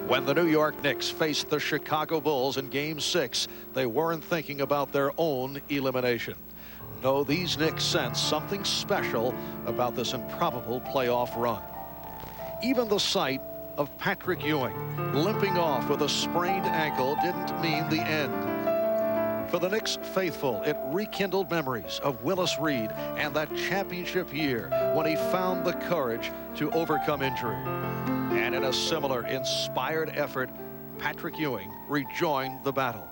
When the New York Knicks faced the Chicago Bulls in Game 6, they weren't thinking about their own elimination. No, these Knicks sensed something special about this improbable playoff run. Even the sight of Patrick Ewing limping off with a sprained ankle didn't mean the end. For the Knicks faithful, it rekindled memories of Willis Reed and that championship year when he found the courage to overcome injury. And in a similar inspired effort, Patrick Ewing rejoined the battle.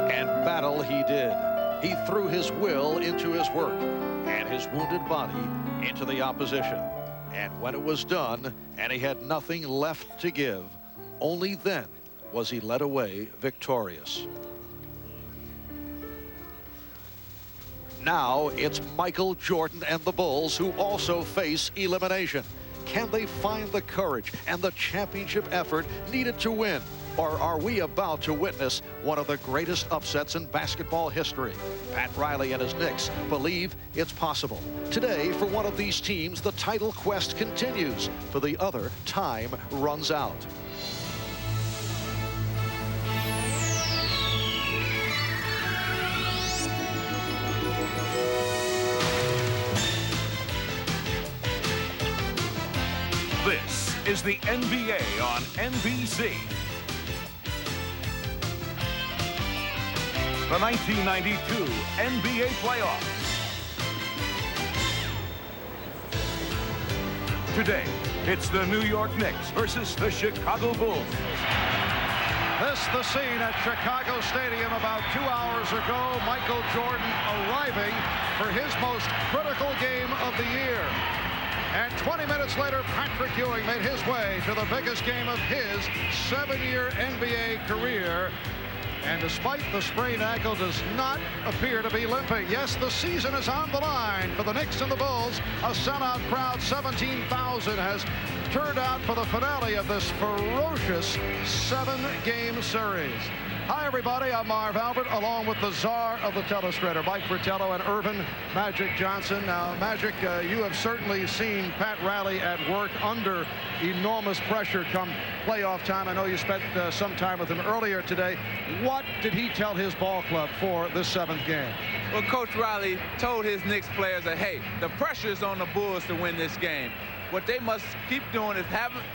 And battle he did. He threw his will into his work and his wounded body into the opposition. And when it was done and he had nothing left to give, only then was he led away victorious. Now it's Michael Jordan and the Bulls who also face elimination. Can they find the courage and the championship effort needed to win? Or are we about to witness one of the greatest upsets in basketball history? Pat Riley and his Knicks believe it's possible. Today, for one of these teams, the title quest continues. For the other, time runs out. This is the NBA on NBC. The 1992 NBA playoffs. Today, it's the New York Knicks versus the Chicago Bulls. This the scene at Chicago Stadium about 2 hours ago. Michael Jordan arriving for his most critical game of the year. And 20 minutes later, Patrick Ewing made his way to the biggest game of his 7-year NBA career. And despite the sprained ankle, does not appear to be limping. Yes, the season is on the line for the Knicks and the Bulls. A sellout crowd, 17,000, has turned out for the finale of this ferocious 7-game series. Hi, everybody. I'm Marv Albert, along with the czar of the telestrator, Mike Fratello and Irvin Magic Johnson. Now, Magic, you have certainly seen Pat Riley at work under enormous pressure come playoff time. I know you spent some time with him earlier today. What did he tell his ball club for this 7th game? Well, Coach Riley told his Knicks players that, hey, the pressure is on the Bulls to win this game. What they must keep doing is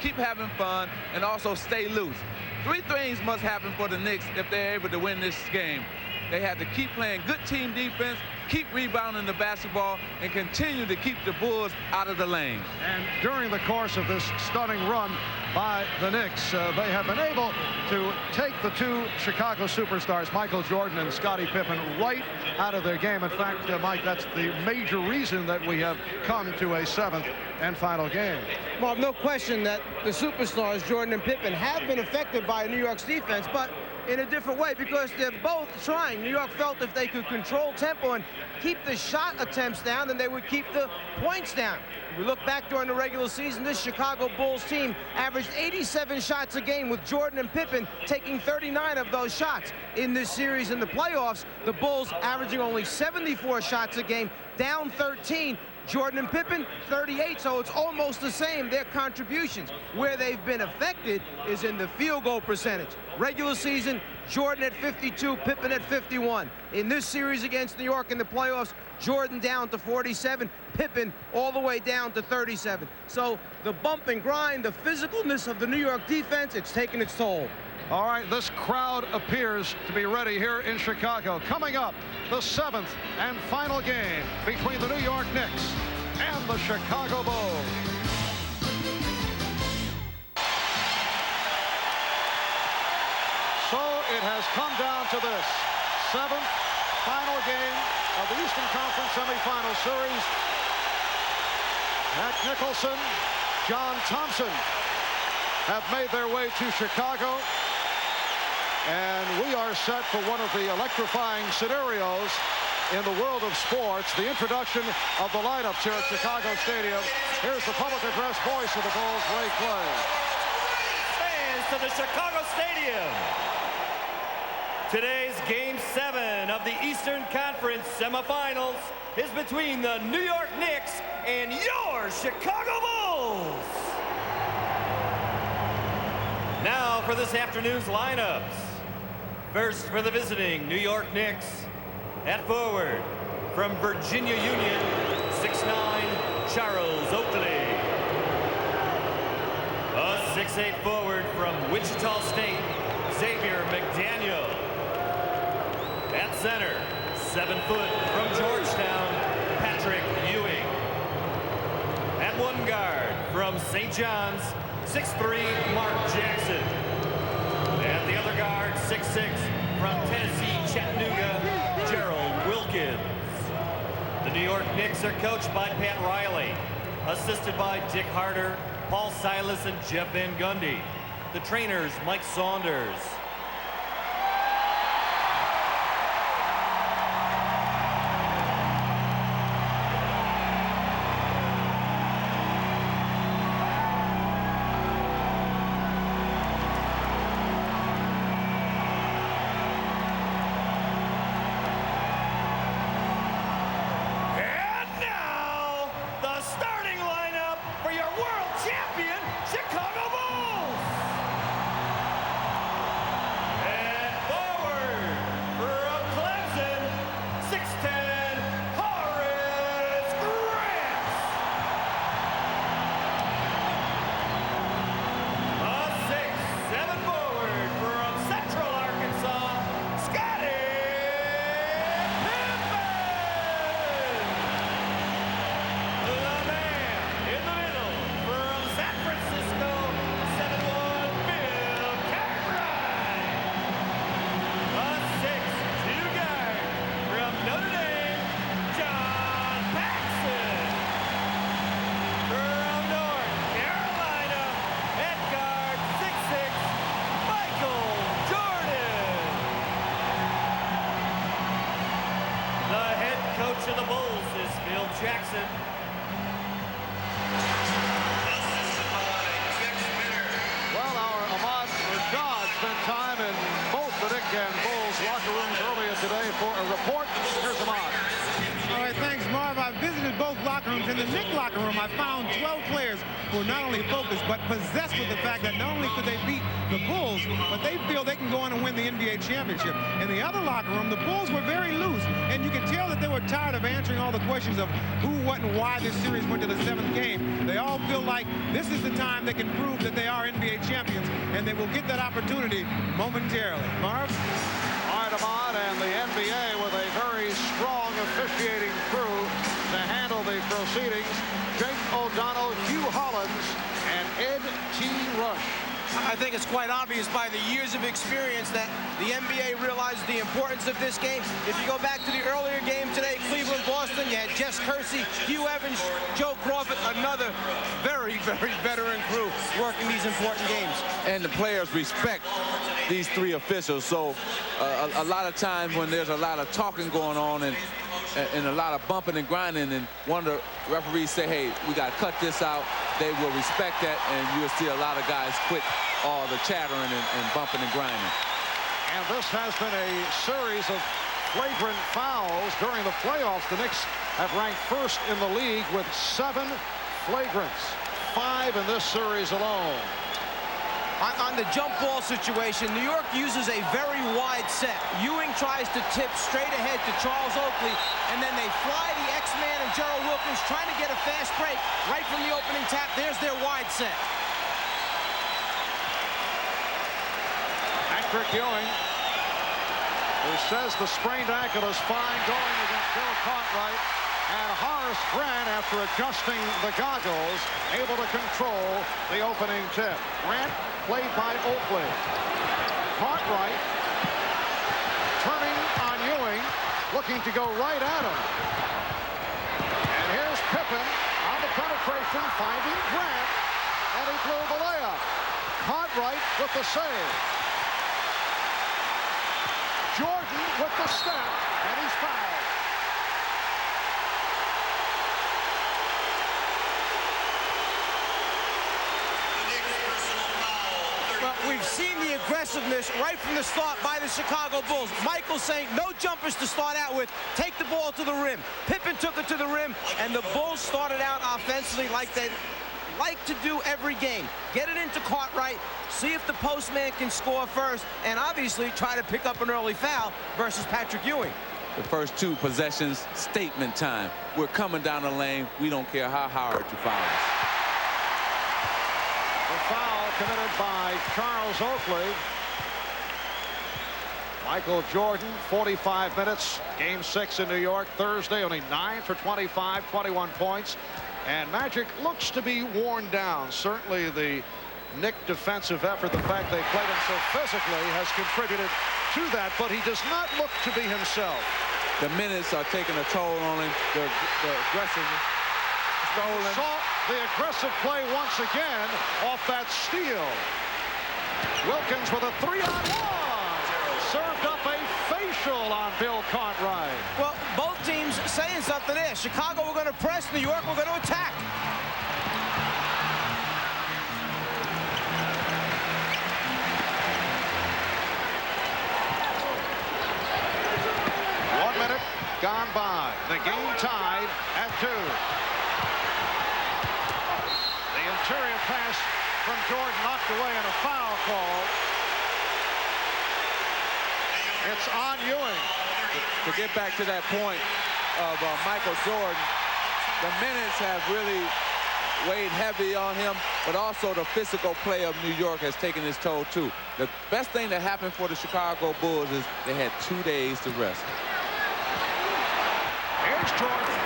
keep having fun and also stay loose. 3 things must happen for the Knicks if they're able to win this game. They have to keep playing good team defense, keep rebounding the basketball, and continue to keep the Bulls out of the lane. And during the course of this stunning run by the Knicks, they have been able to take the 2 Chicago superstars, Michael Jordan and Scottie Pippen, right out of their game. In fact, Mike, that's the major reason that we have come to a 7th and final game. Well, no question that the superstars, Jordan and Pippen, have been affected by New York's defense, but in a different way because they're both trying. New York felt if they could control tempo and keep the shot attempts down, then they would keep the points down. If we look back during the regular season, this Chicago Bulls team averaged 87 shots a game, with Jordan and Pippen taking 39 of those shots. In this series in the playoffs, the Bulls averaging only 74 shots a game, down 13. Jordan and Pippen, 38, so it's almost the same, their contributions. Where they've been affected is in the field goal percentage. Regular season, Jordan at 52, Pippen at 51. In this series against New York in the playoffs, Jordan down to 47, Pippen all the way down to 37. So the bump and grind, the physicalness of the New York defense, it's taken its toll. All right, this crowd appears to be ready here in Chicago. Coming up, the 7th and final game between the New York Knicks and the Chicago Bulls. So it has come down to this 7th final game of the Eastern Conference semifinal series. Jack Nicholson, John Thompson have made their way to Chicago. And we are set for one of the electrifying scenarios in the world of sports, the introduction of the lineups here at Chicago Stadium. Here's the public address voice of the Bulls, Ray Clay. Fans to the Chicago Stadium. Today's Game 7 of the Eastern Conference semifinals is between the New York Knicks and your Chicago Bulls. Now for this afternoon's lineups. First for the visiting New York Knicks, at forward from Virginia Union, 6'9", Charles Oakley. A 6'8" forward from Wichita State, Xavier McDaniel. At center, 7 foot from Georgetown, Patrick Ewing. At one guard from St. John's, 6'3", Mark Jackson. At the other guard, 6'6", from Tennessee Chattanooga, Gerald Wilkins. The New York Knicks are coached by Pat Riley, assisted by Dick Harder, Paul Silas, and Jeff Van Gundy. The trainers, Mike Saunders. To the Bulls is Phil Jackson. Well, our Ahmad Rashad spent time in both the Knicks and Bulls locker rooms earlier today for a report. Here's Ahmad. All right, thanks, Marv. I visited both locker rooms. In the Knicks locker room, I found 12 players who are not only focused, but possessed with the fact that not only could they beat the Bulls, but they feel they can go on and win the NBA championship. In the other locker room, the Bulls were very loose, and you could tell that they were tired of answering all the questions of who, what, and why this series went to the 7th game. They all feel like this is the time they can prove that they are NBA champions, and they will get that opportunity momentarily. Marv? All right, Ahmad, and the NBA with a very strong officiating crew to handle the proceedings. Jake O'Donnell, Hugh Hollins, and Ed T. Rush. I think it's quite obvious by the years of experience that the NBA realizes the importance of this game. If you go back to the earlier game today, Cleveland-Boston, you had Jess Kersey, Hugh Evans, Joe Crawford, another very, very veteran crew working these important games. And the players respect these 3 officials. So a lot of times when there's a lot of talking going on and a lot of bumping and grinding, and one of the referees say, hey, we got to cut this out, they will respect that, and you'll see a lot of guys quit all the chattering and bumping and grinding. And this has been a series of flagrant fouls during the playoffs. The Knicks have ranked first in the league with 7 flagrants, 5 in this series alone. On the jump ball situation, New York uses a very wide set. Ewing tries to tip straight ahead to Charles Oakley, and then they fly the X-Man and Gerald Wilkins trying to get a fast break right from the opening tap. There's their wide set. Patrick Ewing, who says the sprained ankle is fine, going against Bill Cartwright. And Horace Grant, after adjusting the goggles, able to control the opening tip. Grant played by Oakley. Cartwright turning on Ewing, looking to go right at him. And here's Pippen on the penetration, finding Grant, and he blew the layup. Cartwright with the save. Jordan with the step, and he's fouled. Well, we've seen the aggressiveness right from the start by the Chicago Bulls. Michael saying no jumpers to start out with. Take the ball to the rim. Pippen took it to the rim, and the Bulls started out offensively like they like to do every game. Get it into Cartwright, see if the postman can score first, and obviously try to pick up an early foul versus Patrick Ewing. The first 2 possessions, statement time. We're coming down the lane. We don't care how hard you foul us. The foul committed by Charles Oakley. Michael Jordan, 45 minutes. Game 6 in New York Thursday. Only 9 for 25, 21 points. And Magic looks to be worn down. Certainly the Knick defensive effort, the fact they played him so physically, has contributed to that, but he does not look to be himself. The minutes are taking a toll on him. The aggressiveness. Saw the aggressive play once again off that steal. Wilkins with a 3-on-1. Served up a facial on Bill Cartwright. Well, both teams saying something there. Chicago, we're going to press. New York, we're going to attack. Gone by. The game tied at 2. The interior pass from Jordan knocked away and a foul call. It's on Ewing. To get back to that point of Michael Jordan, the minutes have really weighed heavy on him, but also the physical play of New York has taken its toll too. The best thing that happened for the Chicago Bulls is they had 2 days to rest. Here's Jordan.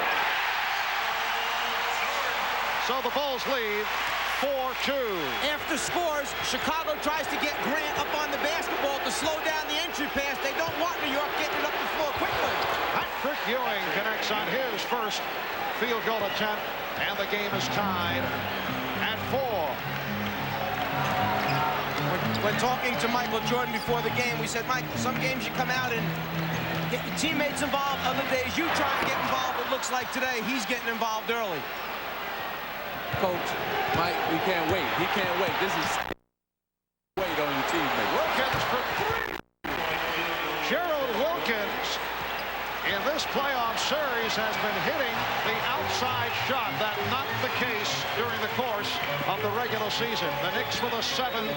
So the Bulls lead 4-2. After scores, Chicago tries to get Grant up on the basketball to slow down the entry pass. They don't want New York getting it up the floor quickly. Patrick Ewing connects on his first field goal attempt, and the game is tied at 4. When talking to Michael Jordan before the game, we said, Michael, some games you come out and get your teammates involved. Other days you try and get involved. It looks like today he's getting involved early. Coach, Mike, we can't wait. He can't wait. This is wait on your teammate. Wilkins for 3. Gerald Wilkins in this playoff series has been hitting the outside shot. That's not the case during the course of the regular season. The Knicks with a 7-4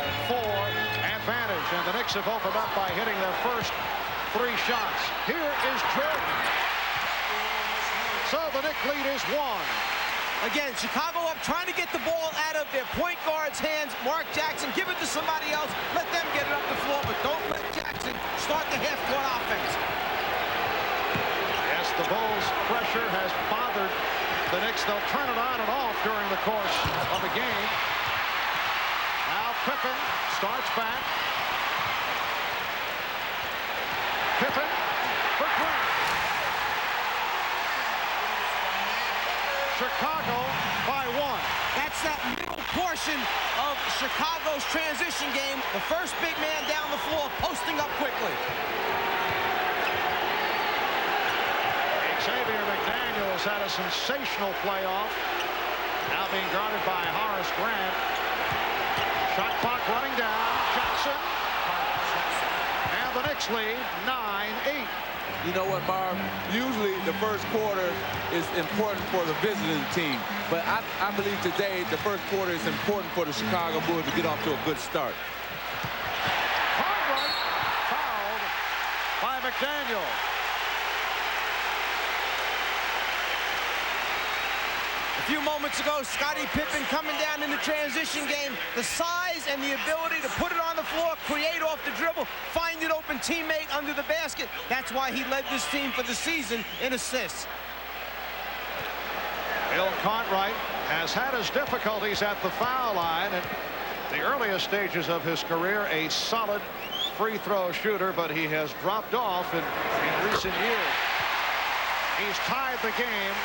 advantage, and the Knicks have opened up by hitting their first 3 shots. Here is Jordan. So the Knicks lead is 1. Again, Chicago up trying to get the ball out of their point guard's hands. Mark Jackson, give it to somebody else. Let them get it up the floor, but don't let Jackson start the half-court offense. Yes, the Bulls' pressure has bothered the Knicks. They'll turn it on and off during the course of the game. Now Pippen starts back. Pippen for Grant. Chicago by 1. That's that middle portion of Chicago's transition game. The first big man down the floor, posting up quickly. Xavier McDaniels had a sensational playoff. Now being guarded by Horace Grant. Shot clock running down. Jackson. And the Knicks lead 9-8. You know what, Marv? Usually the first quarter is important for the visiting team. But I believe today the first quarter is important for the Chicago Bulls to get off to a good start. Cartwright fouled by McDaniel. A few moments ago, Scottie Pippen coming down in the transition game. The size and the ability to put it on the floor, create off the dribble, find an open teammate under the basket. That's why he led this team for the season in assists. Bill Cartwright has had his difficulties at the foul line. In the earliest stages of his career, a solid free throw shooter, but he has dropped off in recent years. He's tied the game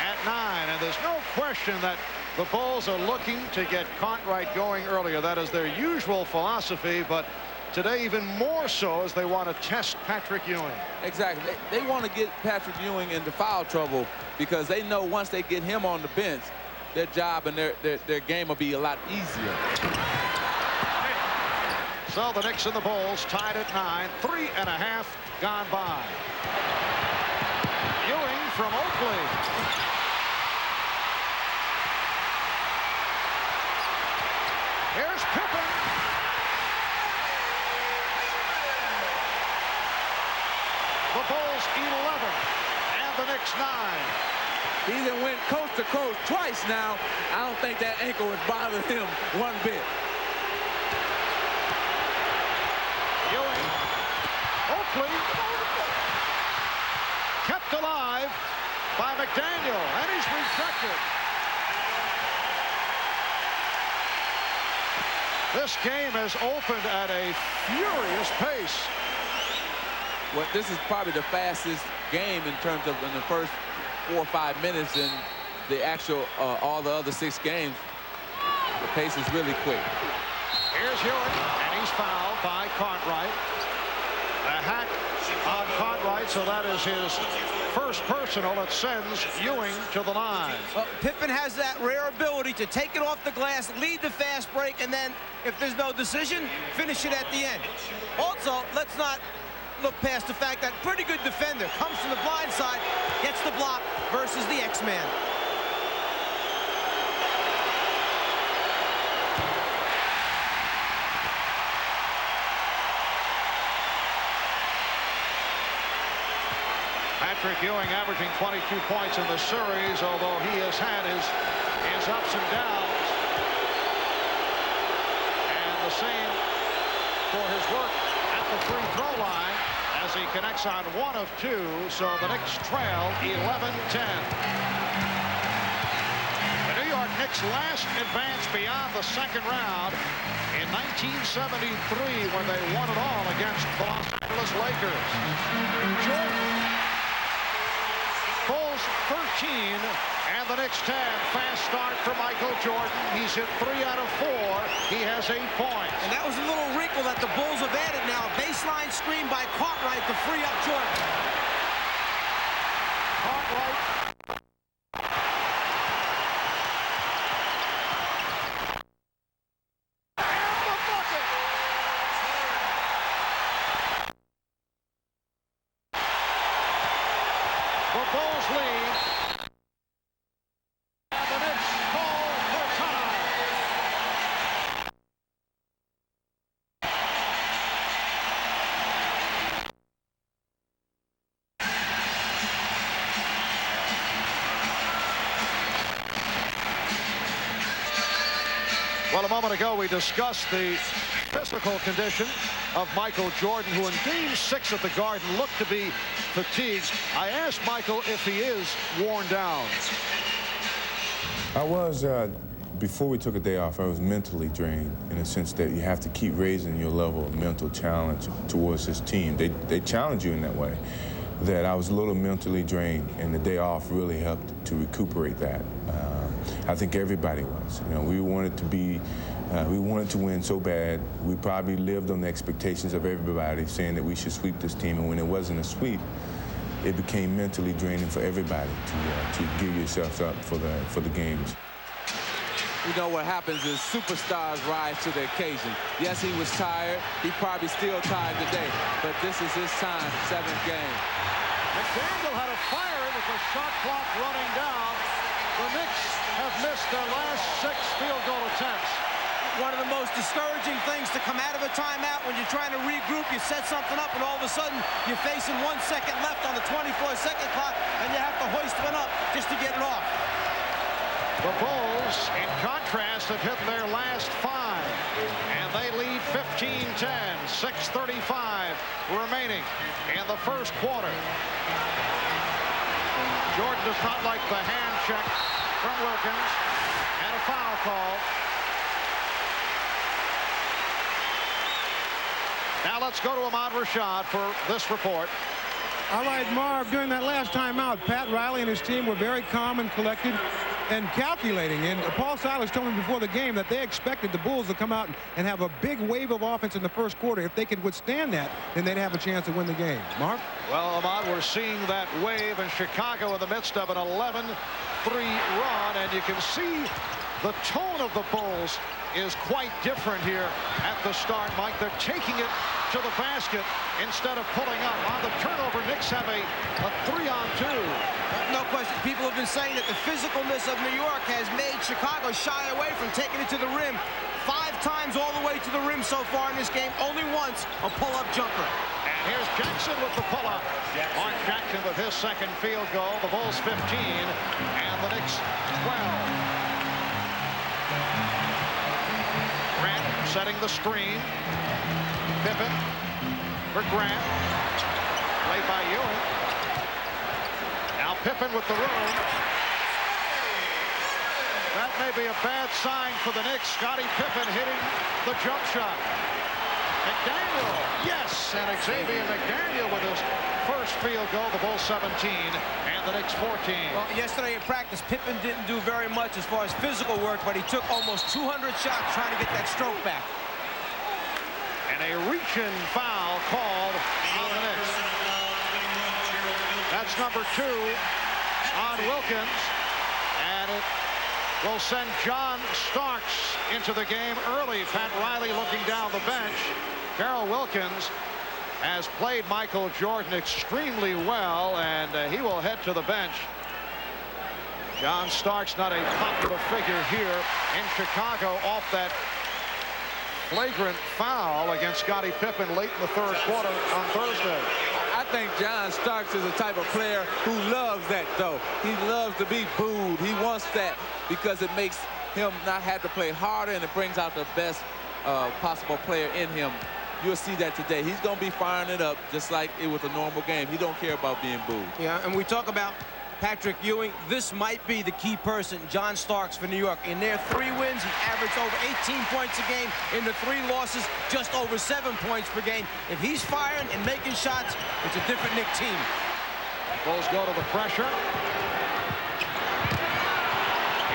at 9, and there's no question that the Bulls are looking to get Cartwright going earlier. That is their usual philosophy, but today even more so as they want to test Patrick Ewing. Exactly. They want to get Patrick Ewing into foul trouble because they know once they get him on the bench, their job and their game will be a lot easier. So the Knicks and the Bulls tied at 9, 3.5 gone by. Ewing from Oakley. Here's Pippen. The Bulls 11 and the Knicks 9. He done went coast to coast twice now. I don't think that ankle has bothered him one bit. Ewing. Oakley. Kept alive by McDaniel, and he's rejected. This game has opened at a furious pace. Well, this is probably the fastest game in terms of in the first 4 or 5 minutes in the actual all the other 6 games. The pace is really quick. Here's Ewing, and he's fouled by Cartwright. A hack on Cartwright, so that is his first personal. It sends Ewing to the line. Well, Pippen has that rare ability to take it off the glass, lead the fast break, and then if there's no decision, finish it at the end. Also, let's not look past the fact that pretty good defender comes from the blind side, gets the block versus the X-Man. Patrick Ewing averaging 22 points in the series, although he has had his ups and downs. And the same for his work at the free throw line as he connects on 1 of 2. So the Knicks trail 11-10. The New York Knicks last advanced beyond the second round in 1973 when they won it all against the Los Angeles Lakers. Jordan. Bulls 13 and the Knicks 10. Fast start for Michael Jordan. He's hit 3 out of 4. He has 8 points. And that was a little wrinkle that the Bulls have added now. A baseline screen by Cartwright to free up Jordan. Cartwright. And the bucket. The Bulls lead. And the Knicks call for time. Well, a moment ago we discussed the physical condition of Michael Jordan, who in Game 6 at the Garden looked to be fatigued. I asked Michael if he is worn down. I was, before we took a day off, I was mentally drained in the sense that you have to keep raising your level of mental challenge towards this team. They challenge you in that way. That I was a little mentally drained, and the day off really helped to recuperate that. I think everybody was. You know, we wanted to win so bad. We probably lived on the expectations of everybody, saying that we should sweep this team, and when it wasn't a sweep, it became mentally draining for everybody to give yourselves up for the games. You know what happens is superstars rise to the occasion. Yes, he was tired. He probably still tired today, but this is his time, 7th game. McDaniel had a fire with the shot clock running down. The Knicks have missed their last 6 field goal attempts. One of the most discouraging things to come out of a timeout when you're trying to regroup, you set something up, and all of a sudden you're facing 1 second left on the 24-second clock, and you have to hoist one up just to get it off. The Bulls, in contrast, have hit their last 5, and they lead 15-10, 6:35 remaining in the first quarter. Jordan does not like the hand check from Wilkins, and a foul call. Now let's go to Ahmad Rashad for this report. All right, Marv, during that last timeout, Pat Riley and his team were very calm and collected and calculating. And Paul Silas told me before the game that they expected the Bulls to come out and have a big wave of offense in the first quarter. If they could withstand that, then they'd have a chance to win the game. Marv? Well, Ahmad, we're seeing that wave in Chicago in the midst of an 11-3 run, and you can see The tone of the Bulls is quite different here at the start, Mike. They're taking it to the basket instead of pulling up. On the turnover, Knicks have a 3-on-2. No question. People have been saying that the physicalness of New York has made Chicago shy away from taking it to the rim. 5 times all the way to the rim so far in this game. Only once a pull-up jumper. And here's Jackson with the pull-up. Mark Jackson with his second field goal. The Bulls 15 and the Knicks 12. Grant setting the screen. Pippen for Grant. Played by Ewing. Now Pippen with the room. That may be a bad sign for the Knicks. Scottie Pippen hitting the jump shot. McDaniel, yes, and Xavier McDaniel with his first field goal. The Bulls 17 and the Knicks 14. Well, yesterday in practice, Pippen didn't do very much as far as physical work, but he took almost 200 shots trying to get that stroke back. And a reach-in foul called on the Knicks. That's number 2 on Wilkins, and it will send John Starks into the game early. Pat Riley looking down the bench. Darrell Wilkins has played Michael Jordan extremely well, and he will head to the bench. John Starks, not a popular figure here in Chicago, off that flagrant foul against Scottie Pippen late in the third quarter on Thursday. I think John Starks is the type of player who loves that, though. He loves to be booed. He wants that because it makes him not have to play harder, and it brings out the best possible player in him. You'll see that today. He's going to be firing it up just like it was a normal game. He don't care about being booed. Yeah, and we talk about Patrick Ewing. This might be the key person, John Starks, for New York. In their 3 wins, he averaged over 18 points a game. In the 3 losses, just over 7 points per game. If he's firing and making shots, it's a different Knicks team. Bulls go to the pressure.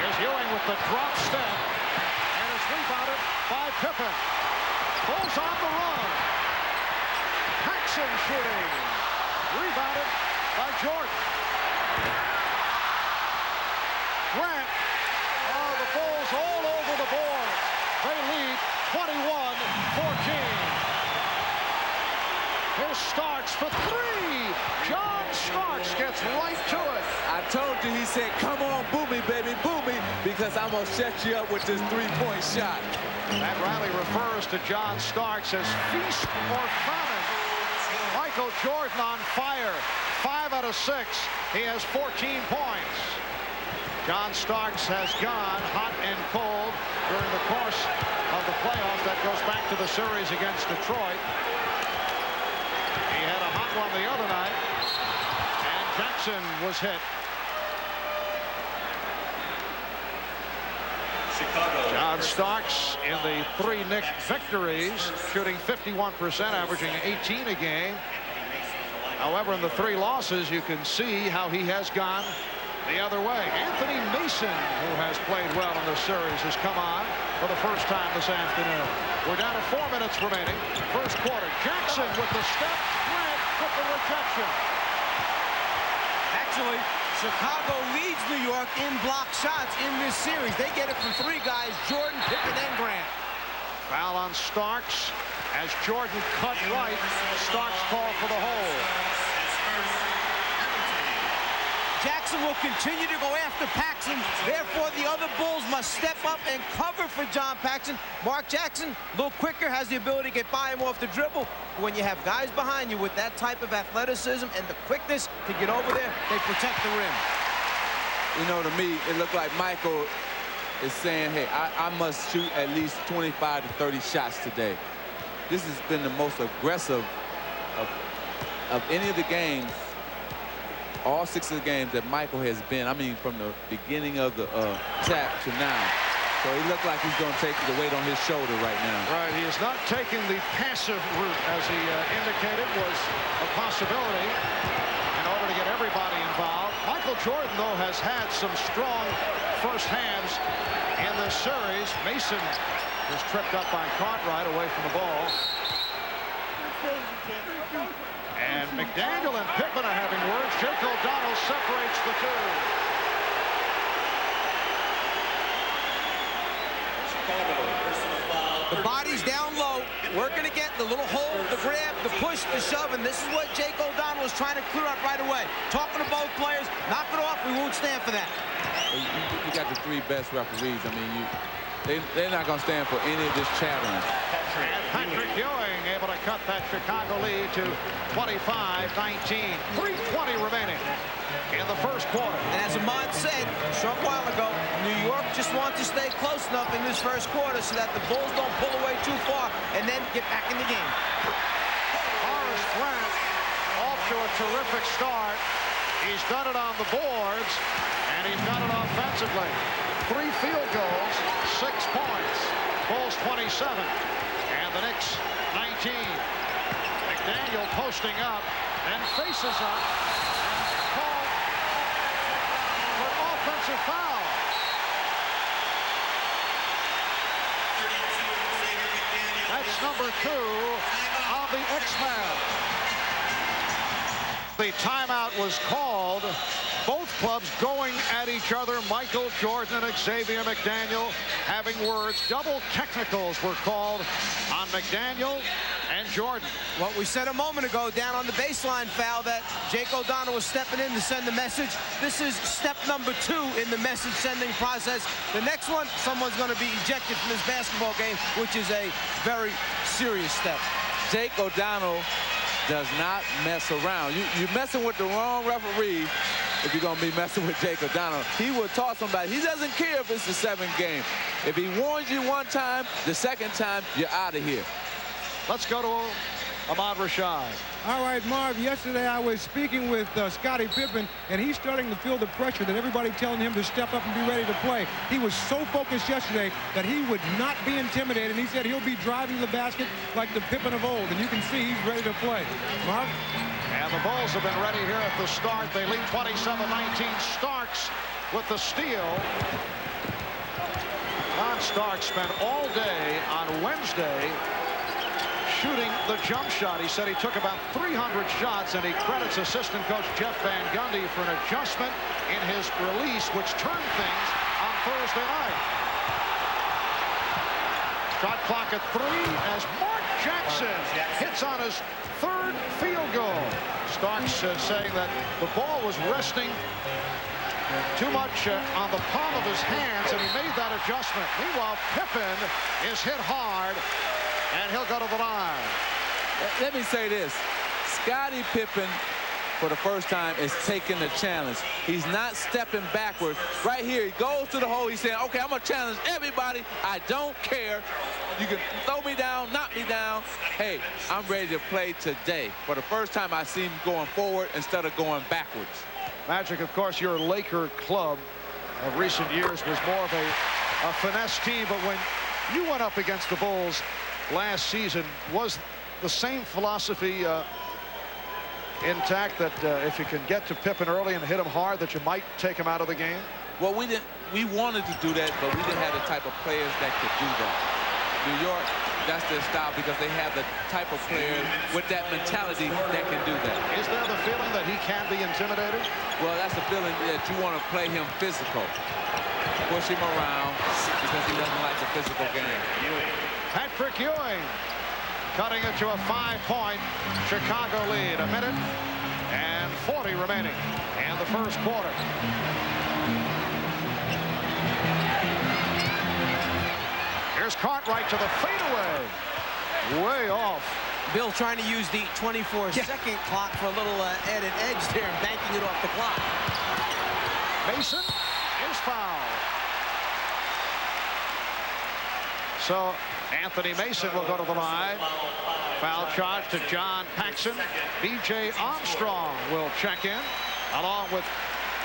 Here's Ewing with the drop step, and it's rebounded by Pippen. Bulls on the run. Paxson shooting. Rebounded by Jordan. Grant. Oh, the Bulls all over the board. They lead 21-14. Here's Starks for 3. John Starks gets right to it. I told you, he said, come on, boo me, baby, boo me, because I'm going to set you up with this 3-point shot. Pat Riley refers to John Starks as feast or famine. Michael Jordan on fire. 5 out of 6. He has 14 points. John Starks has gone hot and cold during the course of the playoffs. That goes back to the series against Detroit. He had a hot one the other night, and Jackson was hit. John Starks in the 3 Knicks victories, shooting 51%, averaging 18 a game. However, in the 3 losses, you can see how he has gone the other way. Anthony Mason, who has played well in this series, has come on for the first time this afternoon. We're down to 4 minutes remaining. First quarter. Jackson with the step. Grant with the rejection. Actually, Chicago leads New York in block shots in this series. They get it from 3 guys, Jordan, Pippen, and Grant. Foul on Starks as Jordan cut right. Starks called for the hold. Jackson will continue to go after Paxson. Therefore, the other Bulls must step up and cover for John Paxson. Mark Jackson, a little quicker, has the ability to get by him off the dribble. When you have guys behind you with that type of athleticism and the quickness to get over there, they protect the rim. You know, to me, it looked like Michael is saying, hey, I must shoot at least 25 to 30 shots today. This has been the most aggressive of any of the games, all 6 of the games that Michael has been. I mean, from the beginning of the tap to now. So he looked like he's going to take the weight on his shoulder right now. Right, he is not taking the passive route, as he indicated was a possibility in order to get everybody involved. Michael Jordan, though, has had some strong first hands in this series. Mason was tripped up by Cartwright away from the ball. And McDaniel and Pippen are having words. Jake O'Donnell separates the 2. The body's down low, working to get the little hold, the grab, the push, the shove, and this is what Jake O'Donnell is trying to clear up right away. Talking to both players, knock it off, we won't stand for that. You got the 3 best referees. I mean, they're not going to stand for any of this chattering. And Patrick Ewing able to cut that Chicago lead to 25-19. 3:20 remaining in the first quarter. And as Ahmad said a short while ago, New York just wants to stay close enough in this first quarter so that the Bulls don't pull away too far and then get back in the game. Horace Grant off to a terrific start. He's done it on the boards, and he's done it offensively. 3 field goals, 6 points. Bulls 27, and the Knicks 19. McDaniel posting up and faces up and called for an offensive foul. That's number 2 on the X-Man. The timeout was called. Both clubs going at each other. Michael Jordan and Xavier McDaniel having words. Double technicals were called on McDaniel and Jordan. What we said a moment ago down on the baseline foul that Jake O'Donnell was stepping in to send the message. This is step number 2 in the message sending process. The next one, someone's going to be ejected from this basketball game, which is a very serious step. Jake O'Donnell does not mess around. You're messing with the wrong referee if you're going to be messing with Jake O'Donnell. He will toss somebody. He doesn't care if it's the 7th game. If he warns you one time, the second time, you're out of here. Let's go to Ahmad Rashad. All right, Marv, yesterday I was speaking with Scottie Pippen, and he's starting to feel the pressure that everybody telling him to step up and be ready to play. He was so focused yesterday that he would not be intimidated. He said he'll be driving the basket like the Pippen of old, and you can see he's ready to play. Marv? And the Bulls have been ready here at the start. They lead 27-19. Starks with the steal. Ron Starks spent all day on Wednesday shooting the jump shot. He said he took about 300 shots, and he credits assistant coach Jeff Van Gundy for an adjustment in his release, which turned things on Thursday night. Shot clock at 3 as Mark Jackson hits on his 3rd field goal. Starks saying that the ball was resting too much on the palm of his hands, and he made that adjustment. Meanwhile, Pippen is hit hard, and he'll go to the line. Let me say this. Scottie Pippen, for the first time, is taking the challenge. He's not stepping backwards. Right here, he goes to the hole. He's saying, okay, I'm going to challenge everybody. I don't care. You can throw me down, knock me down. Hey, I'm ready to play today. For the first time, I see him going forward instead of going backwards. Magic, of course, your Laker club of recent years was more of a finesse team, but when you went up against the Bulls last season, was the same philosophy intact, that if you can get to Pippen early and hit him hard, that you might take him out of the game? Well, we wanted to do that, but we didn't have the type of players that could do that. New York, that's their style, because they have the type of players with that mentality that can do that. Is there the feeling that he can be intimidated? Well, that's the feeling that you want to play him physical. Push him around because he doesn't like the physical game. Patrick Ewing cutting it to a 5-point Chicago lead. 1 minute and 40 remaining in the first quarter. Here's Cartwright to the fadeaway. Way off. Bill trying to use the 24-second clock for a little added edge there and banking it off the clock. Mason is fouled. So Anthony Mason will go to the line. Foul charge to John Paxson. B.J. Armstrong will check in, along with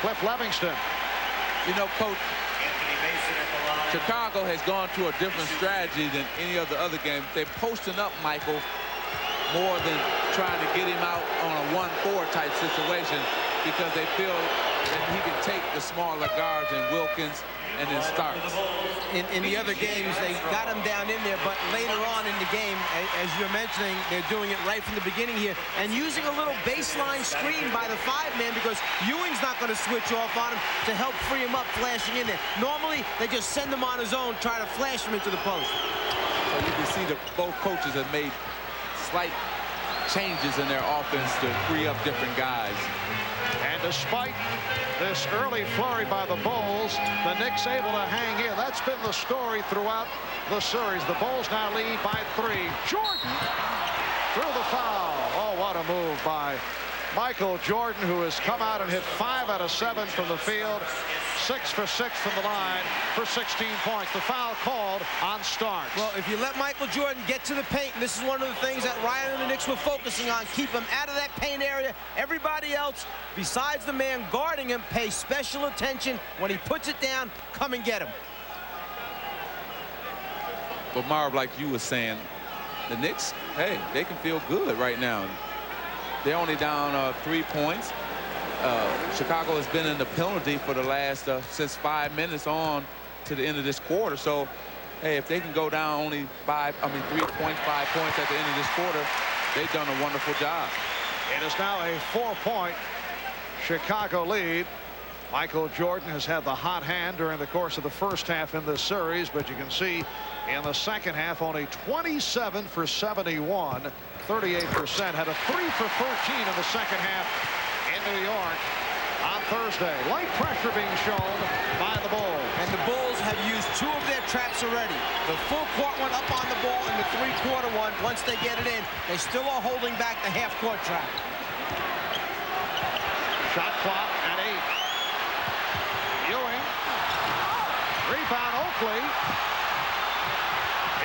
Cliff Levingston. You know, Coach, Chicago has gone to a different strategy than any of the other games. They're posting up Michael more than trying to get him out on a 1-4 type situation. because they feel that he can take the smaller guards and Wilkins and then Starks. In the other games, they got him down in there, but later on in the game, as you're mentioning, they're doing it right from the beginning here and using a little baseline screen by the 5-man because Ewing's not going to switch off on him to help free him up flashing in there. Normally, they just send him on his own, try to flash him into the post. So you can see that both coaches have made slight changes in their offense to free up different guys. And despite this early flurry by the Bulls, the Knicks able to hang in. That's been the story throughout the series. The Bulls now lead by 3. Jordan through the foul. Oh, what a move by Michael Jordan, who has come out and hit 5 out of 7 from the field, 6 for 6 from the line for 16 points. The foul called on Starks. Well, if you let Michael Jordan get to the paint, and this is one of the things that Ryan and the Knicks were focusing on, keep him out of that paint area. Everybody else, besides the man guarding him, pay special attention. When he puts it down, come and get him. But Marv, like you were saying, the Knicks, hey, they can feel good right now. They're only down 3 points. Chicago has been in the penalty for the last since 5 minutes on to the end of this quarter. So, hey, if they can go down only 3 points, 5 points at the end of this quarter, they've done a wonderful job. It is now a 4-point Chicago lead. Michael Jordan has had the hot hand during the course of the first half in this series, but you can see in the second half only 27 for 71, 38%. Had a 3 for 13 in the second half in New York on Thursday. Light pressure being shown by the Bulls. And the Bulls have used 2 of their traps already. The full court one up on the ball and the 3-quarter one, once they get it in, they still are holding back the half-court trap. Shot clock at 8. Ewing. Rebound Oakley.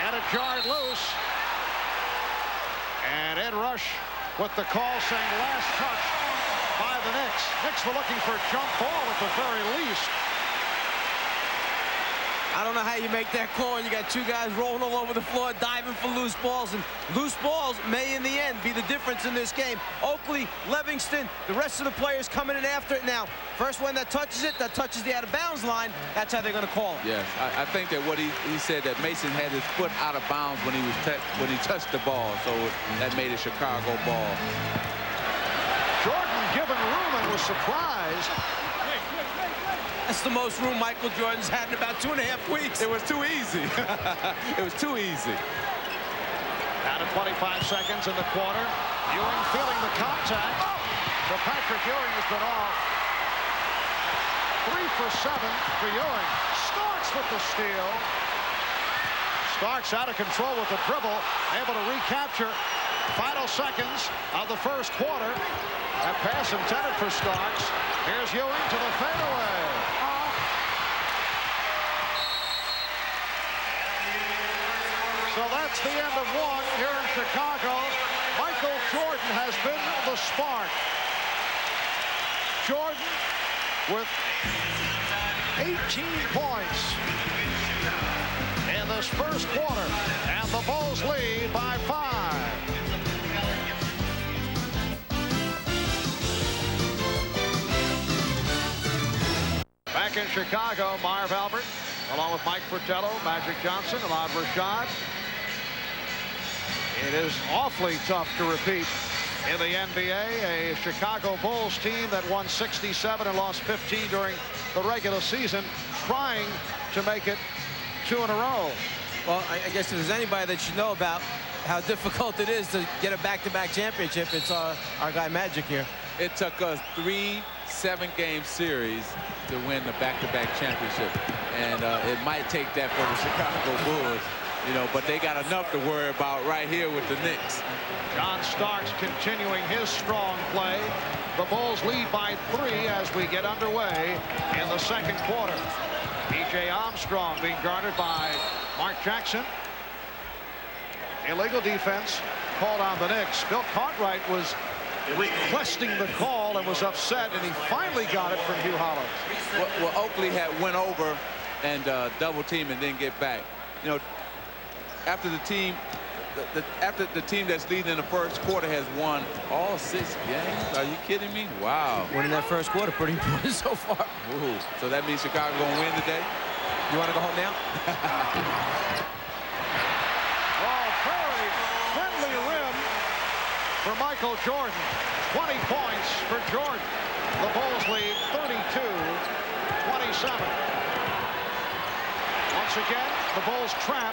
And it jarred loose. And Ed Rush with the call saying last touch by the Knicks. Knicks were looking for a jump ball at the very least. I don't know how you make that call and you got 2 guys rolling all over the floor diving for loose balls, and loose balls may in the end be the difference in this game. Oakley, Livingston, the rest of the players coming in after it now. First one that touches it, that touches the out of bounds line, that's how they're going to call it. Yes, I think that what he said that Mason had his foot out of bounds when he touched the ball, so that made a Chicago ball. Jordan given room and was surprised. That's the most room Michael Jordan's had in about 2.5 weeks. It was too easy. It was too easy. Down to 25 seconds in the quarter. Ewing feeling the contact. But Patrick Ewing has been off. 3 for 7 for Ewing. Starks with the steal. Starks out of control with the dribble. Able to recapture. Final seconds of the first quarter. That pass intended for Starks. Here's Ewing to the fadeaway. So that's the end of one here in Chicago. Michael Jordan has been the spark. Jordan with 18 points in this first quarter. And the Bulls lead by 5. Back in Chicago, Marv Albert, along with Mike Fratello, Magic Johnson, Ahmad Rashad. It is awfully tough to repeat in the NBA. A Chicago Bulls team that won 67 and lost 15 during the regular season, trying to make it 2 in a row. Well, I guess if there's anybody that should know about how difficult it is to get a back-to-back championship, it's our guy Magic here. It took us 3 7-game series to win the back-to-back championship, and it might take that for the Chicago Bulls, you know, but they got enough to worry about right here with the Knicks. John Starks continuing his strong play. The Bulls lead by 3 as we get underway in the second quarter. B.J. Armstrong being guarded by Mark Jackson. Illegal defense called on the Knicks. Bill Cartwright was requesting the call and was upset, and he finally got it from Hugh Hollins. Well, Oakley had went over and double team and then get back. You know, after the team after the team that's leading in the first quarter has won all 6 games. Are you kidding me? Wow. Winning that first quarter, pretty important so far. Ooh. So that means Chicago gonna win today? You want to go home now? Oh, very friendly rim for Michael Jordan. 20 points for Jordan. The Bulls lead 32-27. Once again, the Bulls trap.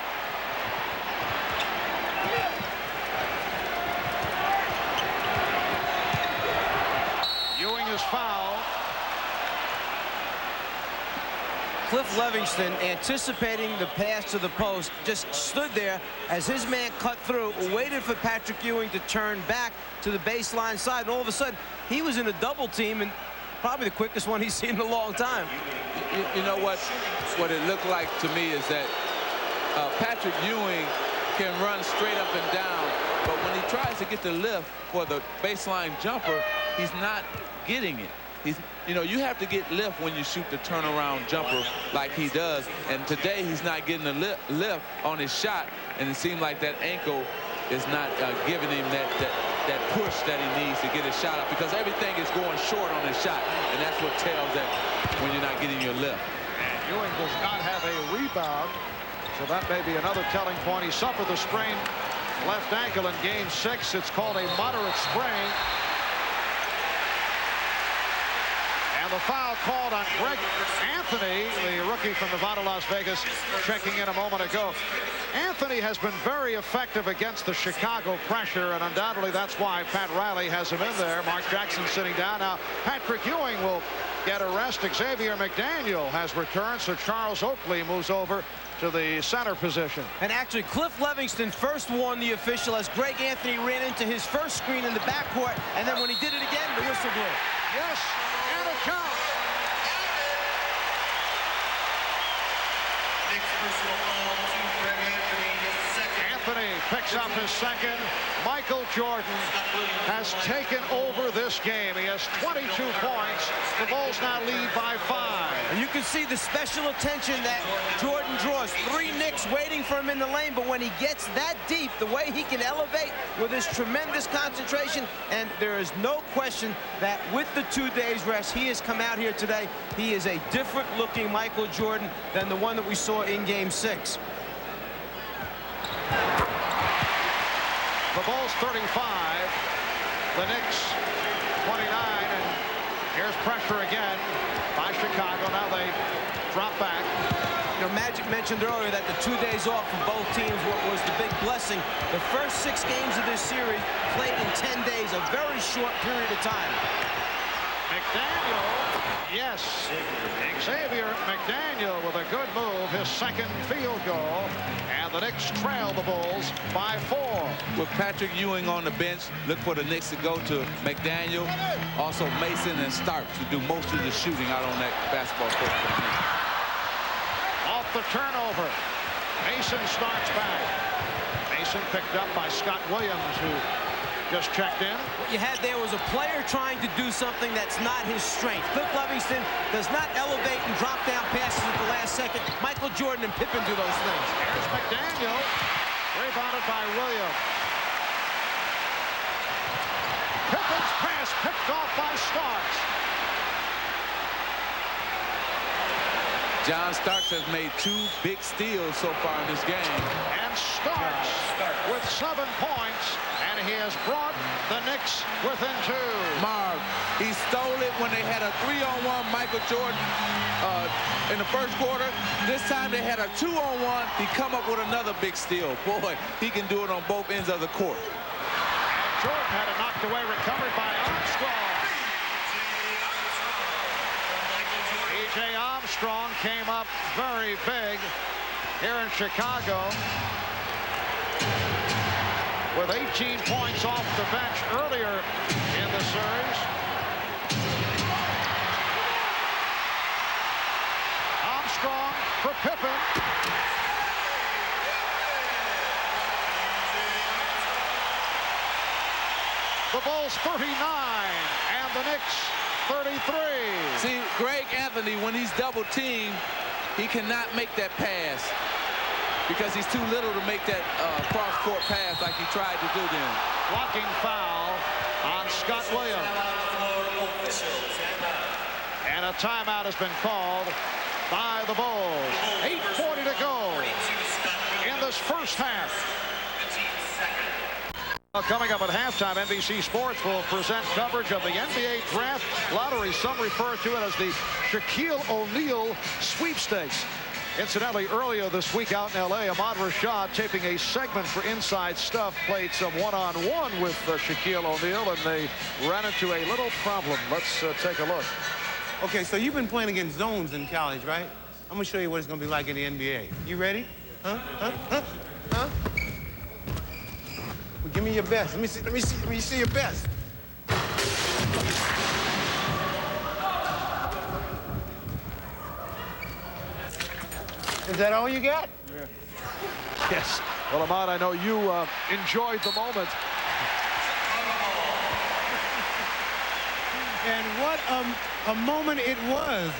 Ewing is fouled. Cliff Livingston, anticipating the pass to the post, just stood there as his man cut through, waited for Patrick Ewing to turn back to the baseline side, and all of a sudden he was in a double team, and probably the quickest one he's seen in a long time. You know what it looked like to me is that Patrick Ewing can run straight up and down, but when he tries to get the lift for the baseline jumper, he's not getting it. You have to get lift when you shoot the turnaround jumper like he does, and today he's not getting the lift on his shot, and it seemed like that ankle is not giving him that push that he needs to get his shot up, because everything is going short on his shot, and that's what tells that when you're not getting your lift. And Ewing does not have a rebound, so that may be another telling point. He suffered the sprained left ankle in Game 6. It's called a moderate sprain. And the foul called on Greg Anthony, the rookie from Nevada, Las Vegas, checking in a moment ago. Anthony has been very effective against the Chicago pressure, and undoubtedly that's why Pat Riley has him in there. Mark Jackson sitting down. Now Patrick Ewing will get a rest. Xavier McDaniel has returned, so Charles Oakley moves over to the center position. And actually, Cliff Livingston first warned the official as Greg Anthony ran into his first screen in the backcourt, and then when he did it again, the whistle blew. Yes, and it counts. Anthony picks up his second. Michael Jordan has taken over this game. He has 22 points. The Bulls now lead by 5. And you can see the special attention that Jordan draws. 3 Knicks waiting for him in the lane, but when he gets that deep, the way he can elevate with his tremendous concentration, and there is no question that with the 2 days rest, he has come out here today. He is a different looking Michael Jordan than the one that we saw in Game 6. The Bulls 35, the Knicks 29, and here's pressure again by Chicago. Now they drop back. You know, Magic mentioned earlier that the 2 days off for both teams was the big blessing. The first 6 games of this series played in 10 days, a very short period of time. McDaniel, yes, Xavier McDaniel with a good move, his second field goal, and the Knicks trail the Bulls by 4. With Patrick Ewing on the bench, look for the Knicks to go to McDaniel, also Mason and Starks to do most of the shooting out on that basketball court for the Knicks. Off the turnover, Mason starts back. Mason picked up by Scott Williams, who just checked in. What you had there was a player trying to do something that's not his strength. Cliff Livingston does not elevate and drop down passes at the last second. Michael Jordan and Pippen do those things. Here's McDaniel, rebounded by Williams. Pippen's pass picked off by Starks. John Starks has made 2 big steals so far in this game. And Starks with 7 points, and he has brought the Knicks within 2. Marv, he stole it when they had a 3-on-1 Michael Jordan in the first quarter. This time they had a 2-on-1. He come up with another big steal. Boy, he can do it on both ends of the court. And Jordan had it knocked away, recovered by Armstrong. E.J. Armstrong came up very big here in Chicago with 18 points off the bench earlier in the series. Armstrong for Pippen. The Bulls 39 and the Knicks 33. See, Greg Anthony, when he's double teamed, he cannot make that pass. because he's too little to make that cross-court pass like he tried to do then. Blocking foul on Scott Williams. And a timeout has been called by the Bulls. 8:40 to go in this first half. Coming up at halftime, NBC Sports will present coverage of the NBA Draft Lottery. Some refer to it as the Shaquille O'Neal Sweepstakes. Incidentally, earlier this week out in L.A., Ahmad Rashad, taping a segment for Inside Stuff, played some one-on-one with Shaquille O'Neal, and they ran into a little problem. Let's take a look. Okay, so you've been playing against zones in college, right? I'm going to show you what it's going to be like in the NBA. You ready? Huh? Well, give me your best. Let me see your best. Is that all you got? Yeah. Yes. Well, Ahmad, I know you enjoyed the moment. And what a moment it was.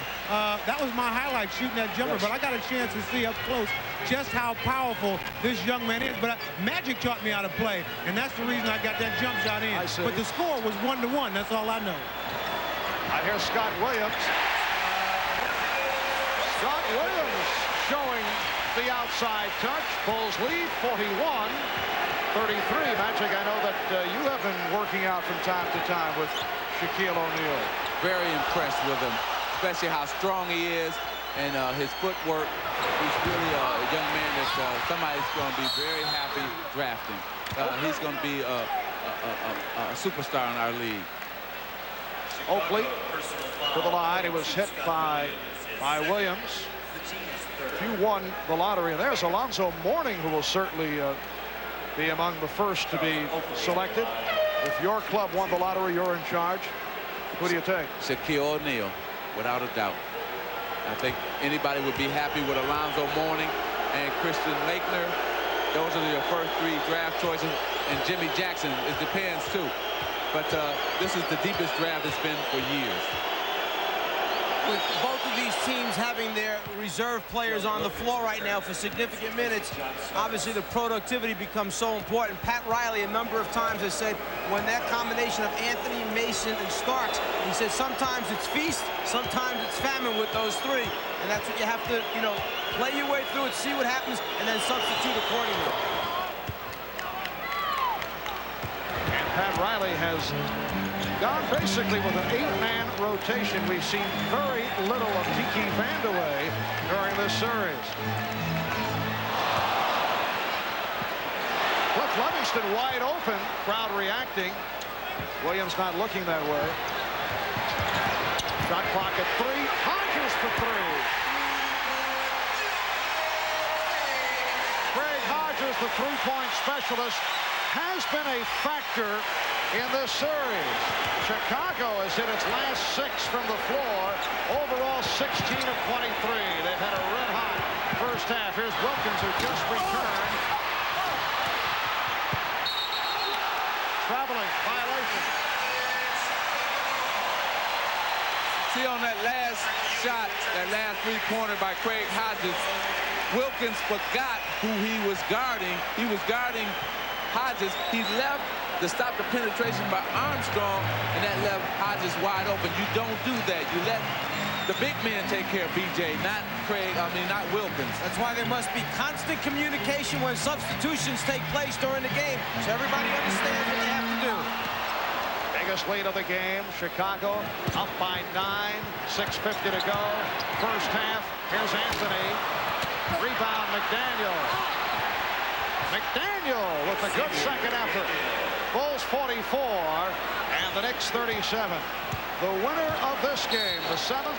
That was my highlight, shooting that jumper. Yes. But I got a chance to see up close just how powerful this young man is. But Magic taught me how to play, and that's the reason I got that jump shot in. But the score was 1-1. That's all I know. I hear Scott Williams. Scott Williams showing the outside touch. Bulls lead 41-33. Magic, I know that you have been working out from time to time with Shaquille O'Neal. Very impressed with him, especially how strong he is and his footwork. He's really a young man that somebody's going to be very happy drafting. He's going to be a superstar in our league. Oakley to the line. He was hit by Williams. You won the lottery, and there's Alonzo Mourning, who will certainly be among the first to be selected. If your club won the lottery, you're in charge. Who do you take? Shaquille O'Neal, without a doubt. I think anybody would be happy with Alonzo Mourning and Christian Laettner. Those are your first three draft choices. And Jimmy Jackson, it depends too. But this is the deepest draft it's been for years. With both of these teams having their reserve players on the floor right now for significant minutes, obviously the productivity becomes so important. Pat Riley a number of times has said when that combination of Anthony, Mason, and Starks, he said sometimes it's feast, sometimes it's famine with those three. And that's what you have to, you know, play your way through it, see what happens, and then substitute accordingly. And Pat Riley has gone basically with an 8-man rotation. We've seen very little of Tiki Vandeweghe during this series. Cliff Livingston wide open, crowd reacting. Williams not looking that way. Shot clock at 3. Hodges for 3. Craig Hodges, the three-point specialist, has been a factor in this series. Chicago has hit its last 6 from the floor. Overall, 16 of 23. They've had a red-hot first half. Here's Wilkins, who just returned. Traveling, violation. See, on that last shot, that last three-pointer by Craig Hodges, Wilkins forgot who he was guarding. He was guarding Hodges. He left to stop the penetration by Armstrong, and that left Hodges wide open. You don't do that. You let the big man take care of BJ, not Wilkins. That's why there must be constant communication when substitutions take place during the game, so everybody understands what they have to do. Biggest lead of the game. Chicago up by 9. 6:50 to go. First half. Here's Anthony. Rebound, McDaniel. McDaniel with a good second effort. Bulls 44 and the Knicks 37. The winner of this game, the 7th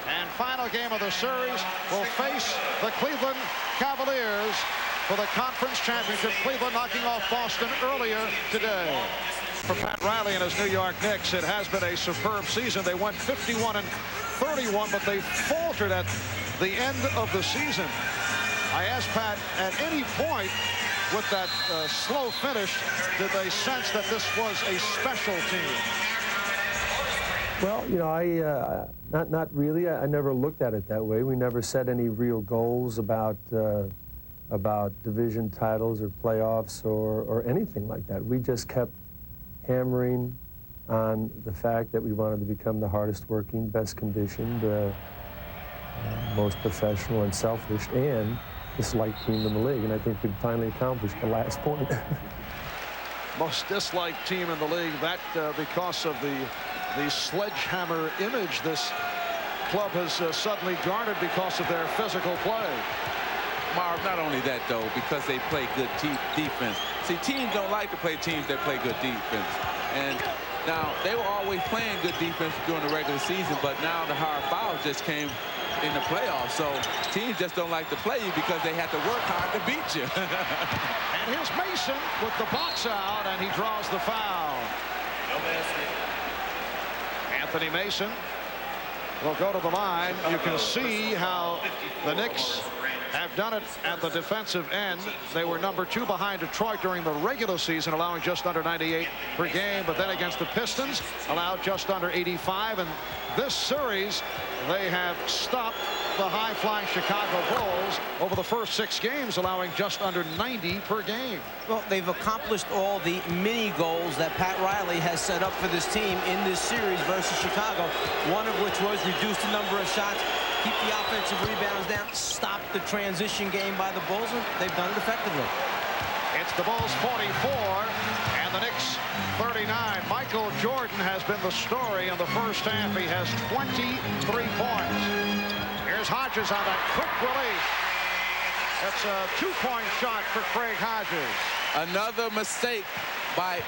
and final game of the series, will face the Cleveland Cavaliers for the conference championship. Cleveland knocking off Boston earlier today. For Pat Riley and his New York Knicks, it has been a superb season. They went 51-31, but they faltered at the end of the season. I asked Pat, at any point with that slow finish, did they sense that this was a special team? Well, you know, not really. I never looked at it that way. We never set any real goals about about division titles or playoffs or anything like that. We just kept hammering on the fact that we wanted to become the hardest working, best conditioned, most professional and selfish and disliked team in the league. And I think we finally accomplished the last point. Most disliked team in the league. That because of the sledgehammer image this club has suddenly garnered because of their physical play. Marv, not only that, though, because they play good defense. See, teams don't like to play teams that play good defense. And now, they were always playing good defense during the regular season, but now the hard fouls just came in the playoffs. So teams just don't like to play you because they have to work hard to beat you. And here's Mason with the box out, and he draws the foul. Anthony Mason will go to the line. You can see how the Knicks have done it at the defensive end. They were number 2 behind Detroit during the regular season, allowing just under 98 per game. But then against the Pistons, allowed just under 85. And this series, they have stopped the high-flying Chicago Bulls over the first 6 games, allowing just under 90 per game. Well, they've accomplished all the mini goals that Pat Riley has set up for this team in this series versus Chicago, one of which was reduce the number of shots, keep the offensive rebounds down, stop the transition game by the Bulls, and they've done it effectively. It's the Bulls 44 and the Knicks 39. Michael Jordan has been the story in the first half. He has 23 points. Here's Hodges on that quick release. That's a 2-point shot for Craig Hodges. Another mistake by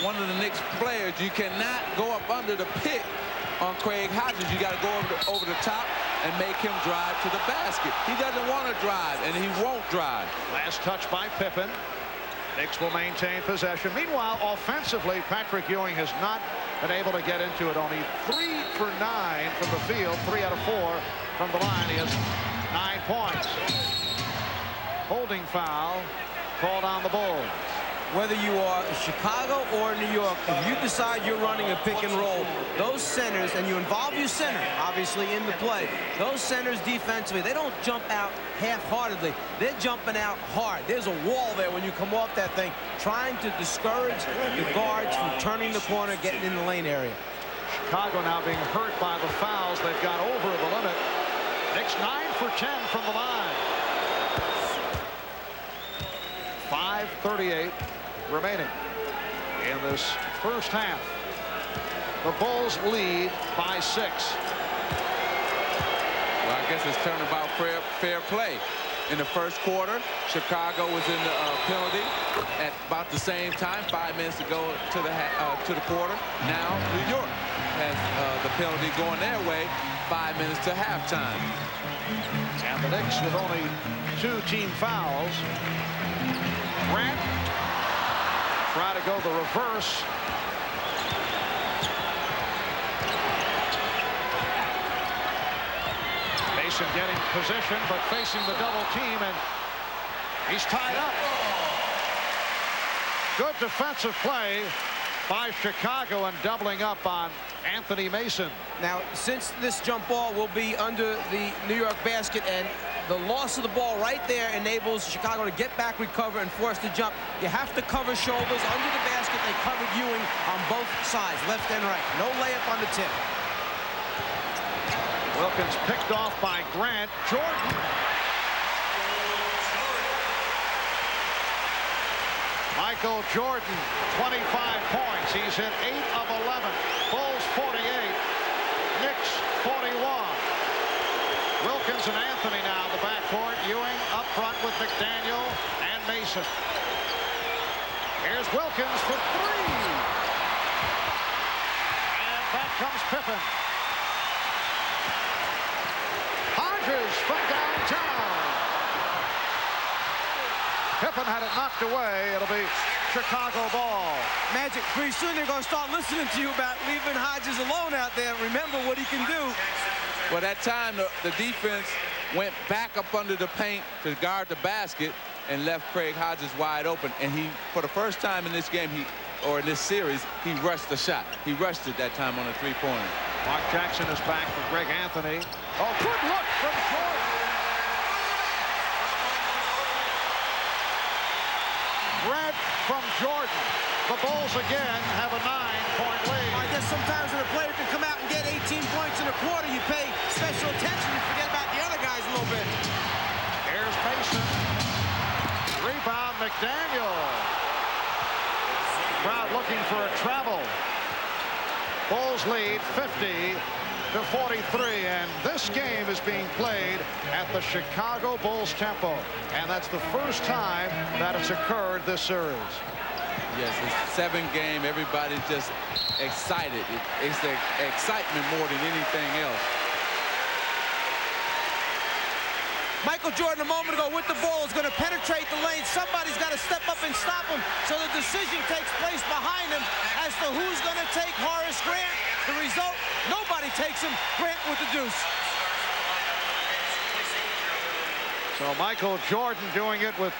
one of the Knicks players. You cannot go up under the pick on Craig Hodges. You got to go over the top and make him drive to the basket. He doesn't want to drive, and he won't drive. Last touch by Pippen. Knicks will maintain possession. Meanwhile, offensively, Patrick Ewing has not been able to get into it. Only 3 for 9 from the field, 3 out of 4 from the line. He has 9 points. Holding foul called on the Bulls. Whether you are Chicago or New York, if you decide you're running a pick and roll, those centers, and you involve your center, obviously, in the play, those centers defensively, they don't jump out half-heartedly. They're jumping out hard. There's a wall there when you come off that thing, trying to discourage the guards from turning the corner, getting in the lane area. Chicago now being hurt by the fouls. They've got over the limit. Knicks 9 for 10 from the line. 5:38 remaining in this first half. The Bulls lead by 6. Well, I guess it's turnabout fair play. In the first quarter, Chicago was in the penalty at about the same time, 5 minutes to go to the quarter. Now New York has the penalty going their way, 5 minutes to halftime. And the Knicks with only 2 team fouls. Grant try to go the reverse. Mason getting position, but facing the double team, and he's tied up. Good defensive play by Chicago and doubling up on Anthony Mason. Now, since this jump ball will be under the New York basket, and the loss of the ball right there enables Chicago to get back, recover, and force the jump. You have to cover shoulders under the basket. They covered Ewing on both sides, left and right. No layup on the tip. Wilkins picked off by Grant. Jordan. Michael Jordan, 25 points. He's hit 8 of 11. Bulls 48. Knicks 41. Wilkins and Anthony now in the backcourt. Ewing up front with McDaniel and Mason. Here's Wilkins for 3. And back comes Pippen. Hodges from downtown. Pippen had it knocked away. It'll be Chicago ball. Magic, pretty soon they're going to start listening to you about leaving Hodges alone out there. Remember what he can do. Well, that time, the defense went back up under the paint to guard the basket and left Craig Hodges wide open. And he, for the first time in this game, or in this series, he rushed the shot. He rushed it that time on a 3-pointer. Mark Jackson is back for Greg Anthony. Oh, good look from Jordan. The Bulls again have a 9-point lead. I guess sometimes when a player can come out and get 18 points in a quarter, you pay special attention. You forget about the other guys a little bit. Here's Mason. Rebound, McDaniel. Crowd looking for a travel. Bulls lead 50-43, and this game is being played at the Chicago Bulls tempo, and that's the first time that it's occurred this series. Yes, it's a 7-game. Everybody's just excited. It's the excitement more than anything else. Michael Jordan a moment ago with the ball is going to penetrate the lane. Somebody's got to step up and stop him. So the decision takes place behind him as to who's going to take Horace Grant. The result, nobody takes him. Grant with the deuce. So Michael Jordan doing it with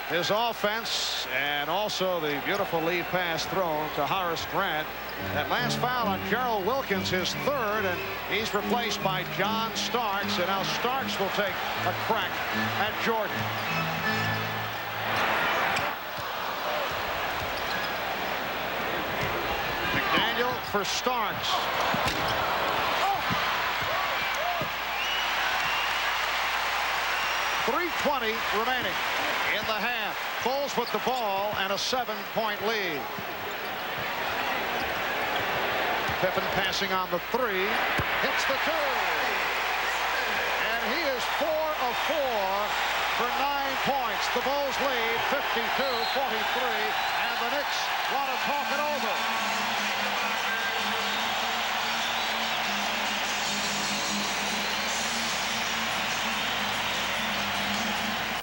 his offense and also the beautiful lead pass thrown to Horace Grant. That last foul on Gerald Wilkins, his third, and he's replaced by John Starks, and now Starks will take a crack at Jordan. McDaniel for Starks. Oh. 3:20 remaining in the half. Bulls with the ball and a 7-point lead. Pippen passing on the 3, hits the 2. And he is 4 of 4 for 9 points. The Bulls lead 52-43, and the Knicks want to talk it over.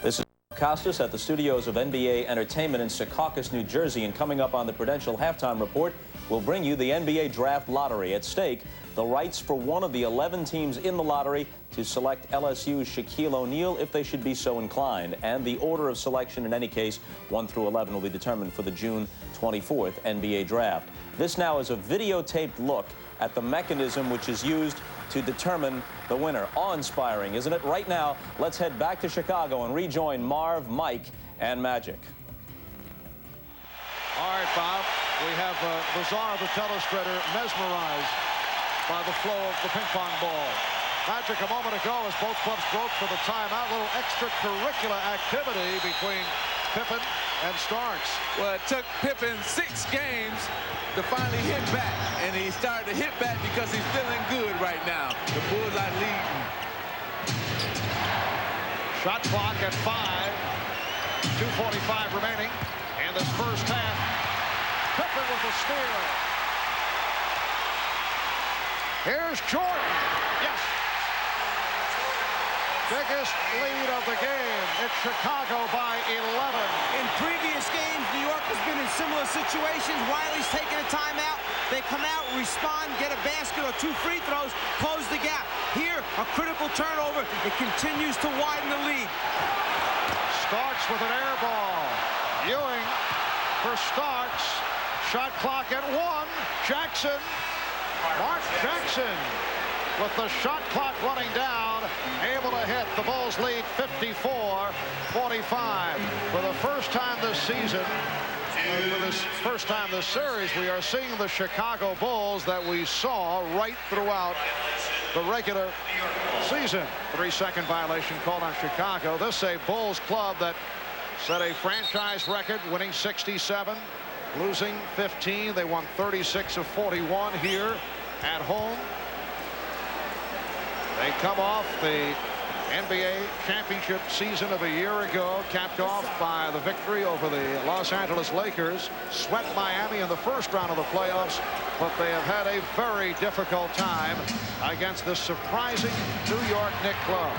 This is Costas at the studios of NBA Entertainment in Secaucus, New Jersey, and coming up on the Prudential Halftime Report, we'll bring you the NBA Draft Lottery. At stake, the rights for one of the 11 teams in the lottery to select LSU's Shaquille O'Neal if they should be so inclined. And the order of selection, in any case, 1 through 11, will be determined for the June 24th NBA Draft. This now is a videotaped look at the mechanism which is used to determine the winner. Awe-inspiring, isn't it? Right now, let's head back to Chicago and rejoin Marv, Mike, and Magic. All right, Bob. We have Bizarre, the telestrator, mesmerized by the flow of the ping pong ball. Magic a moment ago as both clubs broke for the timeout. A little extracurricular activity between Pippen and Starks. Well, it took Pippen 6 games to finally hit back, and he started to hit back because he's feeling good right now. The Bulls are leading. Shot clock at 5. 2:45 remaining in this first half. Pippen with a steal. Here's Jordan. Yes. Biggest lead of the game. It's Chicago by 11. In previous games, New York has been in similar situations. Wiley's taking a timeout. They come out, respond, get a basket or 2 free throws, close the gap. Here, a critical turnover. It continues to widen the lead. Starks with an air ball. Ewing for Starks. Shot clock at 1. Jackson. Mark Jackson with the shot clock running down, able to hit. The Bulls lead 54-45. For the first time this season, for this first time this series, we are seeing the Chicago Bulls that we saw right throughout the regular season. 3-second violation called on Chicago. This is a Bulls club that set a franchise record, winning 67, losing 15. They won 36 of 41 here at home. They come off the NBA championship season of a year ago, capped off by the victory over the Los Angeles Lakers, swept Miami in the first round of the playoffs, but they have had a very difficult time against this surprising New York Knicks club.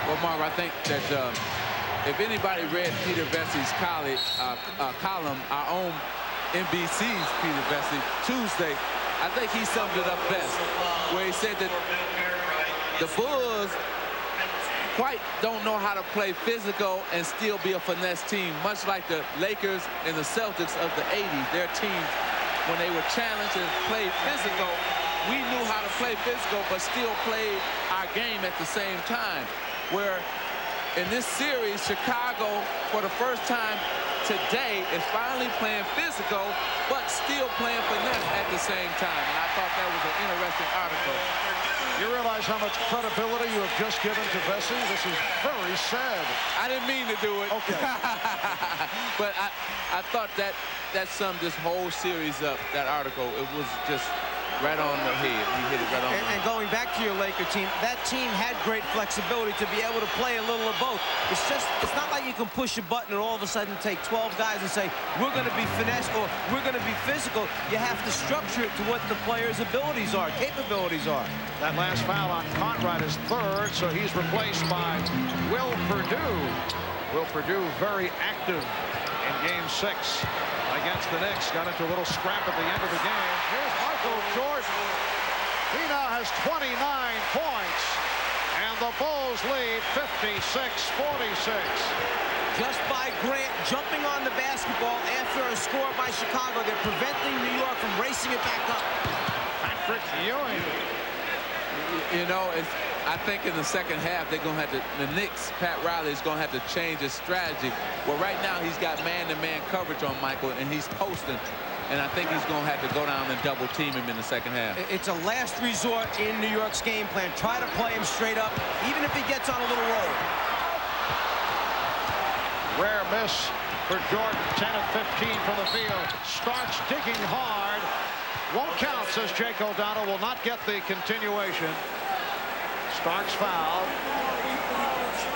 Well, Marv, I think that if anybody read Peter Vessey's column, our own NBC's Peter Vessey, Tuesday, I think he summed it up best, where he said that the Bulls quite don't know how to play physical and still be a finesse team, much like the Lakers and the Celtics of the 80s. Their teams, when they were challenged and played physical, we knew how to play physical but still played our game at the same time, where in this series, Chicago, for the first time today, is finally playing physical, but still playing finesse at the same time. And I thought that was an interesting article. You realize how much credibility you have just given to Vesey? This is very sad. I didn't mean to do it. Okay. But I thought that summed this whole series up, that article. It was just right on the head. He hit it right on the head. And going back to your Laker team, that team had great flexibility to be able to play a little of both. It's not like you can push a button and all of a sudden take 12 guys and say, we're going to be finesse or we're going to be physical. You have to structure it to what the players' abilities are, capabilities are. That last foul on Conrad is third, so he's replaced by Will Perdue. Will Perdue very active in Game 6 against the Knicks. Got into a little scrap at the end of the game. Here's Michael Jordan. He now has 29 points, and the Bulls lead 56-46. Just by Grant jumping on the basketball after a score by Chicago, they're preventing New York from racing it back up. Patrick Ewing. You know, I think in the second half, they're going to have to, the Knicks, Pat Riley is going to have to change his strategy. Well, right now, he's got man-to-man coverage on Michael, and he's posting. And I think he's going to have to go down and double-team him in the second half. It's a last resort in New York's game plan. Try to play him straight up, even if he gets on a little roll. Rare miss for Jordan. 10 of 15 from the field. Starks digging hard. Won't count, says Jake O'Donnell. Will not get the continuation. Starks fouled.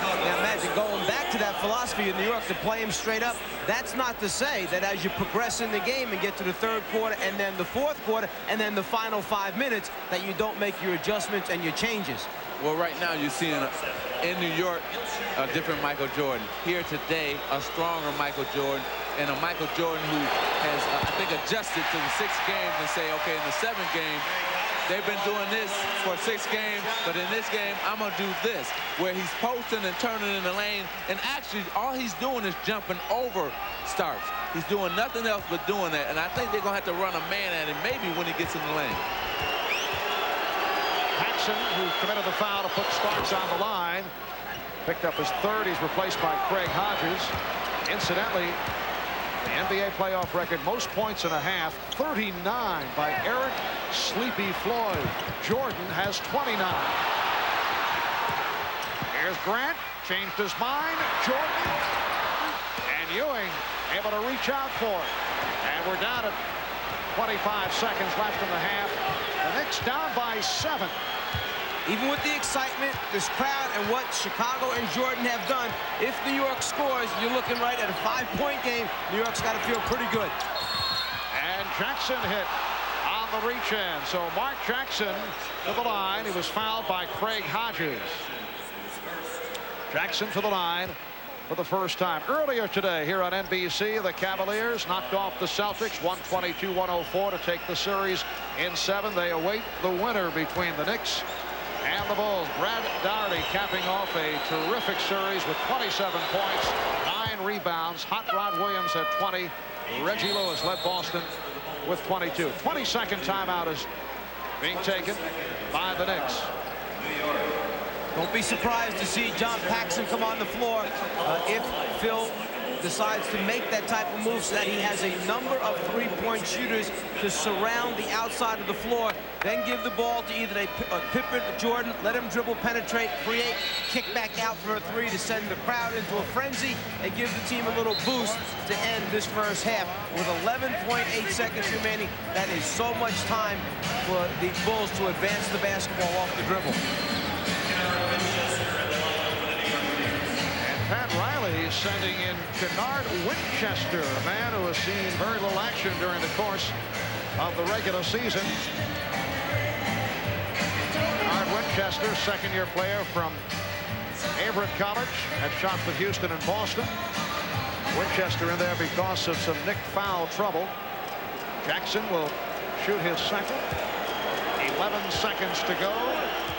Now imagine going back to that philosophy in New York to play him straight up. That's not to say that as you progress in the game and get to the third quarter and then the fourth quarter and then the final 5 minutes that you don't make your adjustments and your changes. Well, right now you're seeing in New York a different Michael Jordan. Here today, a stronger Michael Jordan, and a Michael Jordan who has, I think, adjusted to the 6 games and say, okay, in the 7th game, they've been doing this for 6 games, but in this game, I'm going to do this, where he's posting and turning in the lane, and actually, all he's doing is jumping over Starks. He's doing nothing else but doing that, and I think they're going to have to run a man at him maybe when he gets in the lane. Paxson, who committed the foul to put Starks on the line, picked up his 3rd. He's replaced by Craig Hodges. Incidentally, the NBA playoff record, most points in a half, 39 by Eric Sleepy Floyd. Jordan has 29. Here's Grant, changed his mind. Jordan and Ewing able to reach out for it. And we're down at 25 seconds left in the half. The Knicks down by 7. Even with the excitement, this crowd, and what Chicago and Jordan have done, if New York scores, you're looking right at a 5-point game. New York's got to feel pretty good. And Jackson hit on the reach-in. So Mark Jackson to the line. He was fouled by Craig Hodges. Jackson to the line for the first time. Earlier today here on NBC, the Cavaliers knocked off the Celtics 122-104 to take the series in 7. They await the winner between the Knicks and the Bulls. Brad Daugherty capping off a terrific series with 27 points, 9 rebounds. Hot Rod Williams had 20. Reggie Lewis led Boston with 22. 22nd timeout is being taken by the Knicks. Don't be surprised to see John Paxson come on the floor if Phil decides to make that type of move so that he has a number of 3-point shooters to surround the outside of the floor. Then give the ball to either Pippen or Jordan, let him dribble, penetrate, create, kick back out for a 3 to send the crowd into a frenzy and give the team a little boost to end this first half. With 11.8 seconds remaining, that is so much time for the Bulls to advance the basketball off the dribble. Pat Riley sending in Kennard Winchester, a man who has seen very little action during the course of the regular season. Kennard Winchester, second-year player from Averett College, had shots with Houston and Boston. Winchester in there because of some Knick foul trouble. Jackson will shoot his second. 11 seconds to go.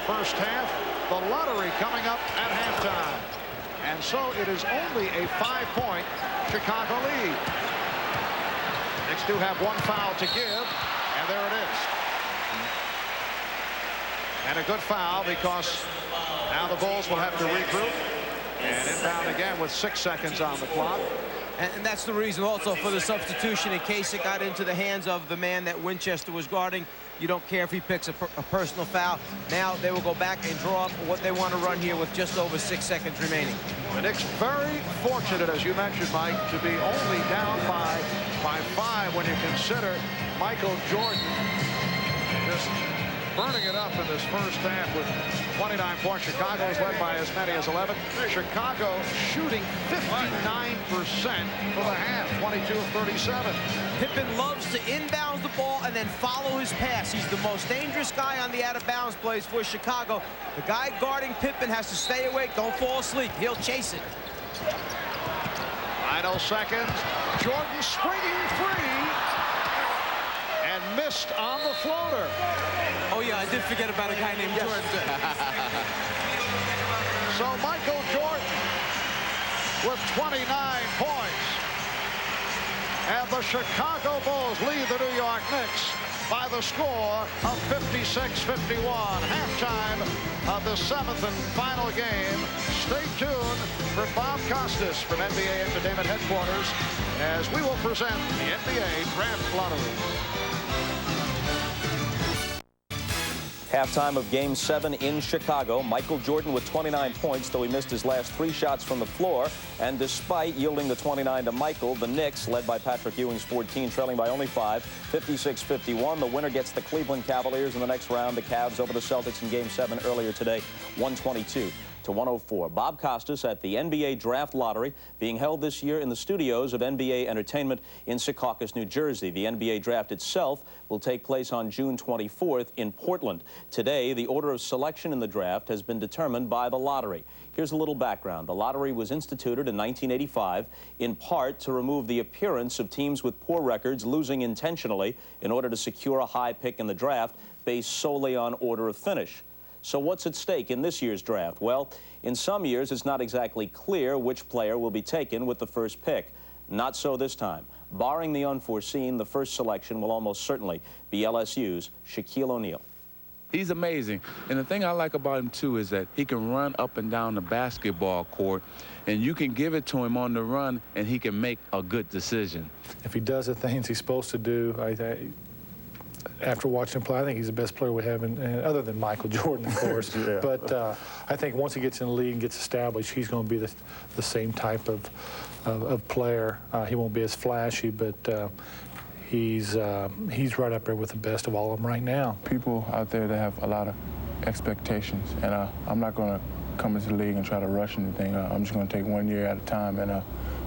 First half. The lottery coming up at halftime. And so it is only a 5-point Chicago lead. Knicks do have 1 foul to give, and there it is. And a good foul because now the Bulls will have to regroup. And inbound again with 6 seconds on the clock. And that's the reason also for the substitution in case it got into the hands of the man that Winchester was guarding. You don't care if he picks a personal foul. Now they will go back and draw up what they want to run here with just over 6 seconds remaining. The Knicks very fortunate, as you mentioned, Mike, to be only down by 5 when you consider Michael Jordan just burning it up in this first half with 29 points. Chicago is led by as many as 11. Chicago shooting 59% for the half, 22 of 37. Pippen loves to inbound the ball and then follow his pass. He's the most dangerous guy on the out-of-bounds plays for Chicago. The guy guarding Pippen has to stay awake. Don't fall asleep. He'll chase it. Final seconds. Jordan springing free and missed on the floater. Oh, yeah, I did forget about a guy named Jordan. So Michael Jordan with 29 points. And the Chicago Bulls lead the New York Knicks by the score of 56-51. Halftime of the 7th and final game. Stay tuned for Bob Costas from NBA Entertainment Headquarters as we will present the NBA Draft Lottery. Halftime of Game 7 in Chicago. Michael Jordan with 29 points, though he missed his last 3 shots from the floor. And despite yielding the 29 to Michael, the Knicks, led by Patrick Ewing's 14, trailing by only 5, 56-51. The winner gets the Cleveland Cavaliers in the next round. The Cavs over the Celtics in Game 7 earlier today, 122 to 104. Bob Costas at the NBA Draft Lottery, being held this year in the studios of NBA Entertainment in Secaucus, New Jersey. The NBA Draft itself will take place on June 24th in Portland. Today, the order of selection in the draft has been determined by the lottery. Here's a little background. The lottery was instituted in 1985 in part to remove the appearance of teams with poor records losing intentionally in order to secure a high pick in the draft based solely on order of finish. So what's at stake in this year's draft? Well, in some years, it's not exactly clear which player will be taken with the first pick. Not so this time. Barring the unforeseen, the first selection will almost certainly be LSU's Shaquille O'Neal. He's amazing. And the thing I like about him, too, is that he can run up and down the basketball court, and you can give it to him on the run, and he can make a good decision. If he does the things he's supposed to do, after watching him play, I think he's the best player we have, other than Michael Jordan, of course. Yeah. But I think once he gets in the league and gets established, he's going to be the same type of player. He won't be as flashy, but he's right up there with the best of all of them right now. People out there that have a lot of expectations, and I'm not going to come into the league and try to rush anything. I'm just going to take 1 year at a time, and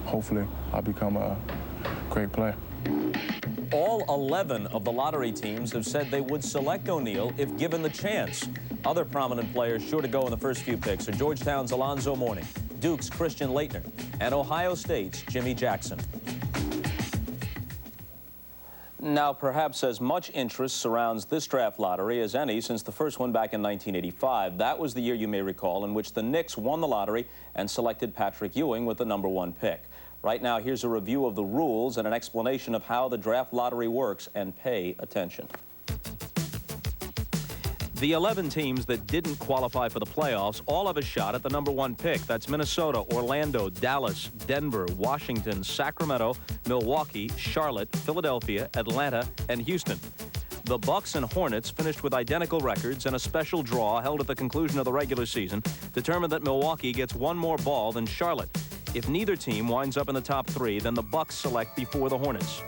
hopefully I'll become a great player. All 11 of the lottery teams have said they would select O'Neal if given the chance. Other prominent players sure to go in the first few picks are Georgetown's Alonzo Mourning, Duke's Christian Laettner, and Ohio State's Jimmy Jackson. Now, perhaps as much interest surrounds this draft lottery as any since the first one back in 1985. That was the year, you may recall, in which the Knicks won the lottery and selected Patrick Ewing with the #1 pick. Right now, here's a review of the rules and an explanation of how the draft lottery works, and pay attention. The 11 teams that didn't qualify for the playoffs all have a shot at the #1 pick. That's Minnesota, Orlando, Dallas, Denver, Washington, Sacramento, Milwaukee, Charlotte, Philadelphia, Atlanta, and Houston. The Bucks and Hornets finished with identical records, and a special draw held at the conclusion of the regular season determined that Milwaukee gets 1 more ball than Charlotte. If neither team winds up in the top 3, then the Bucks select before the Hornets.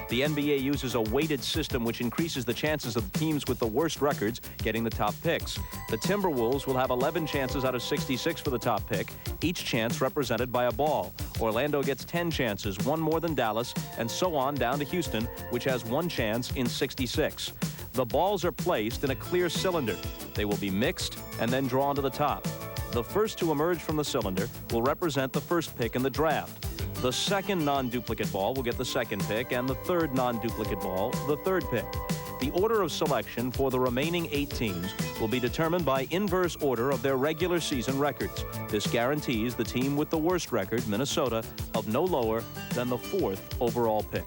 The NBA uses a weighted system which increases the chances of the teams with the worst records getting the top picks. The Timberwolves will have 11 chances out of 66 for the top pick, each chance represented by a ball. Orlando gets 10 chances, 1 more than Dallas, and so on down to Houston, which has 1 chance in 66. The balls are placed in a clear cylinder. They will be mixed and then drawn to the top. The first to emerge from the cylinder will represent the first pick in the draft. The second non-duplicate ball will get the second pick, and the third non-duplicate ball, the third pick. The order of selection for the remaining 8 teams will be determined by inverse order of their regular season records. This guarantees the team with the worst record, Minnesota, of no lower than the 4th overall pick.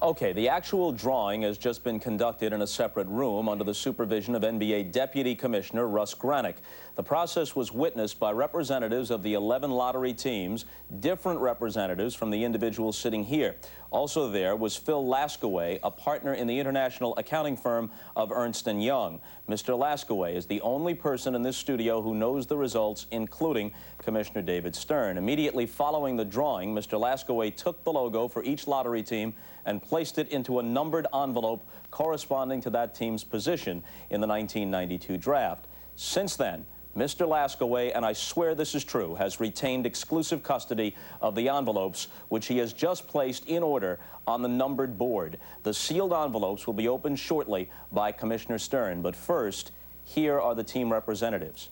Okay, the actual drawing has just been conducted in a separate room under the supervision of NBA Deputy Commissioner Russ Granick. The process was witnessed by representatives of the 11 lottery teams, different representatives from the individuals sitting here. Also there was Phil Laskaway, a partner in the international accounting firm of Ernst & Young. Mr. Laskaway is the only person in this studio who knows the results, including Commissioner David Stern. Immediately following the drawing, Mr. Laskaway took the logo for each lottery team and placed it into a numbered envelope corresponding to that team's position in the 1992 draft. Since then, Mr. Laskaway, and I swear this is true, has retained exclusive custody of the envelopes, which he has just placed in order on the numbered board. The sealed envelopes will be opened shortly by Commissioner Stern. But first, here are the team representatives.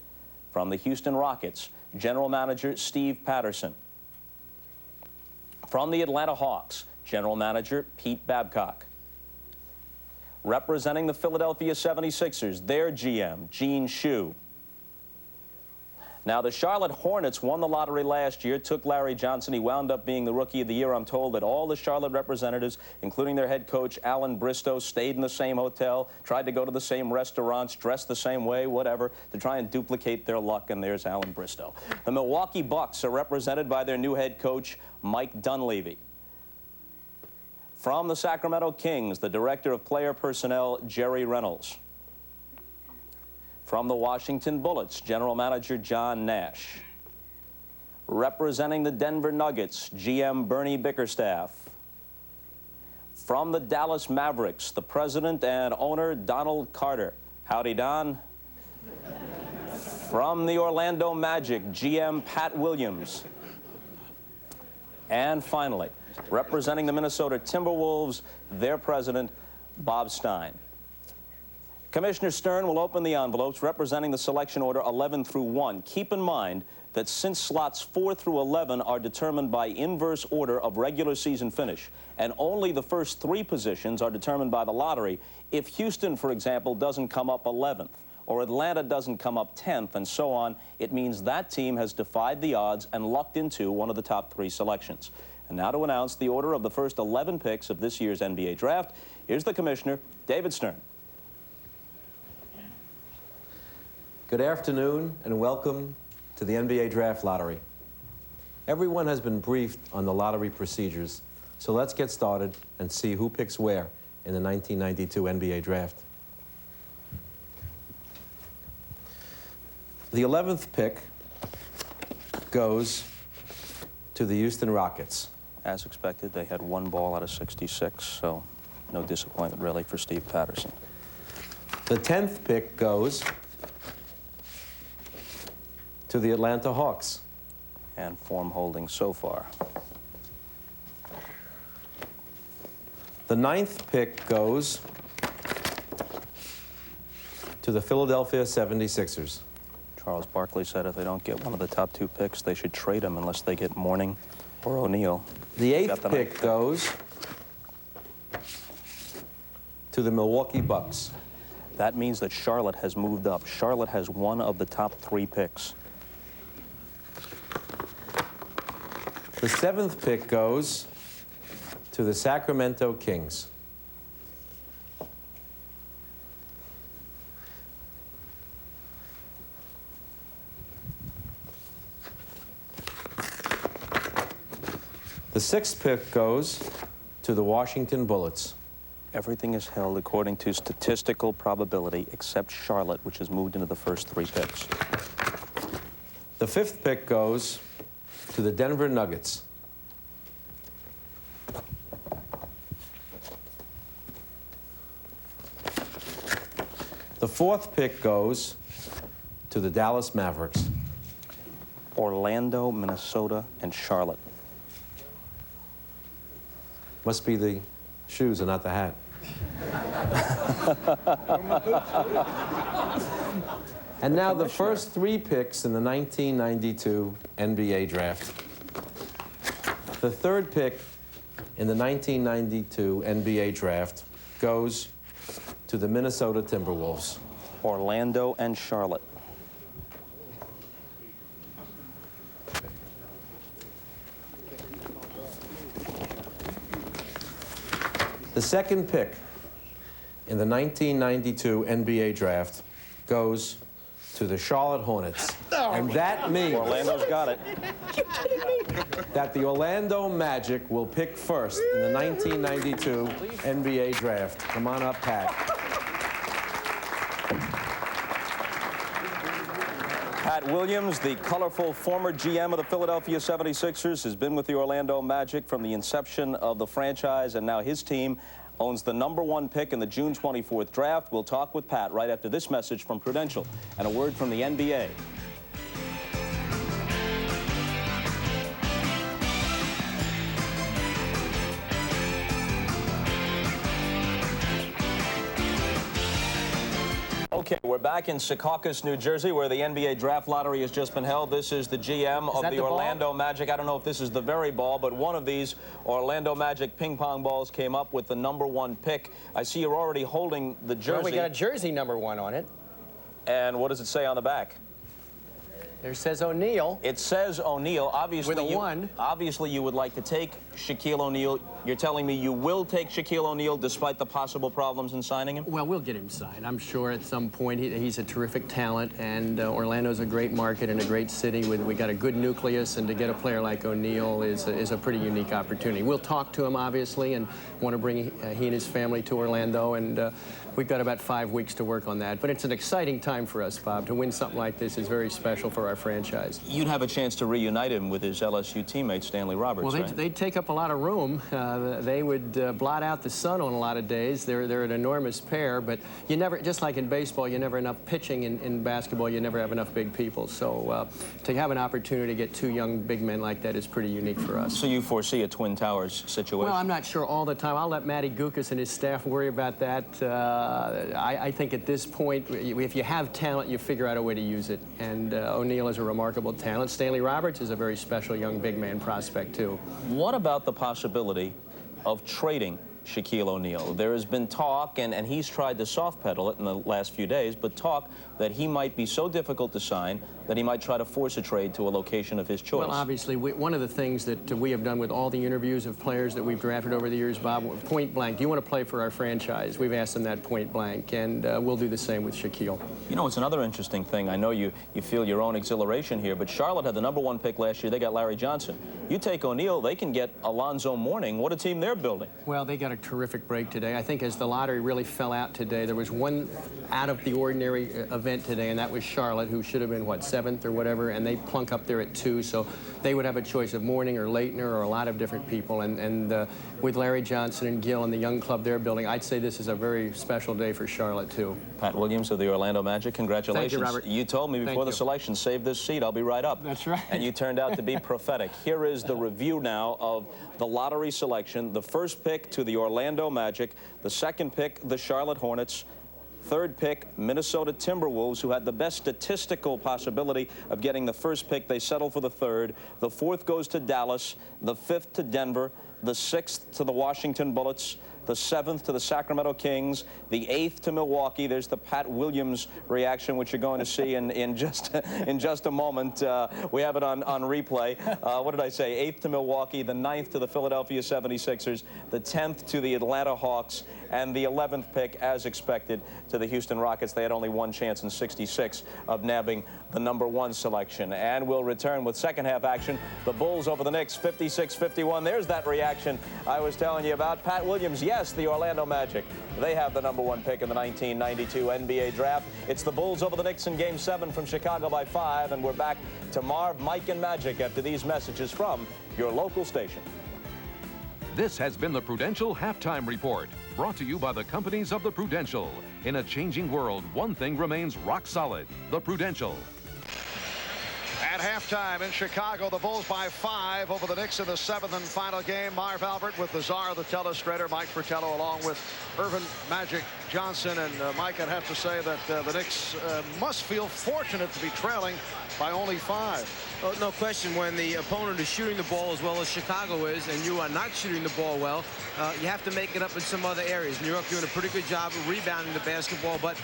From the Houston Rockets, General Manager Steve Patterson. From the Atlanta Hawks, General Manager Pete Babcock. Representing the Philadelphia 76ers, their GM, Gene Shue. Now, the Charlotte Hornets won the lottery last year, took Larry Johnson. He wound up being the Rookie of the Year. I'm told that all the Charlotte representatives, including their head coach, Alan Bristow, stayed in the same hotel, tried to go to the same restaurants, dressed the same way, whatever, to try and duplicate their luck, and there's Alan Bristow. The Milwaukee Bucks are represented by their new head coach, Mike Dunleavy. From the Sacramento Kings, the Director of Player Personnel, Jerry Reynolds. From the Washington Bullets, General Manager John Nash. Representing the Denver Nuggets, GM Bernie Bickerstaff. From the Dallas Mavericks, the President and owner, Donald Carter. Howdy, Don. From the Orlando Magic, GM Pat Williams. And finally, representing the Minnesota Timberwolves, their president, Bob Stein. Commissioner Stern will open the envelopes representing the selection order 11 through 1. Keep in mind that since slots 4 through 11 are determined by inverse order of regular season finish, and only the first 3 positions are determined by the lottery, if Houston, for example, doesn't come up 11th, or Atlanta doesn't come up 10th, and so on, it means that team has defied the odds and lucked into one of the top 3 selections. And now to announce the order of the first 11 picks of this year's NBA draft, here's the Commissioner, David Stern. Good afternoon and welcome to the NBA Draft Lottery. Everyone has been briefed on the lottery procedures, so let's get started and see who picks where in the 1992 NBA Draft. The 11th pick goes to the Houston Rockets. As expected, they had 1 ball out of 66, so no disappointment really for Steve Patterson. The 10th pick goes to the Atlanta Hawks. And form holding so far. The 9th pick goes to the Philadelphia 76ers. Charles Barkley said if they don't get one of the top 2 picks, they should trade him unless they get Mourning or O'Neal. The 8th pick goes to the Milwaukee Bucks. That means that Charlotte has moved up. Charlotte has one of the top 3 picks. The 7th pick goes to the Sacramento Kings. The 6th pick goes to the Washington Bullets. Everything is held according to statistical probability except Charlotte, which has moved into the first 3 picks. The 5th pick goes to the Denver Nuggets. The 4th pick goes to the Dallas Mavericks. Orlando, Minnesota, and Charlotte. Must be the shoes and not the hat. And now the first 3 picks in the 1992 NBA Draft. The 3rd pick in the 1992 NBA Draft goes to the Minnesota Timberwolves. Orlando and Charlotte. The second pick in the 1992 NBA draft goes to the Charlotte Hornets. And that means Orlando's got it. that the Orlando Magic will pick first in the 1992 NBA draft. Come on up, Pat. Pat Williams, the colorful former GM of the Philadelphia 76ers, has been with the Orlando Magic from the inception of the franchise, and now his team owns the #1 pick in the June 24th draft. We'll talk with Pat right after this message from Prudential and a word from the NBA. Okay, we're back in Secaucus, New Jersey, where the NBA draft lottery has just been held. This is the GM of the Orlando Magic. I don't know if this is the very ball, but one of these Orlando Magic ping pong balls came up with the #1 pick. I see you're already holding the jersey. Well, we got a jersey #1 on it. And what does it say on the back? There says O'Neal. It says O'Neal. Obviously, with a 1. Obviously, you would like to take Shaquille O'Neal. You're telling me you will take Shaquille O'Neal despite the possible problems in signing him? Well, we'll get him signed. I'm sure at some point he's a terrific talent, and Orlando's a great market and a great city. We got a good nucleus, and to get a player like O'Neal is a pretty unique opportunity. We'll talk to him, obviously, and want to bring he and his family to Orlando, and we've got about 5 weeks to work on that. But it's an exciting time for us, Bob. To win something like this is very special for our franchise. You'd have a chance to reunite him with his LSU teammate, Stanley Roberts, well, right? they'd take up a lot of room. They would blot out the sun on a lot of days. They're an enormous pair, but you never, just like in baseball, you never enough pitching. In basketball, you never have enough big people. So to have an opportunity to get 2 young big men like that is pretty unique for us. So you foresee a Twin Towers situation? Well, I'm not sure all the time. I'll let Matty Gukas and his staff worry about that. I think at this point, if you have talent, you figure out a way to use it. And O'Neal is a remarkable talent. Stanley Roberts is a very special young big man prospect, too. What about the possibility of trading Shaquille O'Neal? There has been talk, and he's tried to soft pedal it in the last few days, but talk that he might be so difficult to sign that he might try to force a trade to a location of his choice. Well, obviously, one of the things that we have done with all the interviews of players that we've drafted over the years, Bob, point blank, do you want to play for our franchise? We've asked them that point blank, and we'll do the same with Shaquille. You know, it's another interesting thing. I know you feel your own exhilaration here, but Charlotte had the #1 pick last year. They got Larry Johnson. You take O'Neal, they can get Alonzo Mourning. What a team they're building. Well, they got a terrific break today. I think as the lottery really fell out today, there was one out-of-the-ordinary event today, and that was Charlotte, who should have been, what, 7th or whatever, and they plunk up there at 2, so they would have a choice of Mourning or Leitner or a lot of different people, and with Larry Johnson and Gill and the young club they're building, I'd say this is a very special day for Charlotte, too. Pat Williams of the Orlando Magic, congratulations. Thank you, Robert. You told me before the selection, save this seat, I'll be right up. That's right. And you turned out to be prophetic. Here is the review now of the lottery selection. The first pick to the Orlando Magic, the second pick, the Charlotte Hornets, third pick, Minnesota Timberwolves, who had the best statistical possibility of getting the first pick. They settled for the third. The fourth goes to Dallas, the fifth to Denver, the sixth to the Washington Bullets, the 7th to the Sacramento Kings, the 8th to Milwaukee. There's the Pat Williams reaction, which you're going to see in just a moment. We have it on replay. What did I say? 8th to Milwaukee, the 9th to the Philadelphia 76ers, the 10th to the Atlanta Hawks, and the 11th pick, as expected, to the Houston Rockets. They had only one chance in 66 of nabbing the #1 selection. And we'll return with second half action. The Bulls over the Knicks, 56-51. There's that reaction I was telling you about. Pat Williams, yes, the Orlando Magic. They have the #1 pick in the 1992 NBA draft. It's the Bulls over the Knicks in Game 7 from Chicago by 5. And we're back to Marv, Mike, and Magic after these messages from your local station. This has been the Prudential Halftime Report, brought to you by the companies of the Prudential. In a changing world, one thing remains rock solid: the Prudential. At halftime in Chicago, the Bulls by 5 over the Knicks in the 7th and final game. Marv Albert with the czar of the telestrator, Mike Fratello, along with Irvin Magic Johnson. And Mike, I'd have to say that the Knicks must feel fortunate to be trailing by only 5. Oh, no question, when the opponent is shooting the ball as well as Chicago is, and you are not shooting the ball well, you have to make it up in some other areas. New York doing a pretty good job of rebounding the basketball, but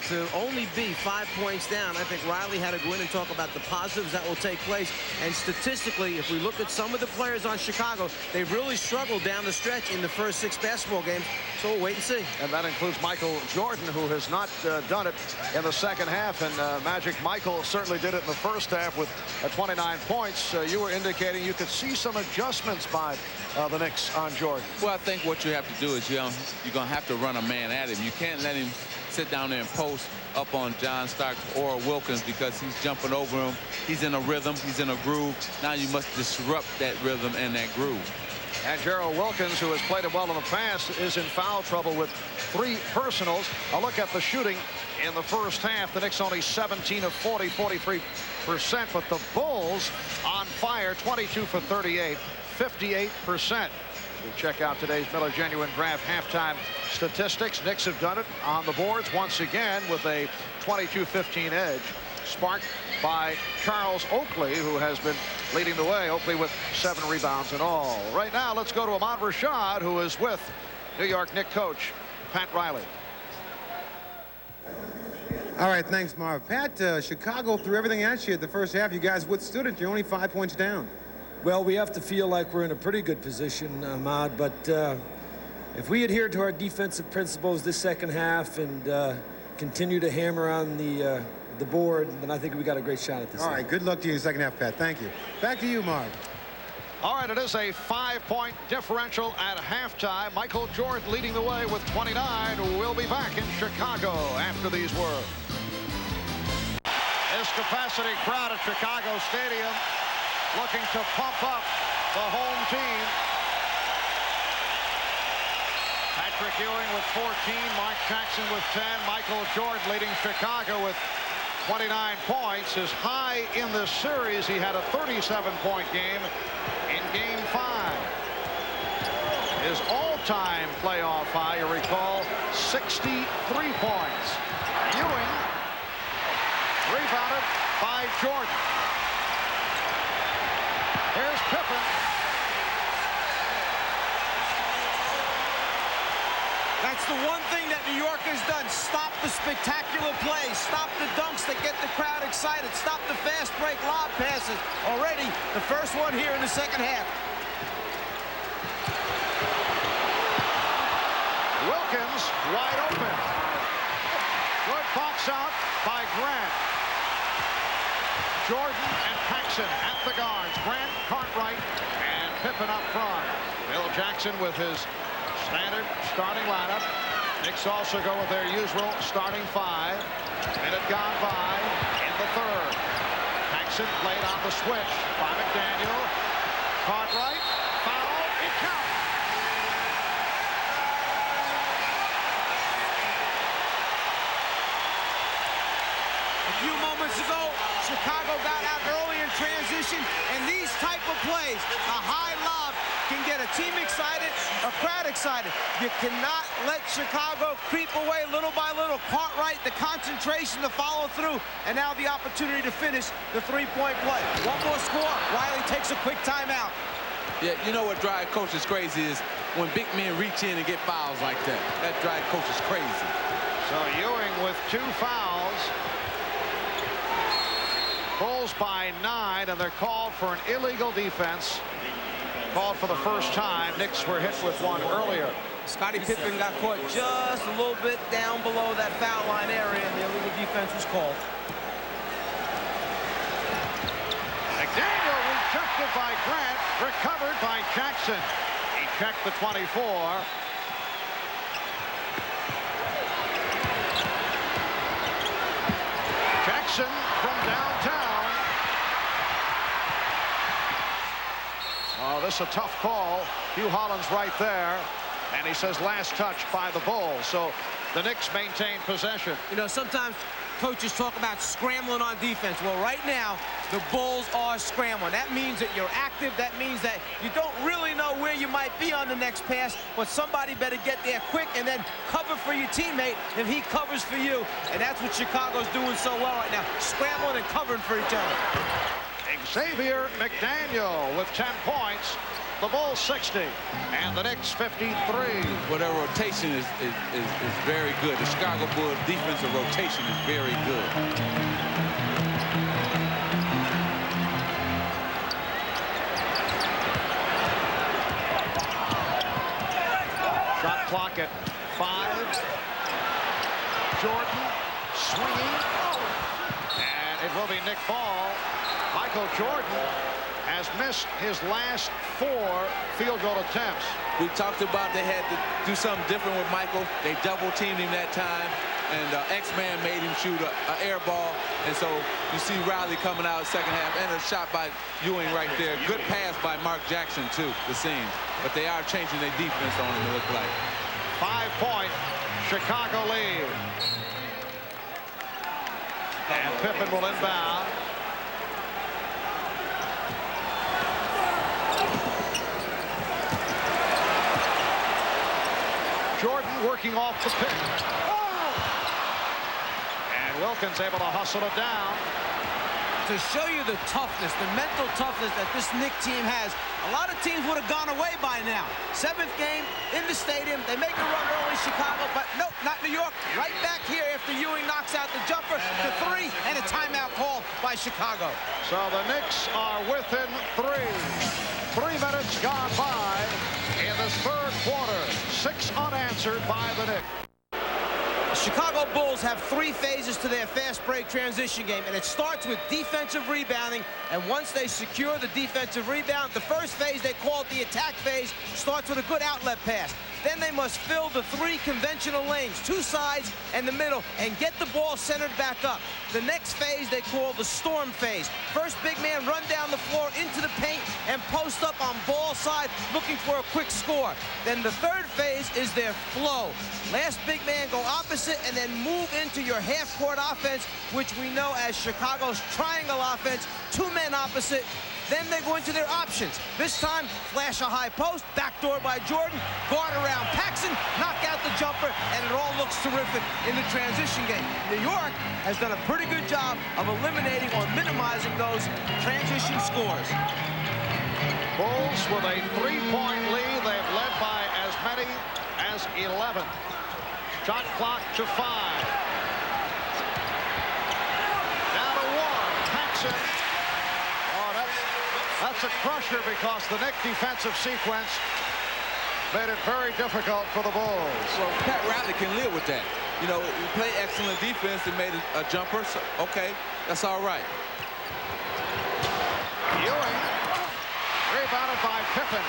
to only be 5 points down. I think Riley had to go in and talk about the positives that will take place. And statistically, if we look at some of the players on Chicago, they've really struggled down the stretch in the first 6 basketball games. So we'll wait and see. And that includes Michael Jordan, who has not done it in the second half. And Magic Michael certainly did it in the first half with 29 points. You were indicating you could see some adjustments by the Knicks on Jordan. Well, I think what you have to do is you're going to have to run a man at him. You can't let him sit down there and post up on John Starks or Wilkins because he's jumping over him. He's in a rhythm. He's in a groove. Now you must disrupt that rhythm and that groove. And Gerald Wilkins, who has played it well in the past, is in foul trouble with 3 personals. A look at the shooting in the first half. The Knicks only 17 of 40, 43%. But the Bulls on fire, 22 for 38, 58%. We'll check out today's Miller Genuine Draft halftime statistics. Knicks have done it on the boards once again with a 22-15 edge, sparked by Charles Oakley, who has been leading the way. Oakley with 7 rebounds in all. Right now, let's go to Ahmad Rashad, who is with New York Knicks coach Pat Riley. All right, thanks, Marv. Pat, Chicago threw everything at you at the first half. You guys withstood it. You're only 5 points down. Well, we have to feel like we're in a pretty good position, Ahmad, but if we adhere to our defensive principles this second half and continue to hammer on the board, then I think we got a great shot at this. All right, good luck to you in the second half, Pat. Thank you. Back to you, Marv. All right, it is a 5-point differential at halftime. Michael Jordan leading the way with 29. We'll be back in Chicago after these words. This capacity crowd at Chicago Stadium looking to pump up the home team. Patrick Ewing with 14, Mark Jackson with 10, Michael Jordan leading Chicago with 29 points. His high in this series, he had a 37-point game in Game 5. His all-time playoff high, you recall, 63 points. Ewing rebounded by Jordan. Here's Pippen. That's the one thing that New York has done. Stop the spectacular plays. Stop the dunks that get the crowd excited. Stop the fast break lob passes. Already the first one here in the second half. Wilkins wide open. Good box out by Grant. Jordan and Paxson at the guards. Grant, Cartwright, and Pippen up front. Bill Jackson with his standard starting lineup. Knicks also go with their usual starting 5. Minute gone by in the third. Paxson played on the switch by McDaniel. Cartwright, foul, it counts. A few moments ago, Chicago got out early in transition, and these type of plays, a high lob, can get a team excited, a crowd excited. You cannot let Chicago creep away little by little. Cartwright, the concentration, the follow through, and now the opportunity to finish the 3-point play. One more score. Riley takes a quick timeout. Yeah, you know what drives coaches crazy is when big men reach in and get fouls like that. That drives coaches crazy. So Ewing with 2 fouls. Bulls by 9, and they're called for an illegal defense. Called for the first time. Knicks were hit with one earlier. Scottie Pippen got caught just a little bit down below that foul line area, and the illegal defense was called. McDaniel rejected by Grant, recovered by Jackson. He checked the 24. Jackson from downtown. Oh, this is a tough call. Hugh Holland's right there. And he says last touch by the Bulls. So the Knicks maintain possession. You know, sometimes coaches talk about scrambling on defense. Well, right now, the Bulls are scrambling. That means that you're active. That means that you don't really know where you might be on the next pass, but somebody better get there quick and then cover for your teammate if he covers for you. And that's what Chicago's doing so well right now, scrambling and covering for each other. Xavier McDaniel with 10 points. The Bulls 60 and the Knicks 53. Well, their rotation is very good. The Chicago Bulls defensive rotation is very good. Shot clock at 5. Jordan swinging, and it will be Nick Ball. Michael Jordan has missed his last 4 field goal attempts. We talked about they had to do something different with Michael. They double teamed him that time, and X-Man made him shoot an air ball. And so you see Riley coming out second half, and a shot by Ewing right there. Good pass by Mark Jackson too, the seam. But they are changing their defense on him, it looks like. 5-point Chicago lead. And Pippen will inbound. Jordan working off the pick. And Wilkins able to hustle it down. To show you the toughness, the mental toughness that this Knicks team has, a lot of teams would have gone away by now. 7th game in the stadium. They make a run early, Chicago, but nope, not New York. Right back here after Ewing knocks out the jumper to 3, and a timeout called by Chicago. So the Knicks are within 3. 3 minutes gone by in this 3rd quarter. 6 unanswered by the Knicks. The Chicago Bulls have 3 phases to their fast break transition game, and it starts with defensive rebounding. And once they secure the defensive rebound, the first phase, they call it the attack phase, starts with a good outlet pass. Then they must fill the 3 conventional lanes, 2 sides and the middle, and get the ball centered back up. The next phase they call the storm phase. First big man run down the floor into the paint and post up on ball side looking for a quick score. Then the 3rd phase is their flow. Last big man go opposite and then move into your half-court offense, which we know as Chicago's triangle offense, 2 men opposite. Then they go into their options. This time, flash a high post, backdoor by Jordan, guard around Paxson, knock out the jumper, and it all looks terrific in the transition game. New York has done a pretty good job of eliminating or minimizing those transition scores. Bulls with a 3-point lead. They've led by as many as 11. Shot clock to 5. Down to 1. Paxson. That's a crusher because the Knicks defensive sequence made it very difficult for the Bulls. Well, Pat Riley can live with that. You know, he played excellent defense and made a jumper. So, okay, that's all right. Ewing rebounded by Pippen.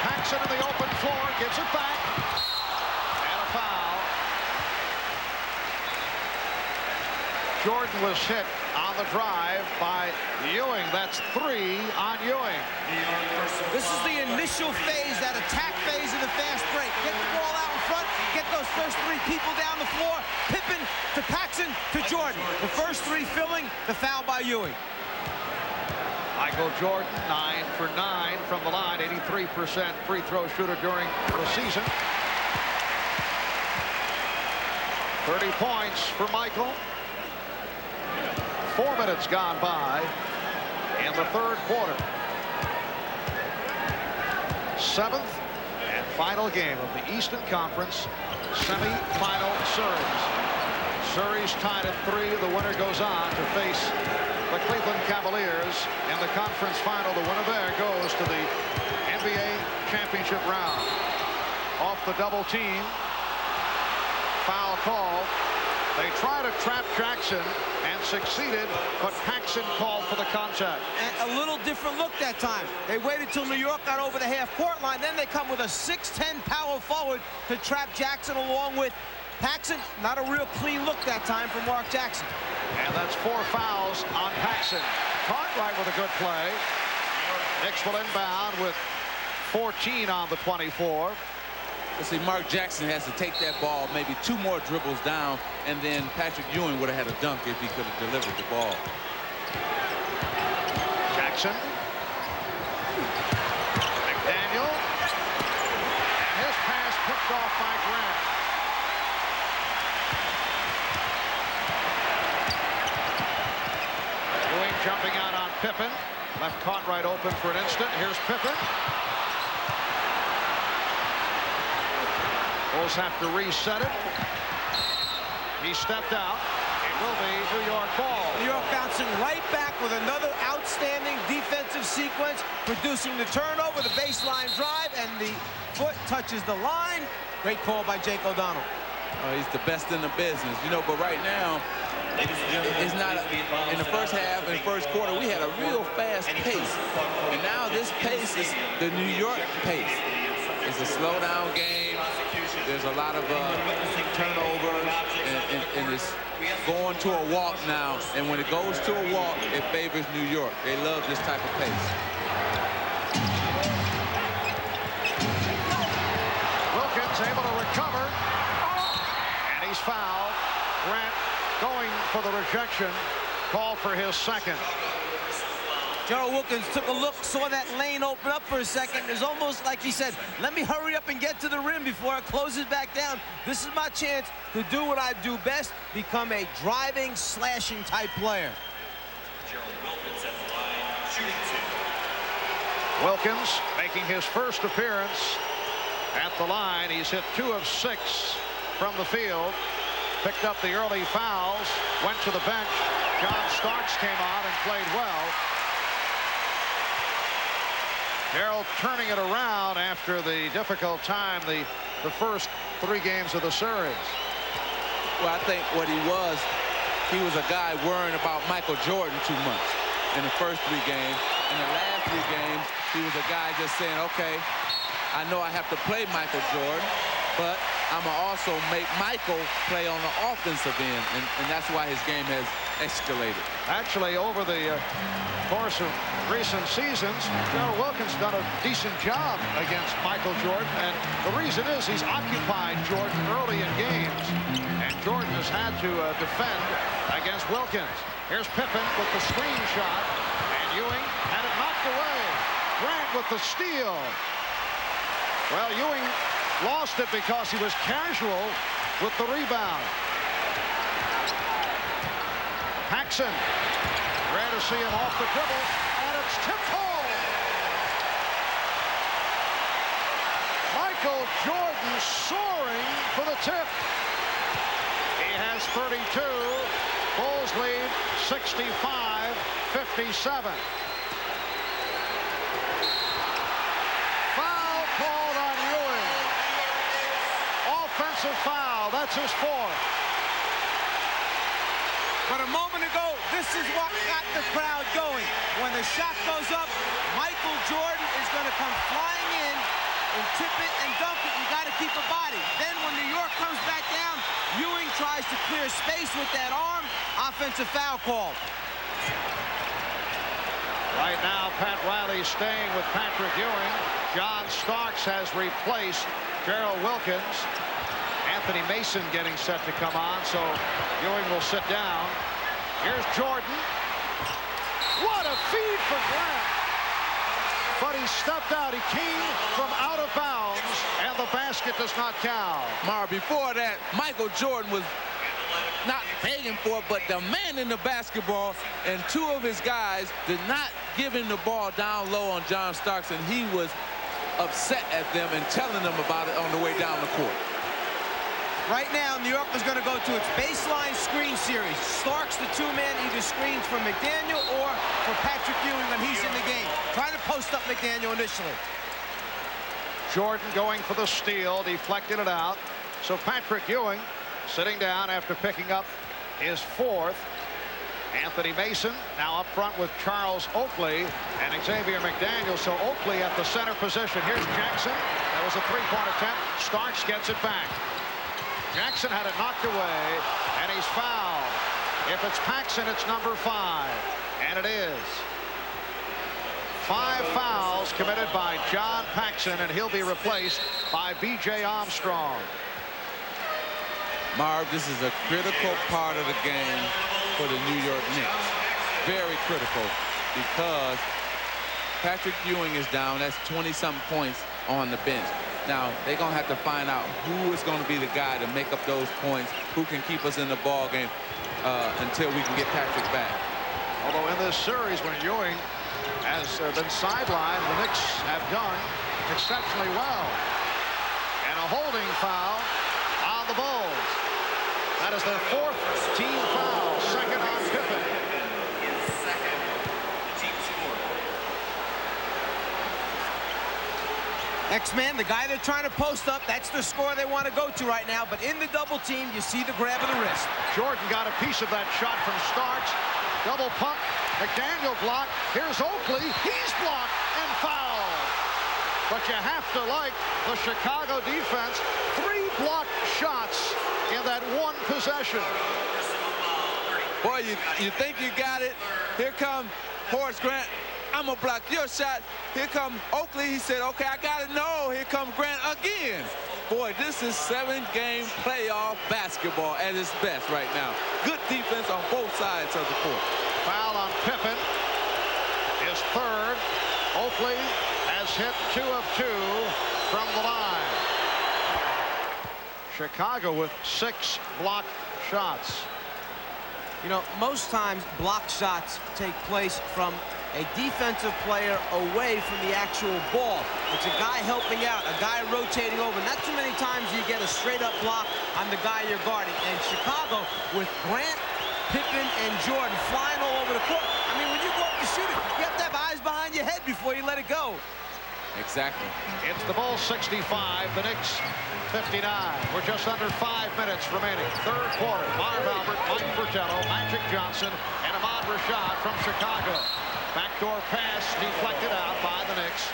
Paxson in the open floor, gives it back. And a foul. Jordan was hit on the drive by Ewing. That's 3 on Ewing. This is the initial phase, that attack phase of the fast break. Get the ball out in front, get those first 3 people down the floor. Pippen to Paxson to Jordan. The first 3 filling, the foul by Ewing. Michael Jordan, 9 for 9 from the line, 83% free throw shooter during the season. 30 points for Michael. 4 minutes gone by in the 3rd quarter. 7th and final game of the Eastern Conference semifinal series. Series tied at 3. The winner goes on to face the Cleveland Cavaliers in the conference final. The winner there goes to the NBA championship round. Off the double team. Foul call. They try to trap Jackson and succeeded, but Paxson called for the contact. And a little different look that time. They waited till New York got over the half-court line. Then they come with a 6'10" power forward to trap Jackson along with Paxson. Not a real clean look that time from Mark Jackson. And that's 4 fouls on Paxson. Cartwright with a good play. Knicks will inbound with 14 on the 24. Let's see, Mark Jackson has to take that ball maybe 2 more dribbles down, and then Patrick Ewing would have had a dunk if he could have delivered the ball. Jackson. McDaniel. And his pass picked off by Grant. Ewing jumping out on Pippen. Left caught right open for an instant. Here's Pippen. Bulls have to reset it. He stepped out. It will be New York ball. New York bouncing right back with another outstanding defensive sequence, producing the turnover, the baseline drive, and the foot touches the line. Great call by Jake O'Donnell. He's the best in the business, you know, but right now, it's not in the first half and first quarter, we had a real fast pace. And now this pace is the New York pace. It's a slow down game. There's a lot of turnovers, and it's going to a walk now. And when it goes to a walk, it favors New York. They love this type of pace. Wilkins able to recover, and he's fouled. Grant going for the rejection, call for his second. Gerald Wilkins took a look, saw that lane open up for a second. It's almost like he said, let me hurry up and get to the rim before it closes back down. This is my chance to do what I do best, become a driving, slashing type player. Gerald Wilkins at the line, shooting 2. Wilkins making his first appearance at the line. He's hit 2 of 6 from the field. Picked up the early fouls, went to the bench. John Starks came on and played well. Darrell turning it around after the difficult time the first 3 games of the series. Well, I think what he was a guy worrying about Michael Jordan too much in the first 3 games. In the last 3 games, he was a guy just saying, okay, I know I have to play Michael Jordan, but I'm going to also make Michael play on the offensive end, and that's why his game has escalated. Actually, over the course of recent seasons, Gerald Wilkins done a decent job against Michael Jordan, and the reason is he's occupied Jordan early in games, and Jordan has had to defend against Wilkins. Here's Pippen with the screen shot, and Ewing had it knocked away. Grant with the steal. Well, Ewing lost it because he was casual with the rebound. Paxson, rare to see him off the dribble, and it's tipped home. Michael Jordan soaring for the tip. He has 32. Bulls lead 65-57. Foul called on Ewing. Offensive foul. That's his 4th. But a moment ago, this is what got the crowd going. When the shot goes up, Michael Jordan is going to come flying in and tip it and dunk it. You got to keep a body. Then when New York comes back down, Ewing tries to clear space with that arm. Offensive foul call. Right now, Pat Riley staying with Patrick Ewing. John Starks has replaced Gerald Wilkins. Anthony Mason getting set to come on, so Ewing will sit down. Here's Jordan. What a feed for Grant. But he stepped out. He came from out of bounds, and the basket does not count. Mar, before that, Michael Jordan was not begging for it, but demanding the basketball, and 2 of his guys did not give him the ball down low on John Starks, and he was upset at them and telling them about it on the way down the court. Right now, New York is going to go to its baseline screen series. Starks, the 2-man, either screens for McDaniel or for Patrick Ewing when he's in the game. Trying to post up McDaniel initially. Jordan going for the steal, deflected it out. So Patrick Ewing sitting down after picking up his 4th. Anthony Mason now up front with Charles Oakley and Xavier McDaniel. So Oakley at the center position. Here's Jackson. That was a 3-point attempt. Starks gets it back. Jackson had it knocked away, and he's fouled. If it's Paxson, it's number 5, and it is. 5 fouls committed by John Paxson, and he'll be replaced by B.J. Armstrong. Marv, this is a critical part of the game for the New York Knicks. Very critical, because Patrick Ewing is down. That's 20-something points on the bench. Now, they're going to have to find out who is going to be the guy to make up those points, who can keep us in the ball game until we can get Patrick back. Although in this series, when Ewing has been sidelined. The Knicks have done exceptionally well. And a holding foul on the Bulls. That is their 4th team foul, 2nd on Pippen. X-Man, the guy they're trying to post up, that's the score they want to go to right now. But in the double team, you see the grab of the wrist. Jordan got a piece of that shot from Starks. Double pump. McDaniel blocked. Here's Oakley. He's blocked and fouled. But you have to like the Chicago defense. 3 blocked shots in that one possession. Boy, you think you got it. Here come Horace Grant. I'm going to block your shot. Here come Oakley. He said, okay, I got it. No, here comes Grant again. Boy, this is 7-game playoff basketball at its best right now. Good defense on both sides of the court. Foul on Pippen. His 3rd. Oakley has hit 2 of 2 from the line. Chicago with 6 blocked shots. You know, most times blocked shots take place from a defensive player away from the actual ball. It's a guy helping out, a guy rotating over. Not too many times you get a straight-up block on the guy you're guarding. And Chicago, with Grant, Pippen, and Jordan flying all over the court. I mean, when you go up to shoot it, you have to have eyes behind your head before you let it go. Exactly. It's the Bulls 65, the Knicks 59. We're just under 5 minutes remaining. 3rd quarter. Marv Albert, Mike Fratello, Magic Johnson, and Ahmad Rashad from Chicago. Backdoor pass deflected out by the Knicks.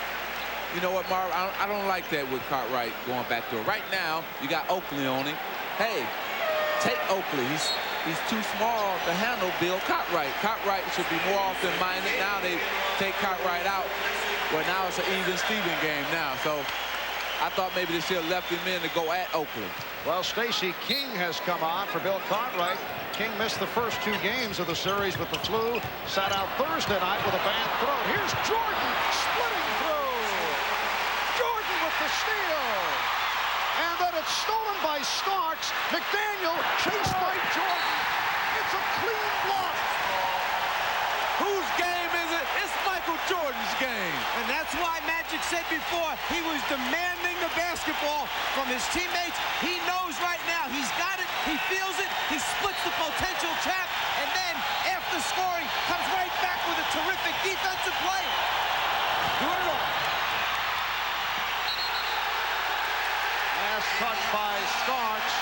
You know what, Marv? I don't like that with Cartwright going backdoor. Right now, you got Oakley on him. Hey, take Oakley. He's too small to handle Bill Cartwright. Cartwright should be more often-minded. Now they take Cartwright out. Well, now it's an even-Steven game now. So I thought maybe they should have left him in to go at Oakley. Well, Stacey King has come on for Bill Cartwright. King missed the first 2 games of the series with the flu. Sat out Thursday night with a bad throat. Here's Jordan splitting through. Jordan with the steal. And then it's stolen by Starks. McDaniel chased by Jordan. It's a clean block. Whose game is it? It's Michael Jordan's game. And that's why Magic said before he was demanding the basketball from his teammates. He knows right now he's got it. He feels it. He splits the potential trap. And then after scoring, comes right back with a terrific defensive play. Doing it all. Last touch by Starks.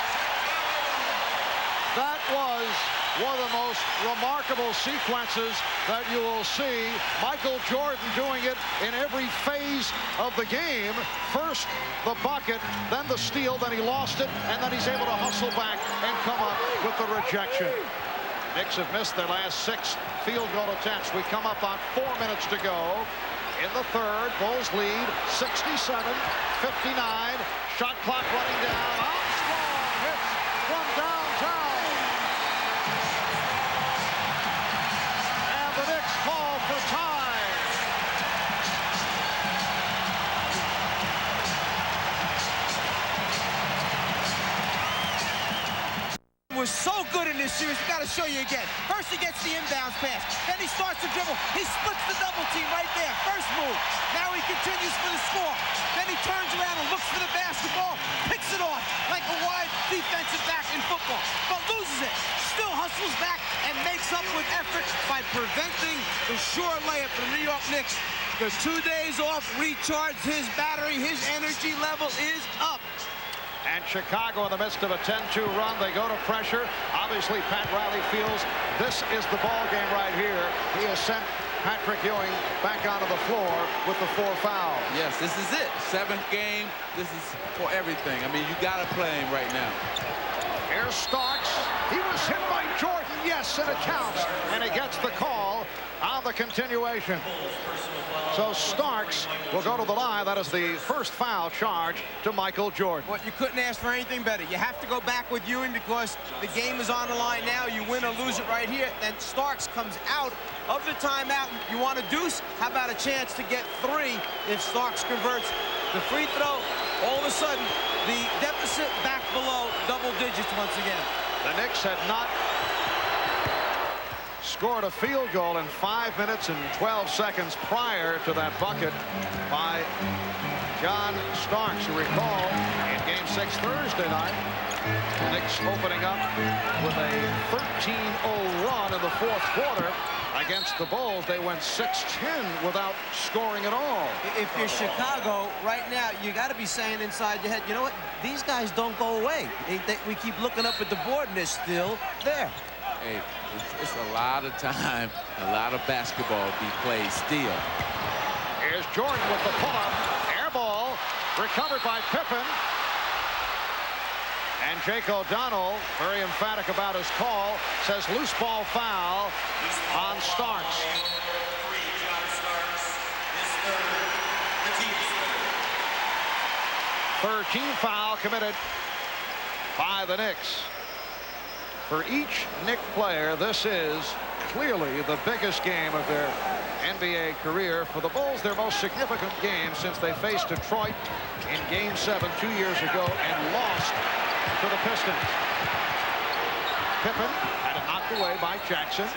That was one of the most remarkable sequences that you will see. Michael Jordan doing it in every phase of the game. First the bucket, then the steal, then he lost it, and then he's able to hustle back and come up with the rejection. Knicks have missed their last 6 field goal attempts. We come up on 4 minutes to go. In the 3rd, Bulls lead 67-59. Shot clock running down. Armstrong hits from downtown. And the Knicks call for time. Was so good in this series. We got to show you again. First he gets the inbounds pass. Then he starts to dribble. He splits the double team right there. First move. Now he continues for the score. Then he turns around and looks for the basketball. Picks it off like a wide defensive back in football. But loses it. Still hustles back and makes up with effort by preventing the sure layup for the New York Knicks. The 2 days off recharged his battery. His energy level is up. And Chicago in the midst of a 10-2 run. They go to pressure. Obviously, Pat Riley feels this is the ball game right here. He has sent Patrick Ewing back onto the floor with the 4 fouls. Yes, this is it. 7th game. This is for everything. I mean, you got to play him right now. Here's Starks. He was hit by Jordan. Yes, and it counts. And he gets the call on the continuation. So Starks will go to the line. That is the first foul charge to Michael Jordan. Well, you couldn't ask for anything better. You have to go back with Ewing because the game is on the line now. You win or lose it right here. Then Starks comes out of the timeout. You want a deuce? How about a chance to get 3 if Starks converts the free throw? All of a sudden, the deficit back below double digits once again. The Knicks had not scored a field goal in 5 minutes and 12 seconds prior to that bucket by John Starks. You recall in Game 6 Thursday night, the Knicks opening up with a 13-0 run in the fourth quarter against the Bulls. They went 6-10 without scoring at all. If you're Chicago right now, you got to be saying inside your head, you know what? These guys don't go away. We keep looking up at the board, and they're still there. Hey, it's a lot of time, a lot of basketball to be played still. Here's Jordan with the pull-up. Air ball recovered by Pippen. And Jake O'Donnell, very emphatic about his call, says loose ball foul on Starks. 13th foul committed by the Knicks. For each Knick player, this is clearly the biggest game of their NBA career. For the Bulls, their most significant game since they faced Detroit in Game 7 2 years ago and lost to the Pistons. Pippen had it knocked away by Jackson.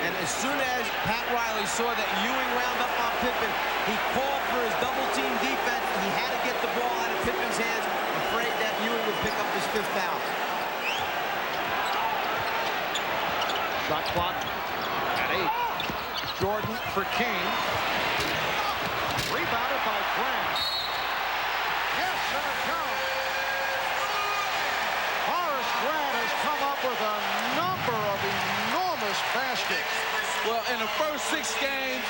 And as soon as Pat Riley saw that Ewing wound up on Pippen, he called for his double-team defense. He had to get the ball out of Pippen's hands, afraid that Ewing would pick up his 5th foul. Shot clock at 8. Jordan for King. Rebounded by Grant. Yes, and it counts. Horace Grant has come up with a number of enormous baskets. Well, in the first 6 games,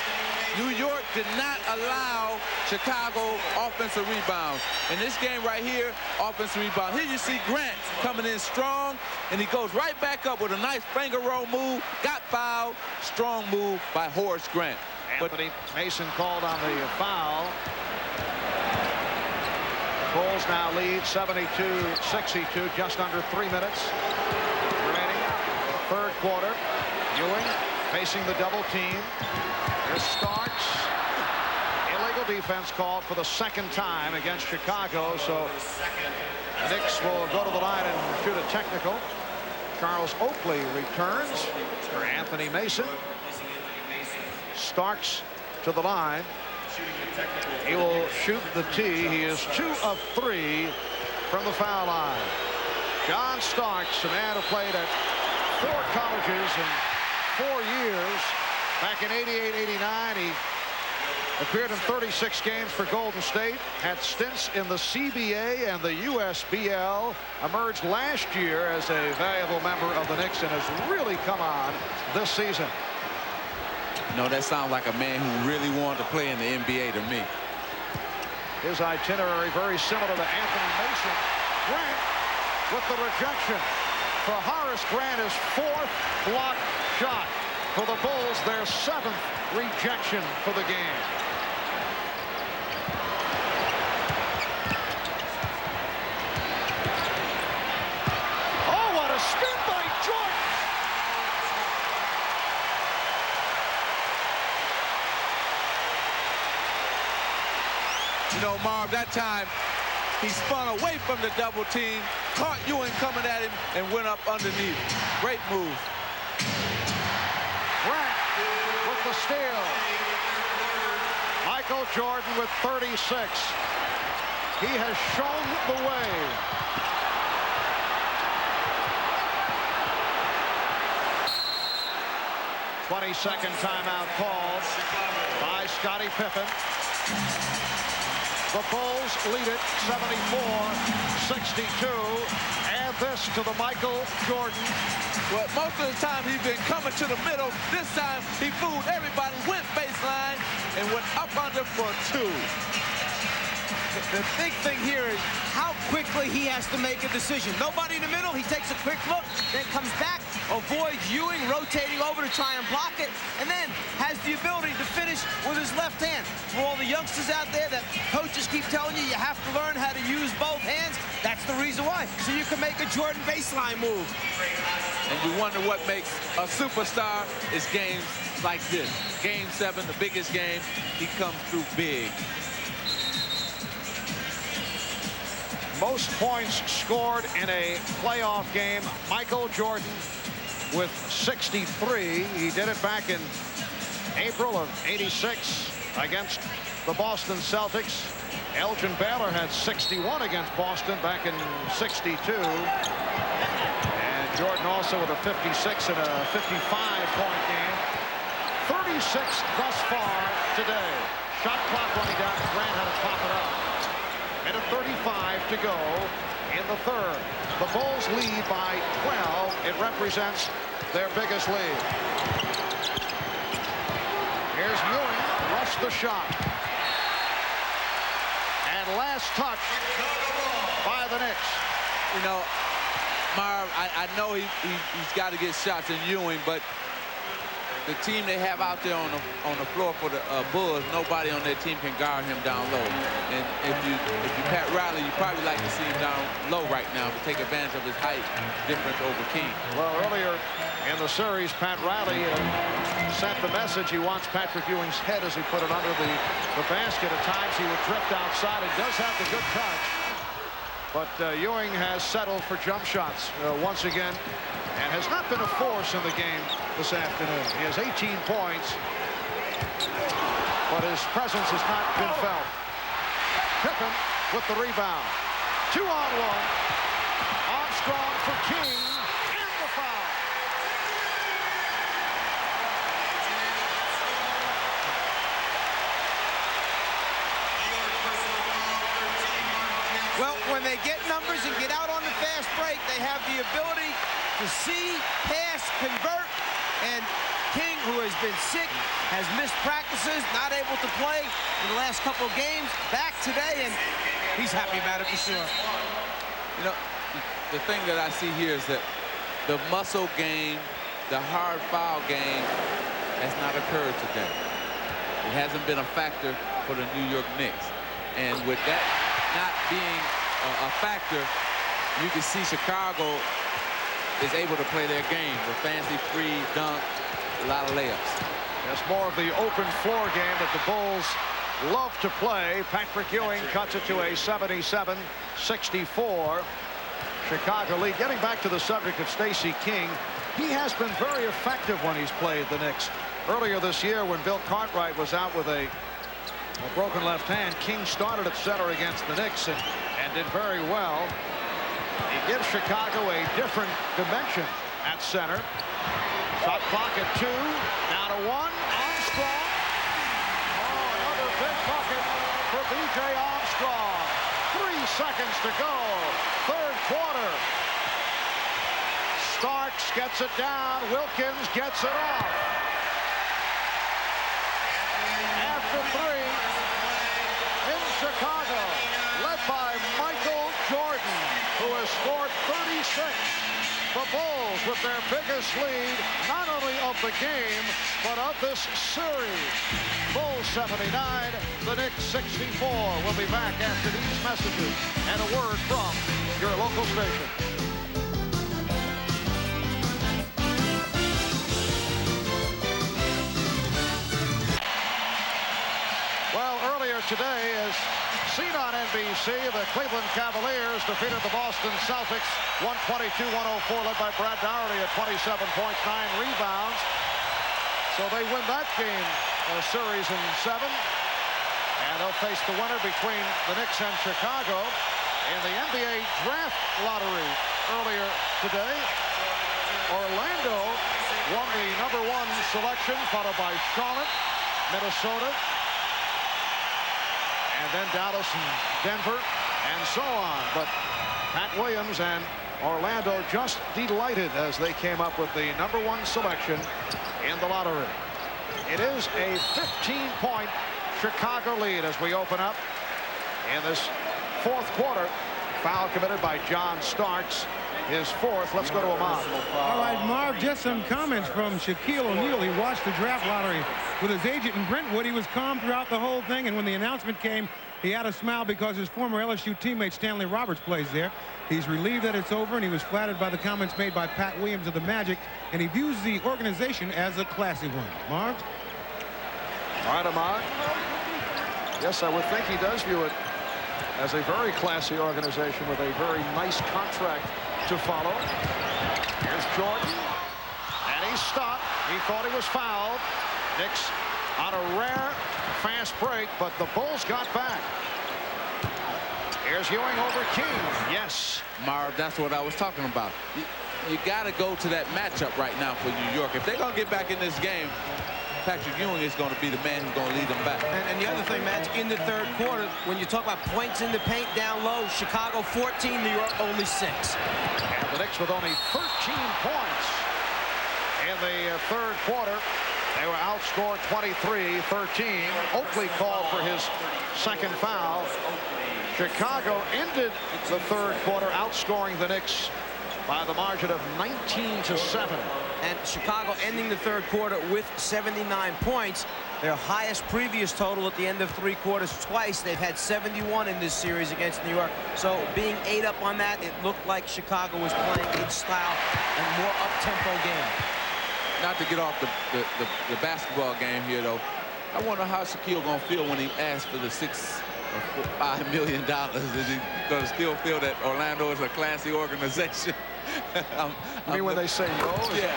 New York did not allow Chicago offensive rebounds. In this game right here, offensive rebound. Here you see Grant coming in strong, and he goes right back up with a nice finger roll move. Got fouled. Strong move by Horace Grant. Anthony Mason called on the foul. Bulls now lead 72-62, just under 3 minutes remaining. Third quarter. Ewing facing the double team. Here's Starks. Illegal defense called for the 2nd time against Chicago, so the Knicks will go to the line and shoot a technical. Charles Oakley returns for Anthony Mason. Starks to the line. He will shoot the tee. He is 2 of 3 from the foul line. John Starks, a man who played at 4 colleges in 4 years. Back in 88-89, he appeared in 36 games for Golden State, had stints in the CBA and the USBL, emerged last year as a valuable member of the Knicks and has really come on this season. No, that sounds like a man who really wanted to play in the NBA to me. His itinerary very similar to Anthony Mason. Grant with the rejection. For Horace Grant, his 4th block shot. For the Bulls, their 7th rejection for the game. Oh, what a spin by Jordan! You know, Marv, that time he spun away from the double team, caught Ewing coming at him, and went up underneath. Great move. Grant with the steal. Michael Jordan with 36. He has shown the way. "20-second timeout called by Scottie Pippen. The Bulls lead it 74-62. Add this to the Michael Jordan. Well, most of the time he's been coming to the middle. This time he fooled everybody, went baseline, and went up under for 2. The big thing here is how quickly he has to make a decision. Nobody in the middle. He takes a quick look, then comes back, avoids Ewing, rotating over to try and block it, and then has the ability to finish with his left hand. For all the youngsters out there that coaches keep telling you have to learn how to use both hands, that's the reason why. So you can make a Jordan baseline move. And you wonder what makes a superstar is games like this. Game 7, the biggest game, he comes through big. Most points scored in a playoff game, Michael Jordan. with 63. He did it back in April of '86 against the Boston Celtics. Elgin Baylor had 61 against Boston back in '62. And Jordan also with a 56 and a 55-point game. 36 thus far today. Shot clock running down. Grant had to pop it up. Minute 35 to go in the third. The Bulls lead by 12. It represents their biggest lead. Here's Ewing. Rush the shot. And last touch by the Knicks. You know, Marv, I know he's got to get shots in Ewing, but the team they have out there on the floor for the Bulls, nobody on their team can guard him down low. And if you Pat Riley, you probably like to see him down low right now to take advantage of his height difference over King. Well, earlier in the series, Pat Riley sent the message he wants Patrick Ewing's head as he put it under the basket. At times he would drift outside. He does have the good touch. But Ewing has settled for jump shots once again and has not been a force in the game this afternoon. He has 18 points, but his presence has not been felt. Pippen with the rebound. 2-on-1. Armstrong for King and the foul. Well, when they get numbers and get out on the fast break, they have the ability to see, pass, convert, and King, who has been sick, has missed practices, not able to play in the last couple of games, back today, and he's happy about it for sure. You know, the thing that I see here is that the muscle game, the hard foul game has not occurred today. It hasn't been a factor for the New York Knicks. And with that not being a factor, you can see Chicago is able to play their game with fancy free dunk, a lot of layups. It's more of the open floor game that the Bulls love to play. Patrick Ewing cuts it to a 77-64 Chicago lead. Getting back to the subject of Stacey King, he has been very effective when he's played the Knicks. Earlier this year, when Bill Cartwright was out with a broken left hand, King started at center against the Knicks and did very well. He gives Chicago a different dimension at center. Shot clock at 2, down to 1. Armstrong. Oh, another big bucket for B.J. Armstrong. 3 seconds to go. Third quarter. Starks gets it down. Wilkins gets it off. After 3 in Chicago, led by Michael Jordan, who has scored 36. The Bulls with their biggest lead, not only of the game, but of this series. Bulls 79, the Knicks 64. We'll be back after these messages and a word from your local station. Well, earlier today, as seen on NBC, the Cleveland Cavaliers defeated the Boston Celtics 122-104, led by Brad Daugherty at 27 points, 9 rebounds. So they win that game, a series in 7. And they'll face the winner between the Knicks and Chicago in the NBA draft lottery earlier today. Orlando won the #1 selection, followed by Charlotte, Minnesota, and then Dallas and Denver, and so on. But Pat Williams and Orlando just delighted as they came up with the #1 selection in the lottery. It is a 15-point Chicago lead as we open up in this fourth quarter. Foul committed by John Starks, his 4th. Let's go to Ahmad. All right, Marv, just some comments from Shaquille O'Neal. He watched the draft lottery with his agent in Brentwood. He was calm throughout the whole thing, and when the announcement came, he had a smile because his former LSU teammate Stanley Roberts plays there. He's relieved that it's over, and he was flattered by the comments made by Pat Williams of the Magic, and he views the organization as a classy one. Marv? All right, Ahmad. Yes, I would think he does view it as a very classy organization with a very nice contract to follow. Here's Jordan. He's stopped. He thought he was fouled. Knicks on a rare fast break, but the Bulls got back. Here's Ewing over King. Yes. Marv, that's what I was talking about. You got to go to that matchup right now for New York. If they're going to get back in this game, Patrick Ewing is going to be the man who's going to lead them back. And the other thing, Matt, in the third quarter, when you talk about points in the paint down low, Chicago 14, New York only 6. And the Knicks with only 13 points in the third quarter. They were outscored 23-13. Oakley called for his second foul. Chicago ended the third quarter outscoring the Knicks by the margin of 19-7. And Chicago ending the third quarter with 79 points, their highest previous total at the end of 3 quarters twice. They've had 71 in this series against New York. So being 8 up on that, it looked like Chicago was playing its style and more up-tempo game. Not to get off the basketball game here, though, I wonder how Shaquille going to feel when he asked for the $5 million. Is he going to still feel that Orlando is a classy organization? I mean, when they say no? Yeah.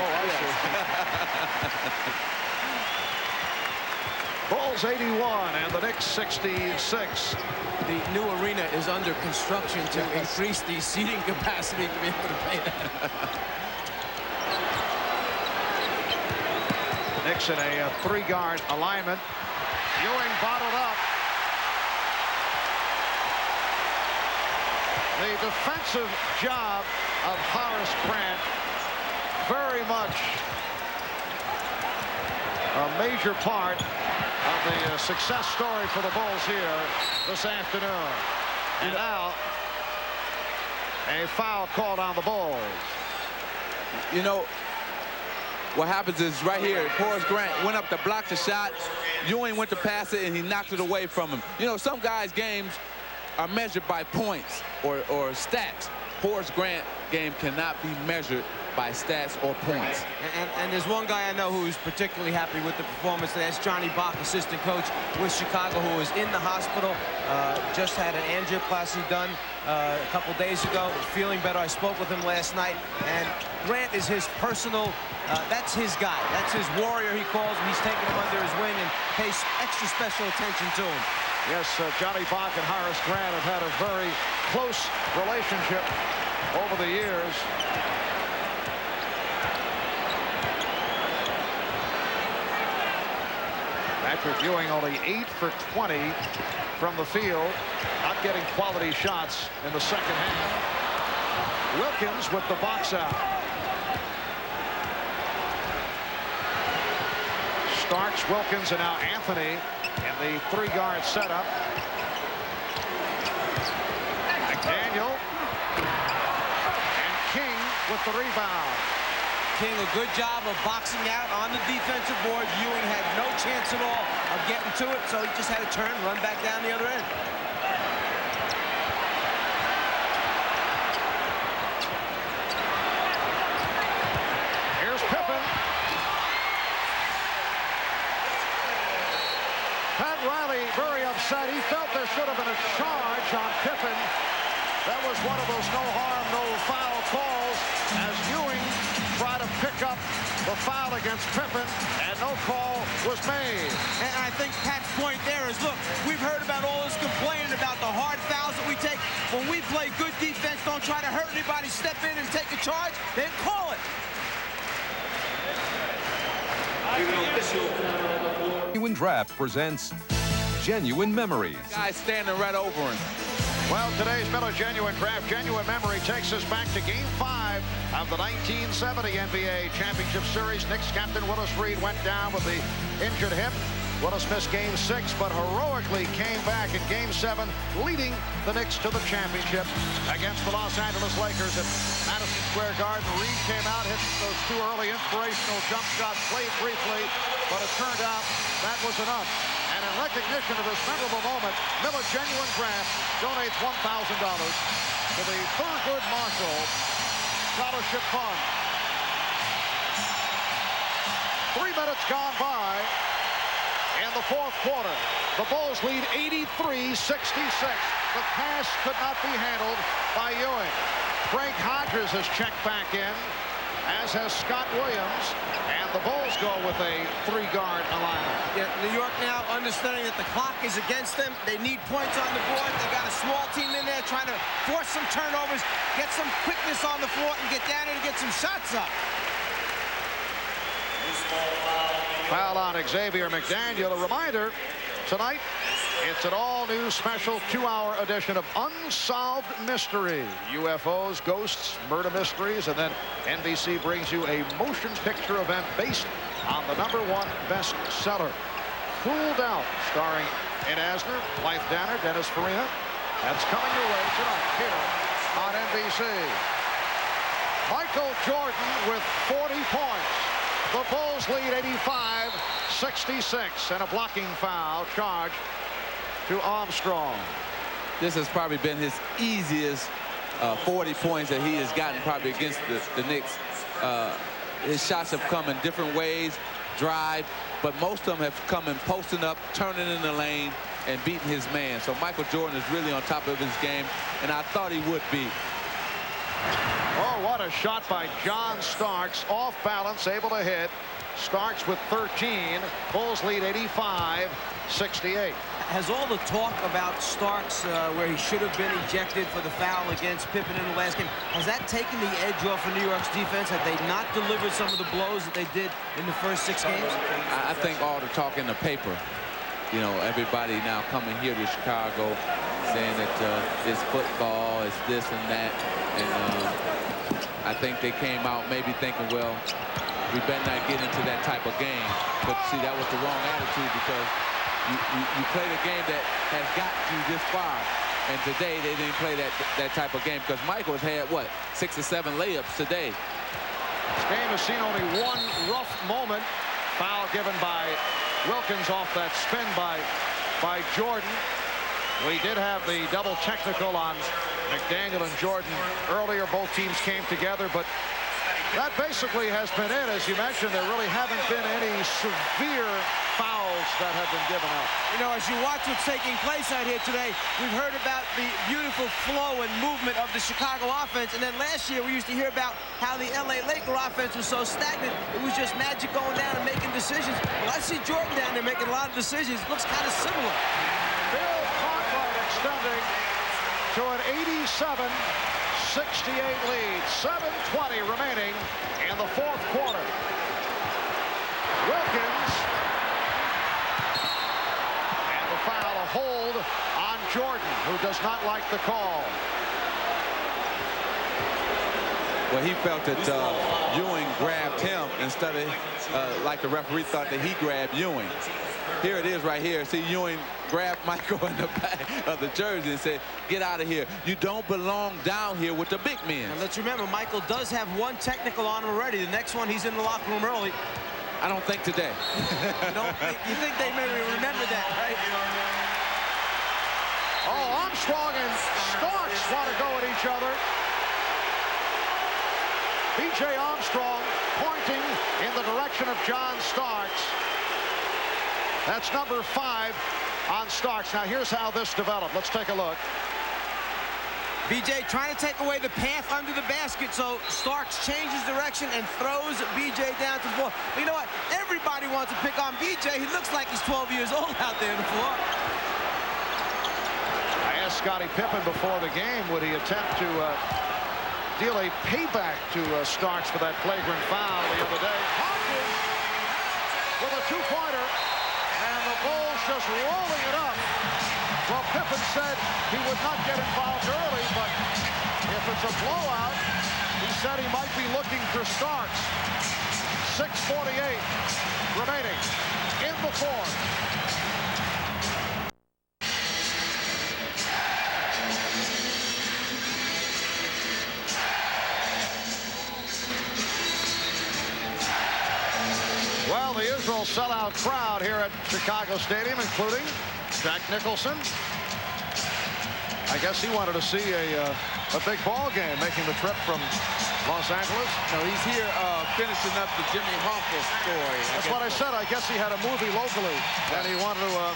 Oh, I see. Bulls 81 and the Knicks 66. The new arena is under construction to increase the seating capacity to be able to pay that. Knicks in a 3-guard alignment. Ewing bottled up. The defensive job of Horace Grant, very much a major part of the success story for the Bulls here this afternoon. And now a foul called on the Bulls. You know, what happens is right here, Horace Grant went up to block the shot. Ewing went to pass it, and he knocked it away from him. You know, some guys' games are measured by points or stats. Horace Grant game cannot be measured by stats or points. And there's one guy I know who's particularly happy with the performance. That's Johnny Bach, assistant coach with Chicago, who was in the hospital, just had an angioplasty done a couple days ago, feeling better. I spoke with him last night, and Grant is his personal, that's his guy. That's his warrior, he calls him. He's taking him under his wing and pays extra special attention to him. Yes, Johnny Bach and Horace Grant have had a very close relationship over the years. Patrick Ewing only 8 for 20 from the field, not getting quality shots in the second half. Wilkins with the box out. Starks, Wilkins, and now Anthony in the 3-guard setup. McDaniel and King with the rebound. King, a good job of boxing out on the defensive board. Ewing had no chance at all of getting to it, so he just had to turn, run back down the other end. Here's Pippen. Pat Riley very upset. He felt there should have been a charge on Pippen. That was one of those no harm, no foul calls as Ewing tried to pick up the foul against Pippen, and no call was made. And I think Pat's point there is, look, we've heard about all this complaining about the hard fouls that we take. When we play good defense, don't try to hurt anybody, step in and take a charge, then call it. Genuine Draft presents Genuine Memories. Guy standing right over him. Well, today's Miller Genuine Draft Genuine Memory takes us back to Game 5 of the 1970 NBA Championship Series. Knicks captain Willis Reed went down with the injured hip. Willis missed Game 6, but heroically came back in Game 7, leading the Knicks to the championship against the Los Angeles Lakers at Madison Square Garden. Reed came out, hit those 2 early inspirational jump shots, played briefly, but it turned out that was enough. And in recognition of this memorable moment, Miller Genuine Draft donates $1,000 to the Thurgood Marshall Scholarship Fund. 3 minutes gone by in the fourth quarter. The Bulls lead 83-66. The pass could not be handled by Ewing. Frank Hodges has checked back in. as has Scott Williams. And the Bulls go with a 3-guard alignment. Yeah, New York now understanding that the clock is against them. They need points on the board. They got a small team in there trying to force some turnovers, get some quickness on the floor, and get down there and get some shots up. Foul on Xavier McDaniel. A reminder, tonight, it's an all-new special 2-hour edition of Unsolved Mystery. UFOs, ghosts, murder mysteries, and then NBC brings you a motion picture event based on the #1 bestseller, Cooled Out, starring Ed Asner, Blythe Danner, Dennis Farina. That's coming your way tonight here on NBC. Michael Jordan with 40 points. The Bulls lead 85-66, and a blocking foul charged to Armstrong. This has probably been his easiest 40 points that he has gotten probably against the Knicks. His shots have come in different ways, drive, but most of them have come in posting up, turning in the lane, and beating his man. So Michael Jordan is really on top of his game, and I thought he would be. Oh, what a shot by John Starks. Off balance, able to hit. Starks with 13. Bulls lead 85-68. Has all the talk about Starks, where he should have been ejected for the foul against Pippen in the last game, has that taken the edge off of New York's defense? Have they not delivered some of the blows that they did in the first 6 games? I think all the talk in the paper, you know, everybody now coming here to Chicago saying that it's football, it's this and that. And I think they came out maybe thinking, well, we better not get into that type of game. But see, that was the wrong attitude, because you played a game that has got you this far. And today they didn't play that type of game, because Michael has had, what, 6 or 7 layups today. This game has seen only one rough moment. Foul given by Wilkins off that spin by Jordan. We did have the double technical on McDaniel and Jordan earlier. Both teams came together, but that basically has been it. As you mentioned, there really haven't been any severe fouls that have been given up. You know, as you watch what's taking place out here today, we've heard about the beautiful flow and movement of the Chicago offense. And then last year, we used to hear about how the LA Laker offense was so stagnant. It was just Magic going down and making decisions. Well, I see Jordan down there making a lot of decisions. Looks kind of similar. Bill Cartwright extending to an 87-68 lead. 7:20 remaining in the 4th quarter. Wilkins, and the foul, a hold on Jordan, who does not like the call. Well, he felt that Ewing grabbed him instead of like the referee thought that he grabbed Ewing. Here it is right here. See, Ewing grabbed Michael in the back of the jersey and said, get out of here. You don't belong down here with the big men. And let's remember, Michael does have 1 technical on him already. The next one, he's in the locker room early. I don't think today. You think they maybe remember that, right? Oh, Armstrong and Starks want to go at each other. B.J. Armstrong pointing in the direction of John Starks. That's number 5 on Starks. Now, here's how this developed. Let's take a look. B.J. trying to take away the path under the basket, so Starks changes direction and throws B.J. down to the floor. But you know what? Everybody wants to pick on B.J. He looks like he's 12 years old out there on the floor. I asked Scottie Pippen before the game, would he attempt to deal a payback to Starks for that flagrant foul the other day. Hopkins with a 2-pointer, and the Bulls just rolling it up. Well, Pippen said he would not get involved early, but if it's a blowout, he said he might be looking for Starks. 6:48 remaining in the 4th. Well, the Israel sellout crowd here at Chicago Stadium, including Jack Nicholson. I guess he wanted to see a big ball game, making the trip from Los Angeles. No, he's here finishing up the Jimmy Hoffa story. That's what I said. I guess he had a movie locally, and he wanted to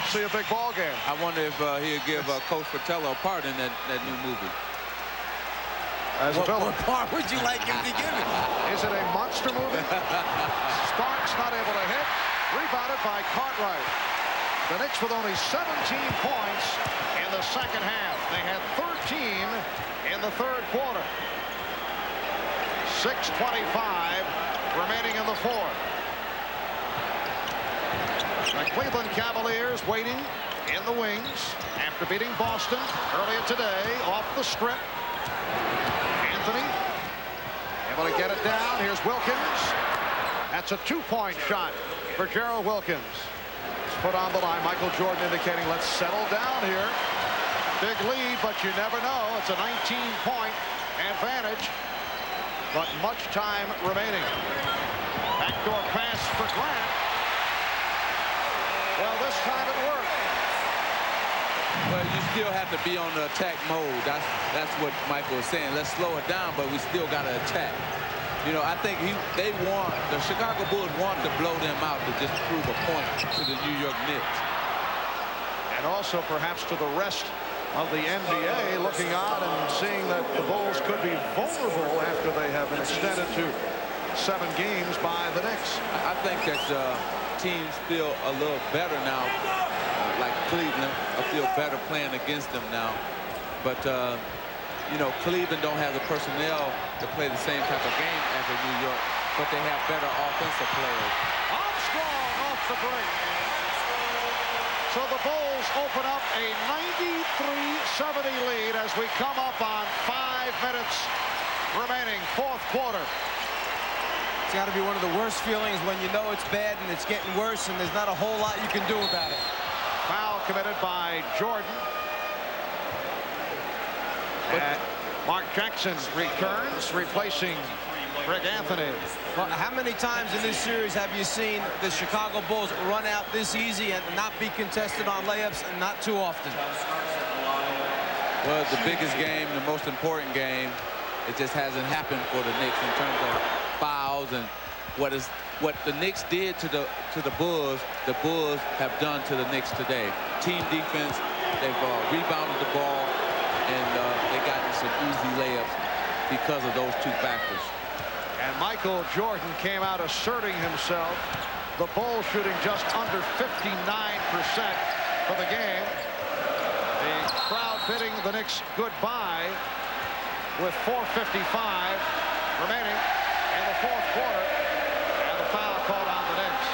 see a big ball game. I wonder if he'll give Coach Fratello a part in that new movie. as a villain. What part would you like him to give it? Is it a monster movie? Starks not able to hit. Rebounded by Cartwright. The Knicks with only 17 points in the second half. They had 13 in the third quarter. 6:25 remaining in the fourth. The Cleveland Cavaliers waiting in the wings after beating Boston earlier today off the strip. Anthony able to get it down. Here's Wilkins. That's a two-point shot for Gerald Wilkins. It's put on the line. Michael Jordan indicating, let's settle down here. Big lead, but you never know. It's a 19-point advantage, but much time remaining. Backdoor pass for Grant. Well, this time it worked. Well, you still have to be on the attack mode. That's what Michael was saying. Let's slow it down, but we still got to attack. You know, I think the Chicago Bulls want to blow them out to just prove a point to the New York Knicks. And also perhaps to the rest of the NBA looking on and seeing that the Bulls could be vulnerable after they have been extended to 7 games by the Knicks. I think that teams feel a little better now, like Cleveland. I feel better playing against them now. But, you know, Cleveland don't have the personnel to play the same type of game as the New York, but they have better offensive players. Armstrong off the break. So the Bulls open up a 93-70 lead as we come up on 5 minutes remaining, fourth quarter. It's got to be one of the worst feelings when you know it's bad and it's getting worse and there's not a whole lot you can do about it. Foul committed by Jordan. And Mark Jackson returns, replacing Greg Anthony. Well, how many times in this series have you seen the Chicago Bulls run out this easy and not be contested on layups, and not too often? Well, the biggest game, the most important game, it just hasn't happened for the Knicks in terms of fouls and what the Knicks did to the Bulls have done to the Knicks today. Team defense, they've rebounded the ball, and they gotten some easy layups because of those two factors. And Michael Jordan came out asserting himself. The Bulls shooting just under 59% for the game. The crowd bidding the Knicks goodbye with 4:55 remaining in the fourth quarter. And the foul called on the Knicks.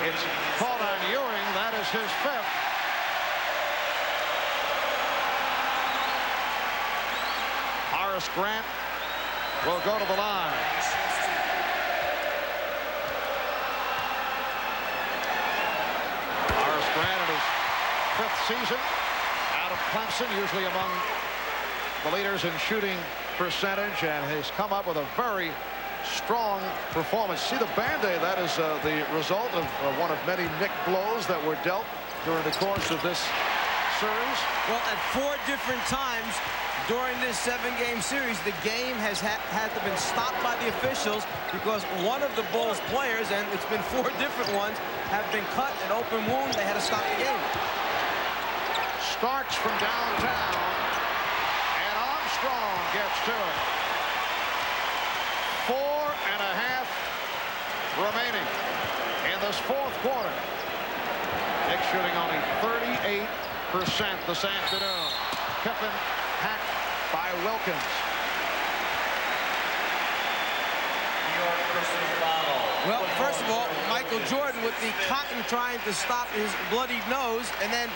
It's called on Ewing. That is his 5th. Horace Grant will go to the line. Horace Grant in his 5th season out of Clemson, usually among the leaders in shooting percentage, and has come up with a very strong performance. See the Band-Aid, that is the result of one of many Knick blows that were dealt during the course of this series. Well, at 4 different times during this 7-game series, the game has had to been stopped by the officials because one of the Bulls players, and it's been 4 different ones, have been cut, an open wound. They had to stop the game. Starks from downtown, and Armstrong gets to it. 4.5 remaining in this fourth quarter. Knicks shooting only 38% this afternoon. Pippen hacked by Wilkins. Well, first of all, Michael Jordan with the cotton trying to stop his bloodied nose, and then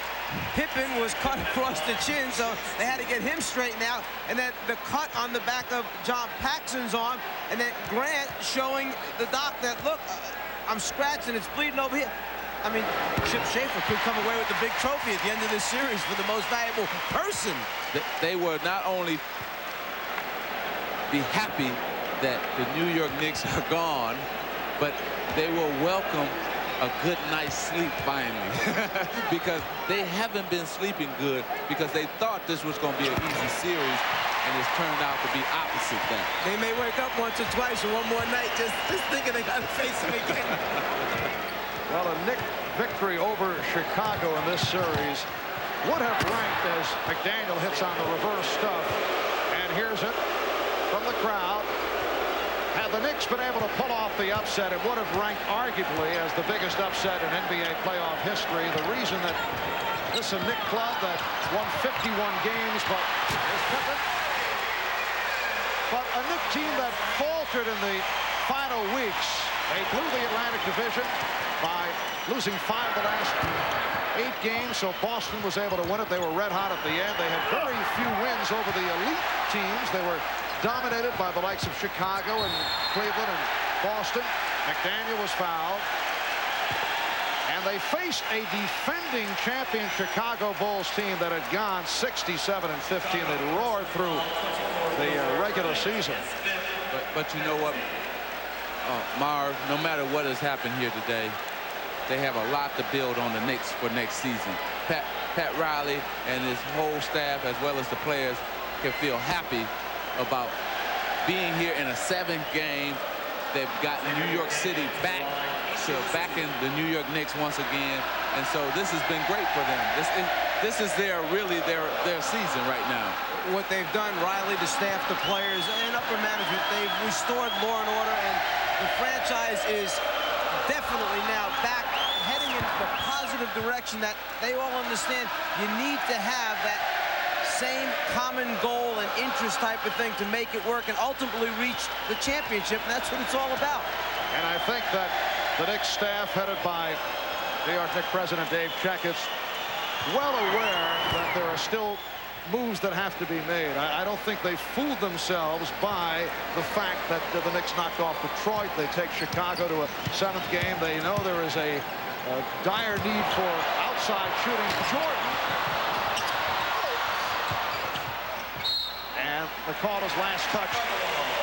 Pippen was cut across the chin, so they had to get him straightened out. And then the cut on the back of John Paxson's arm, and then Grant showing the doc that, look, I'm scratched and it's bleeding over here. I mean, Chip Schaefer could come away with the big trophy at the end of this series for the most valuable person. They were not only be happy that the New York Knicks are gone, but they will welcome a good night's sleep finally because they haven't been sleeping good because they thought this was going to be an easy series, and it's turned out to be opposite that. They may wake up once or twice or one more night just thinking they got to face him again. Well, a Knick victory over Chicago in this series would have ranked as McDaniel hits on the reverse stuff. And here's it from the crowd. Had the Knicks been able to pull off the upset, it would have ranked arguably as the biggest upset in NBA playoff history. The reason that this is a Knick club that won 51 games, but here's Pippen. But a Knick team that faltered in the final weeks. They blew the Atlantic Division by losing 5 of the last 8 games, so Boston was able to win it. They were red hot at the end. They had very few wins over the elite teams. They were dominated by the likes of Chicago and Cleveland and Boston. McDaniel was fouled. And they faced a defending champion Chicago Bulls team that had gone 67-15. They'd roared through the regular season. But you know what, Marv, no matter what has happened here today, they have a lot to build on the Knicks for next season. Pat Riley and his whole staff, as well as the players, can feel happy about being here in a 7th game. They've got New York City back in the New York Knicks once again, and so this has been great for them. This is really their season right now. What they've done, Riley, the staff, the players, and upper management, they've restored law and order, and the franchise is definitely now back heading in the positive direction that they all understand. You need to have that same common goal and interest type of thing to make it work and ultimately reach the championship, and that's what it's all about. And I think that the Knicks staff, headed by New York Knicks president Dave Checketts, well aware that there are still moves that have to be made. I don't think they fooled themselves by the fact that the Knicks knocked off Detroit. They take Chicago to a 7th game. They know there is a dire need for outside shooting. Jordan. And the call is last touched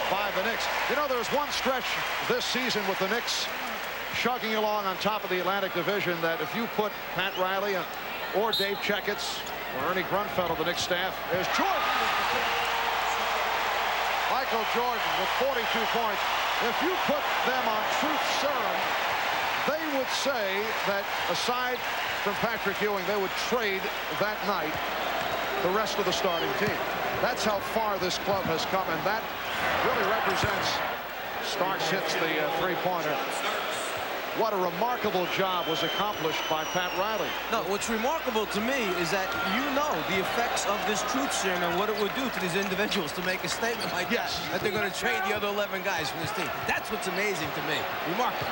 by the Knicks. You know, there's one stretch this season with the Knicks chugging along on top of the Atlantic Division that if you put Pat Riley or Dave Checketts or Ernie Grunfeld of the Knicks staff, there's Jordan. Michael Jordan with 42 points. If you put them on truth serum, they would say that aside from Patrick Ewing, they would trade that night the rest of the starting team. That's how far this club has come, and that really represents. Starks hits the three-pointer. What a remarkable job was accomplished by Pat Riley. No, what's remarkable to me is that you know the effects of this truth serum and what it would do to these individuals to make a statement like that they're going to trade the other 11 guys from this team. That's what's amazing to me. Remarkable.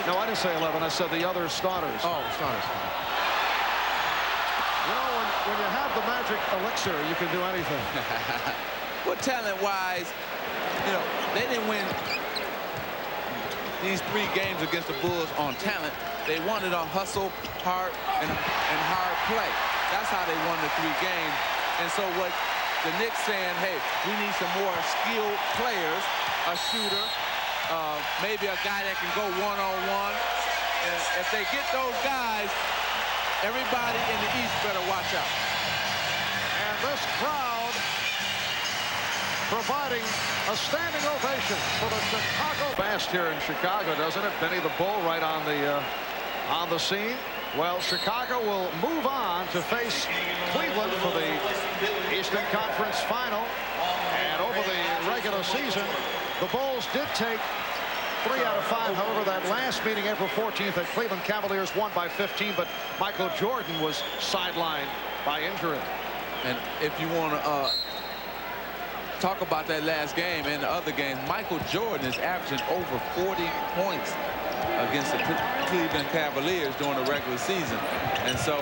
No, I didn't say 11. I said the other starters. Oh, starters. You know, when you have the magic elixir, you can do anything. Well, talent-wise, you know, they didn't win these 3 games against the Bulls on talent. They won it on hustle, heart, and hard play. That's how they won the 3 games. And so what the Knicks saying, hey, we need some more skilled players, a shooter, maybe a guy that can go one-on-one. And if they get those guys, everybody in the East better watch out. And this crowd providing a standing ovation for the Chicago. Fast here in Chicago, doesn't it? Benny the Bull right on the scene. Well, Chicago will move on to face Cleveland for the Eastern Conference Final. And over the regular season, the Bulls did take 3 out of 5. However, that last meeting, April 14th, at Cleveland Cavaliers won by 15, but Michael Jordan was sidelined by injury. And if you want to talk about that last game and the other games, Michael Jordan is averaging over 40 points against the Cleveland Cavaliers during the regular season. And so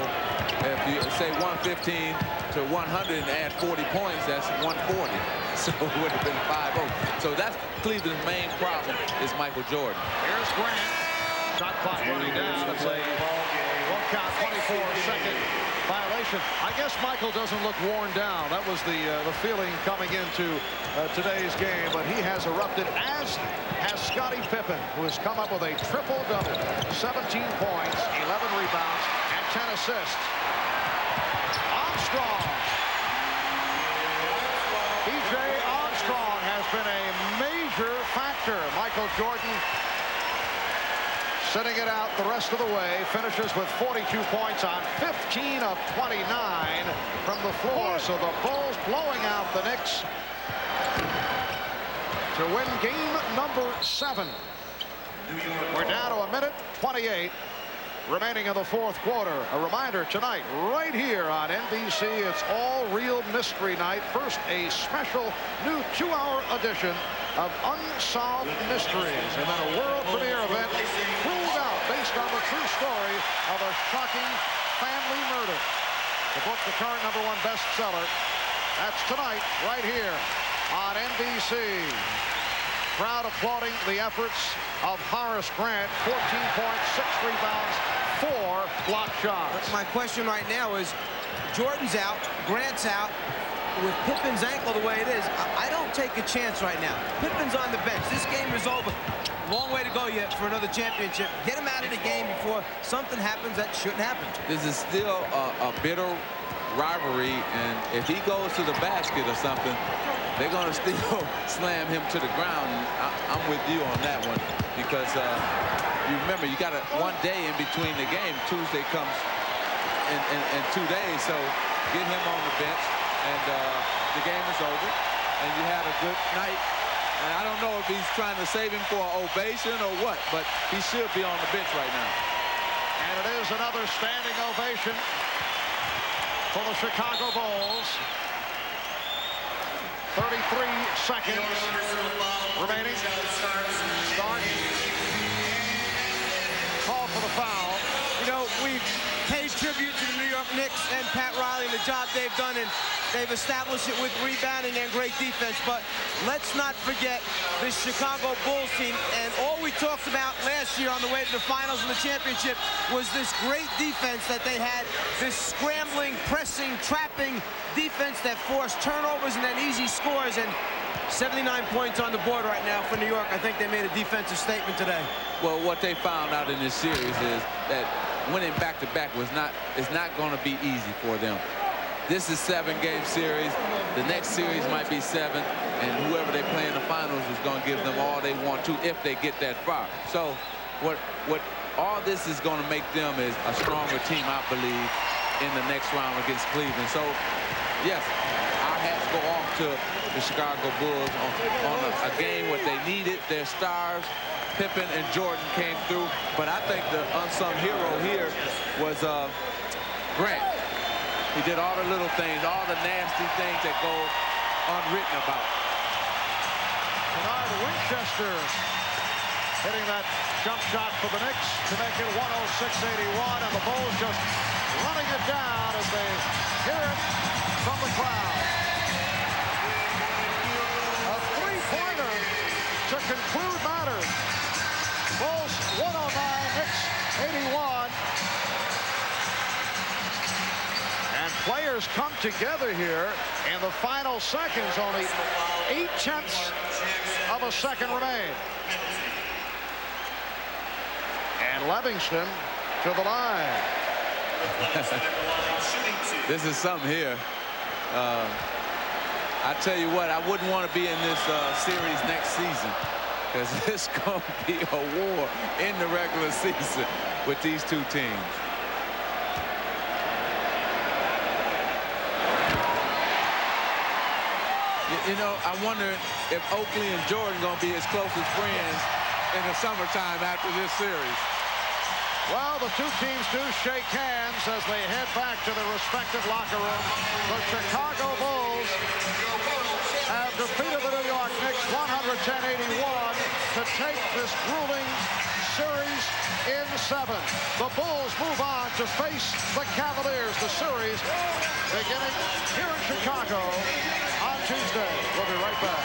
if you say 115 to 100 and add 40 points, that's 140. So it would have been 5-0. So that's Cleveland's main problem is Michael Jordan. Here's Grant. Shot clock running down. It's a one count, 24-second violation. I guess Michael doesn't look worn down. That was the feeling coming into today's game, but he has erupted, as has Scottie Pippen, who has come up with a triple-double, 17 points, 11 rebounds, and 10 assists. Armstrong. B.J. Armstrong has been a major factor. Michael Jordan sitting it out the rest of the way, finishes with 42 points on 15 of 29 from the floor. So the Bulls blowing out the Knicks to win game number 7. We're down to 1:28 remaining in the fourth quarter. A reminder tonight, right here on NBC, it's All Real Mystery Night. First, a special new 2-hour edition of Unsolved Mysteries, and then a world premiere event rolled out based on the true story of a shocking family murder. The book, the current #1 bestseller. That's tonight, right here on NBC. Crowd applauding the efforts of Horace Grant. 14 points, 6 rebounds, 4 block shots. My question right now is, Jordan's out, Grant's out. With Pippen's ankle the way it is, I don't take a chance right now. Pippen's on the bench. This game is over. Long way to go yet for another championship. Get him out of the game before something happens that shouldn't happen. This is still a bitter rivalry, and if he goes to the basket or something, they're going to still slam him to the ground. I'm with you on that one, because you remember, you got one day in between the game. Tuesday comes in 2 days, so get him on the bench, and the game is over, and you had a good night. And I don't know if he's trying to save him for an ovation or what, but he should be on the bench right now. And it is another standing ovation for the Chicago Bulls. 33 seconds remaining. Start. Call for the foul. You know, we've paid tribute to the New York Knicks and Pat Riley and the job they've done, and they've established it with rebounding and great defense. But let's not forget this Chicago Bulls team, and all we talked about last year on the way to the finals and the championship was this great defense that they had, this scrambling, pressing, trapping defense that forced turnovers and then easy scores. And 79 points on the board right now for New York. I think they made a defensive statement today. Well, what they found out in this series is that winning back-to-back is not going to be easy for them. This is a 7-game series. The next series might be 7, and whoever they play in the finals is going to give them all they want to if they get that far. So what all this is going to make them is a stronger team, I believe, in the next round against Cleveland. So, yes, our hats go off to the Chicago Bulls on a game where they needed their stars. Pippen and Jordan came through, but I think the unsung hero here was Grant. He did all the little things, all the nasty things that go unwritten about. Bernard Winchester hitting that jump shot for the Knicks to make it 106-81, and the Bulls just running it down as they hear it from the crowd. A three-pointer to conclude matters. Bulls 109, Knicks 81. And players come together here in the final seconds. Only 0.8 of a second remain. And Livingston to the line. This is something here. I tell you what, I wouldn't want to be in this series next season, because it's going to be a war in the regular season with these two teams. You know, I wonder if Oakley and Jordan going to be as close as friends in the summertime after this series. Well, the two teams do shake hands as they head back to their respective locker room. The Chicago Bulls have defeated the New York Knicks 110-81 to take this grueling series in 7. The Bulls move on to face the Cavaliers. The series beginning here in Chicago on Tuesday. We'll be right back.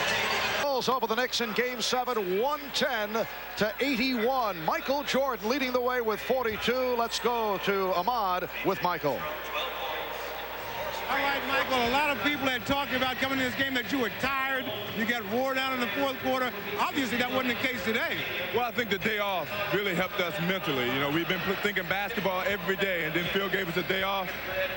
Bulls over the Knicks in Game 7, 110-81. Michael Jordan leading the way with 42. Let's go to Ahmad with Michael. All right, Michael, a lot of people had talked about coming to this game that you were tired third. You got wore down in the fourth quarter. Obviously, that wasn't the case today. Well, I think the day off really helped us mentally. You know, we've been thinking basketball every day, and then Phil gave us a day off,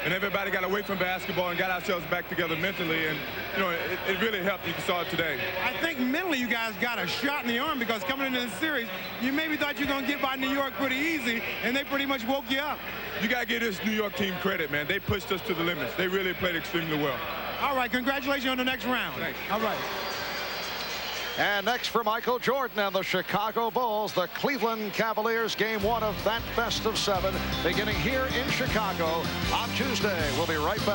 and everybody got away from basketball and got ourselves back together mentally, and, you know, it really helped. You saw it today. I think mentally you guys got a shot in the arm because coming into this series, you maybe thought you were going to get by New York pretty easy, and they pretty much woke you up. You got to give this New York team credit, man. They pushed us to the limits. They really played extremely well. All right, congratulations on the next round. Thanks. All right. And next for Michael Jordan and the Chicago Bulls, the Cleveland Cavaliers, game one of that best of 7, beginning here in Chicago on Tuesday. We'll be right back.